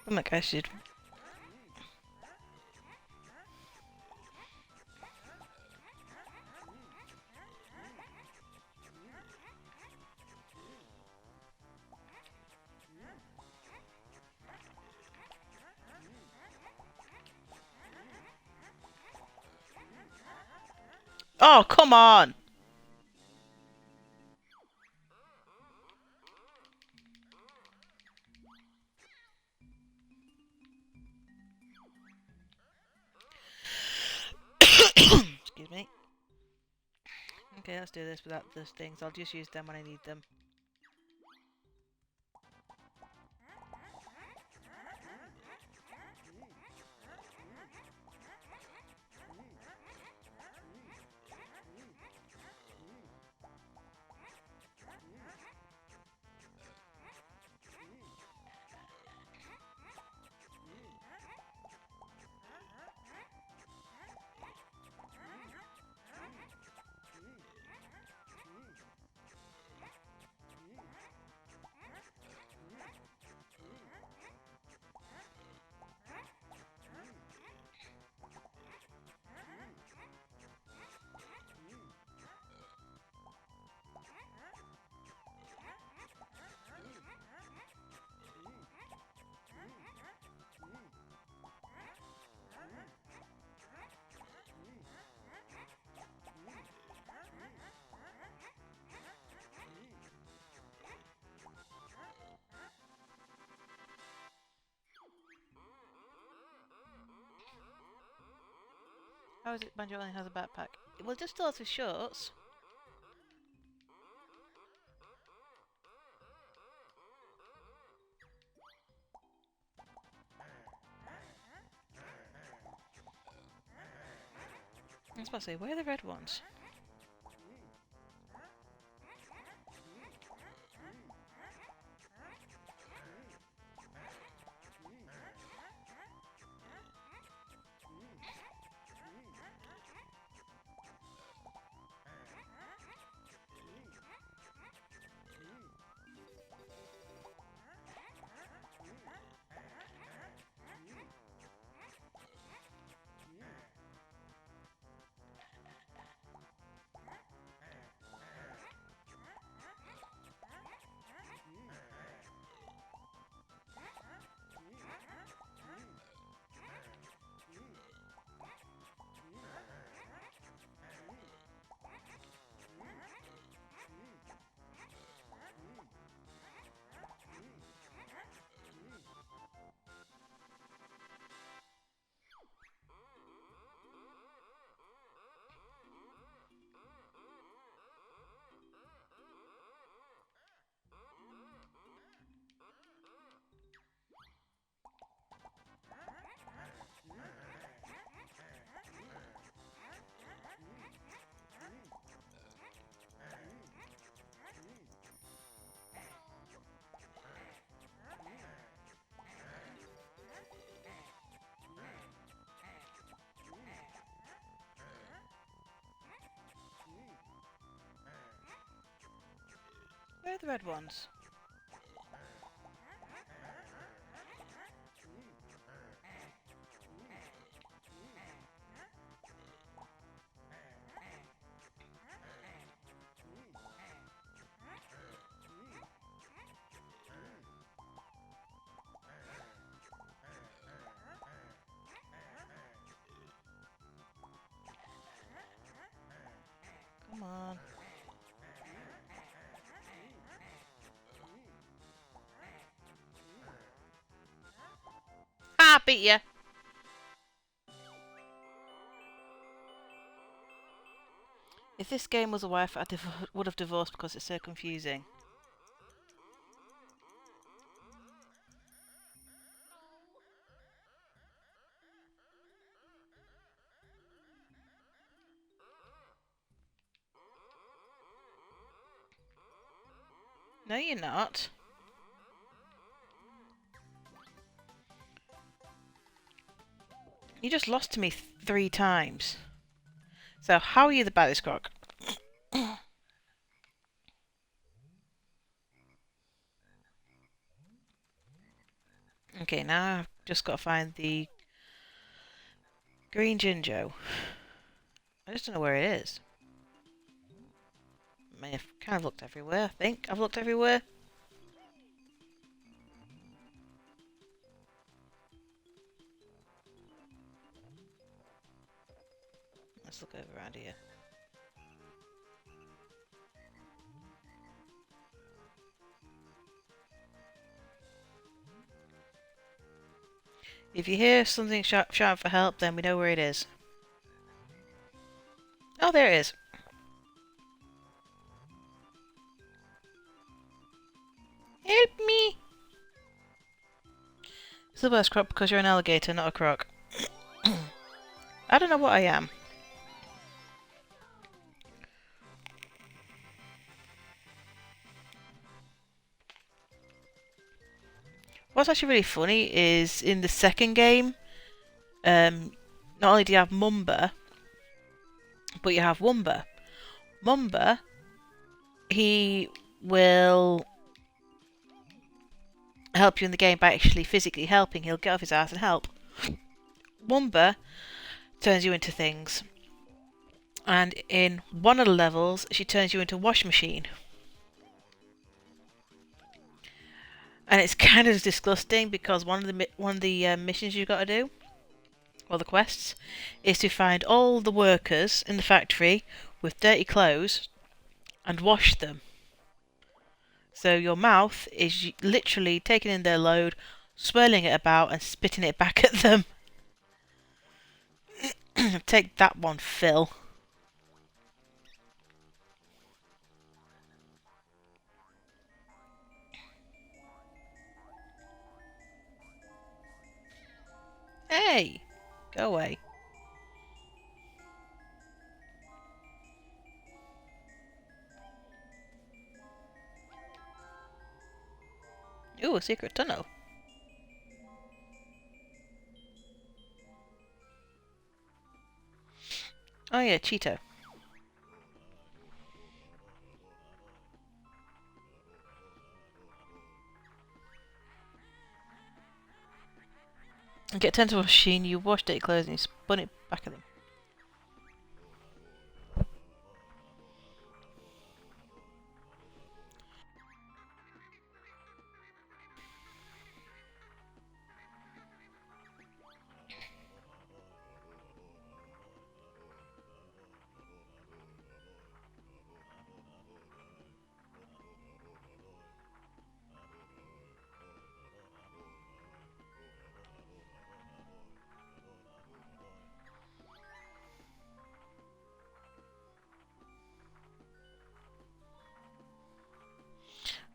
Oh my gosh, dude. Oh, come on! Excuse me. Okay, let's do this without those things. I'll just use them when I need them. How is it Banjo only has a backpack? Well, just starts with shorts. I was about to say, where are the red ones? Where are the red ones? Come on. Ah, beat ya! If this game was a wife, I would have divorced because it's so confusing. No, you're not. You just lost to me 3 times. So how are you the baddest croc? Okay, now I've just got to find the green Jinjo. I just don't know where it is. I mean, I've kind of looked everywhere, I think. I've looked everywhere. Let's look over around here. If you hear something shouting for help, then we know where it is. Oh, there it is. Help me! It's the worst croc because you're an alligator, not a croc. I don't know what I am. What's actually really funny is in the second game, not only do you have Mumba, but you have Wumba. Mumba, he will help you in the game by actually physically helping. He'll get off his ass and help. Wumba turns you into things. And in one of the levels, she turns you into a washing machine. And it's kind of disgusting because one of the missions you've got to do, or the quests, is to find all the workers in the factory with dirty clothes and wash them. So your mouth is literally taking in their load, swirling it about and spitting it back at them. Take that one, Phil. Hey! Go away. Ooh, a secret tunnel. Oh yeah, Cheeto. Get turned to a machine, you wash dirty clothes and you spun it back at them.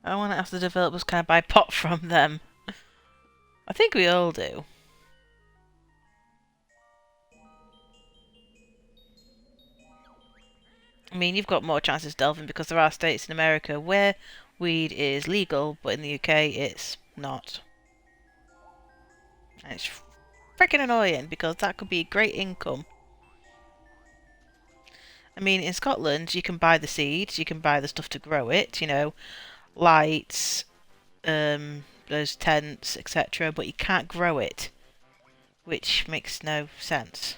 I want to ask the developers, can I buy pot from them? I think we all do. I mean, you've got more chances delving because there are states in America where weed is legal, but in the UK it's not. And it's freaking annoying because that could be great income. I mean, in Scotland, you can buy the seeds, you can buy the stuff to grow it, you know, lights, those tents, etc., but you can't grow it, which makes no sense.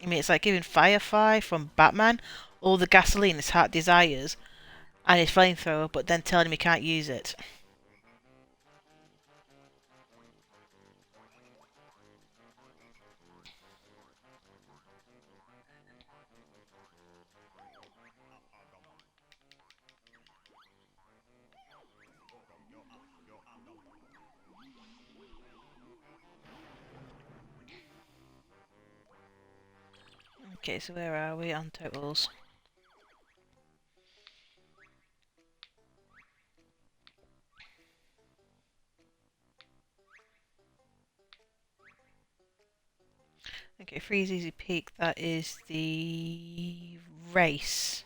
I mean, it's like giving Firefly from Batman all the gasoline his heart desires and his flamethrower, but then telling him he can't use it. Okay, so where are we on totals? Okay, Freeze Easy Peak, that is the race.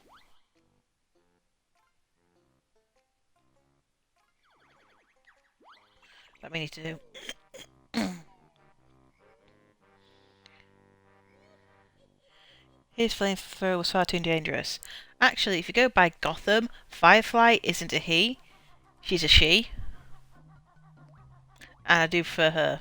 That we need to do. His flamethrower was far too dangerous. Actually, if you go by Gotham, Firefly isn't a he, she's a she. And I do prefer her.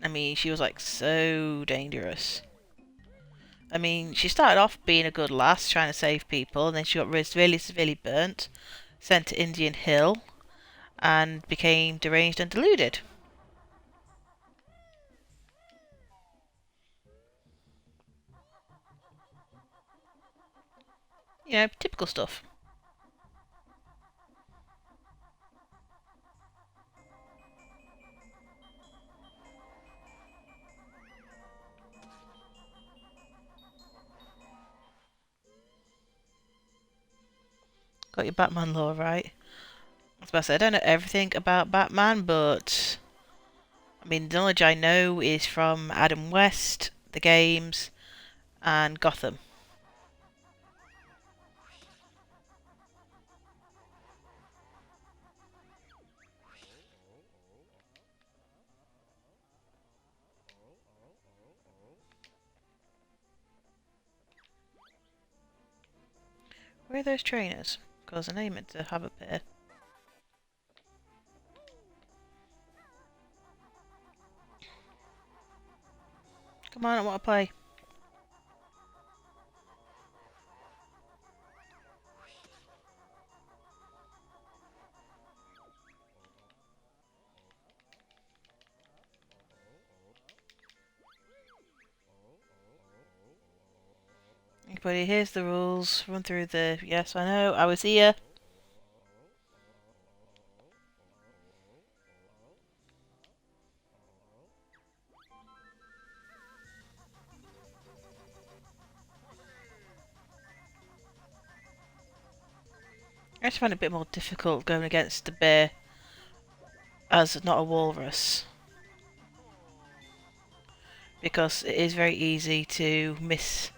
I mean, she was like so dangerous. I mean, she started off being a good lass, trying to save people, and then she got really severely burnt, sent to Indian Hill, and became deranged and deluded. You know, typical stuff. Got your Batman lore right. I was about to say, I don't know everything about Batman, but I mean, the knowledge I know is from Adam West, the games, and Gotham. Where are those trainers? Because I know you meant to have a pair. Come on, I want to play. Everybody, here's the rules. Run through the... Yes, I know, I was here. I just find it a bit more difficult going against the bear as not a walrus. Because it is very easy to miss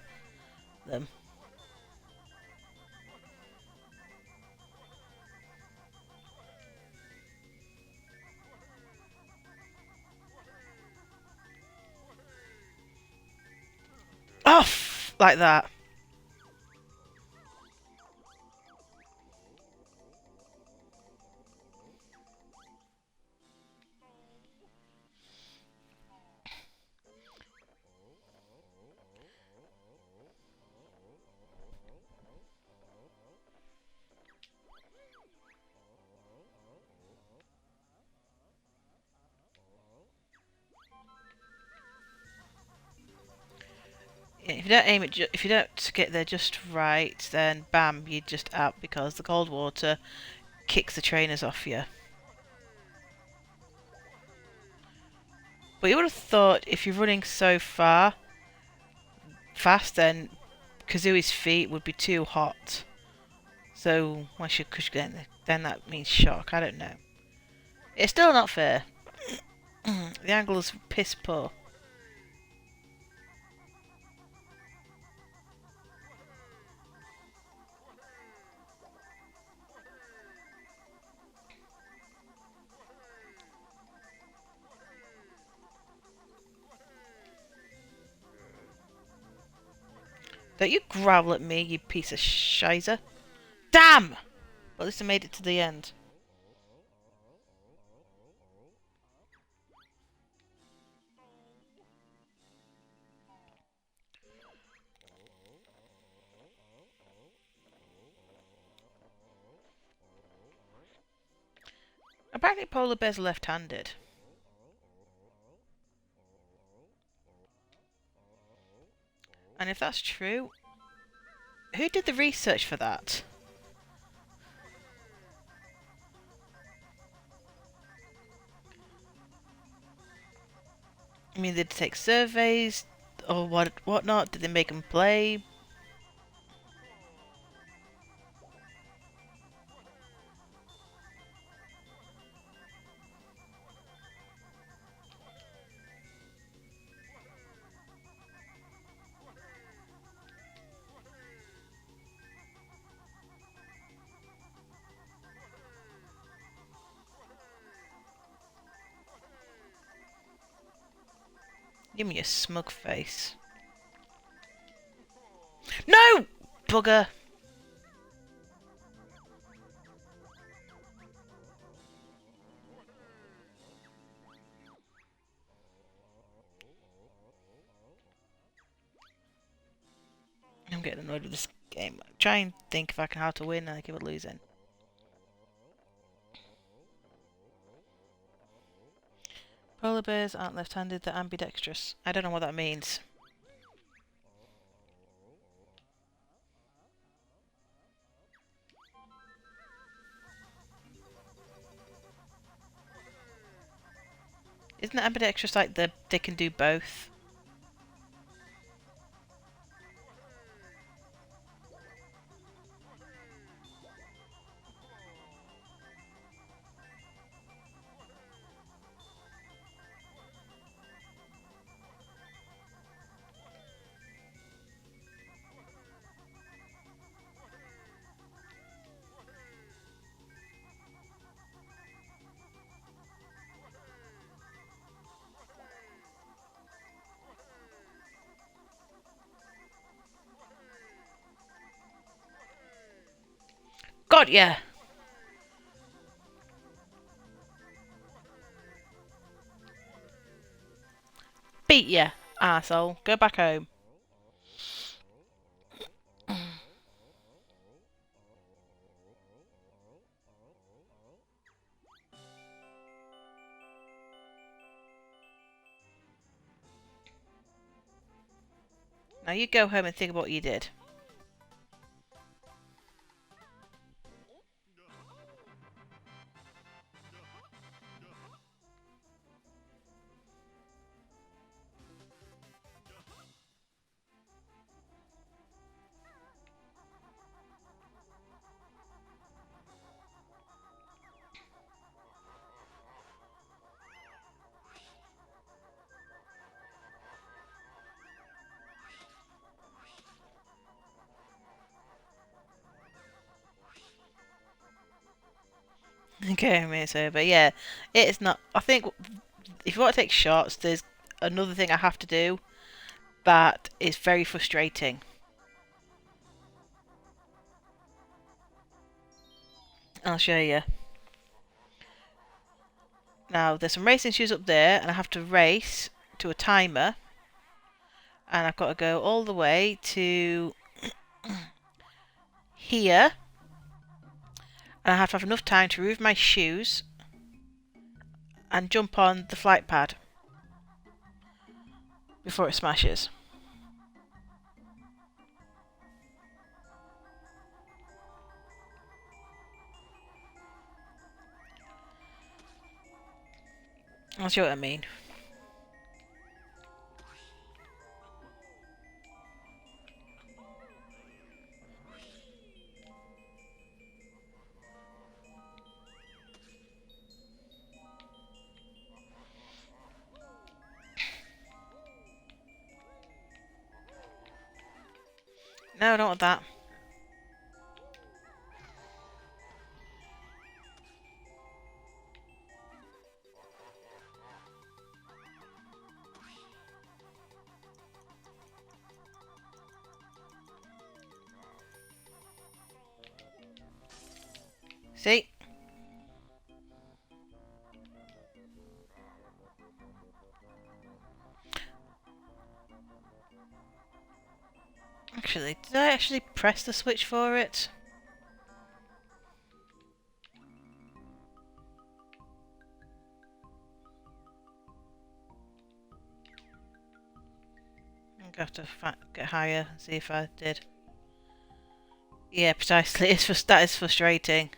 them. Off! Like that. If you don't aim it, if you don't get there just right, then bam, you're just out because the cold water kicks the trainers off you. But you would have thought if you're running so fast, then Kazooie's feet would be too hot. So once you then that means shock. I don't know. It's still not fair. The angle is piss poor. Don't you growl at me, you piece of shizer. Damn! Well, at least I made it to the end. Apparently polar bears are left-handed. And if that's true, who did the research for that? I mean, did they take surveys or whatnot? Did they make them play? Give me a smug face. No! Bugger! I'm getting annoyed with this game. I'm trying to think if I can how to win and I keep losing. Polar bears aren't left-handed, they're ambidextrous. I don't know what that means. Isn't ambidextrous like they can do both? Got ya! Beat ya, arsehole. Go back home. Now you go home and think about what you did. Okay, I mean, it's over. Yeah, it's not. I think if you want to take shots, there's another thing I have to do that is very frustrating. I'll show you. Now, there's some racing shoes up there, and I have to race to a timer. And I've got to go all the way to here. And I have to have enough time to remove my shoes and jump on the flight pad before it smashes. I'll show you what I mean. No, I don't want that. See? Actually, did I actually press the switch for it? I'm gonna have to get higher and see if I did. Yeah, precisely. That is frustrating.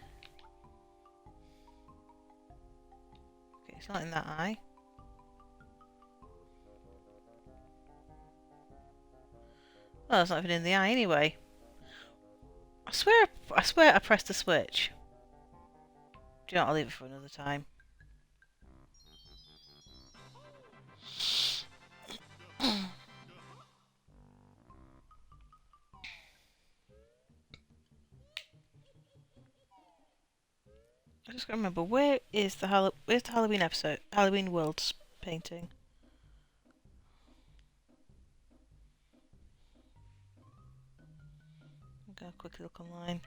Okay, it's not in that eye. Well, it's not even in the eye anyway. I swear I pressed the switch. Do you know what, I'll leave it for another time. I just gotta remember, where's the Halloween episode? Halloween Worlds painting. I'm gonna quickly look online.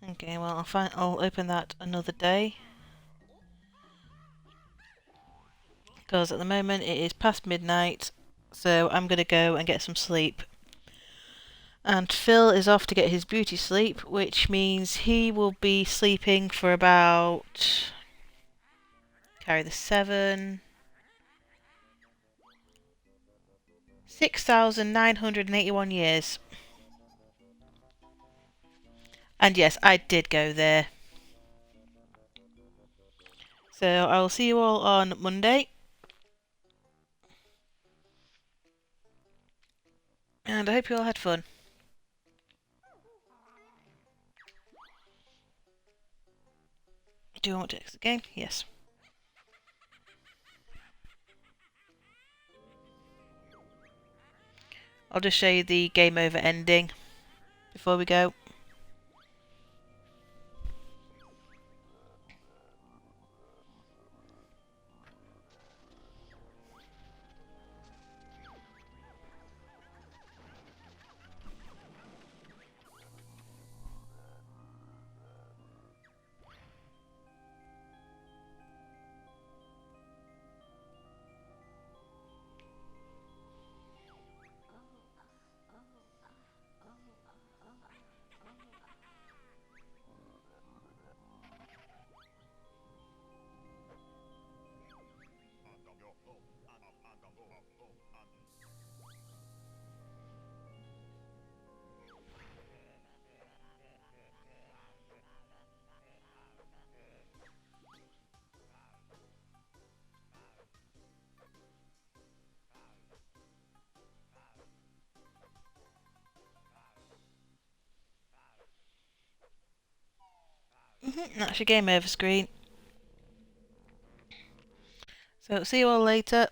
Okay, well I'll open that another day. Because at the moment it is past midnight, so I'm gonna go and get some sleep. And Phil is off to get his beauty sleep, which means he will be sleeping for about... carry the 6,981 years. And yes, I did go there. So I will see you all on Monday. And I hope you all had fun. Do you want to exit the game? Yes. I'll just show you the game over ending before we go. That's your game over screen. So see you all later.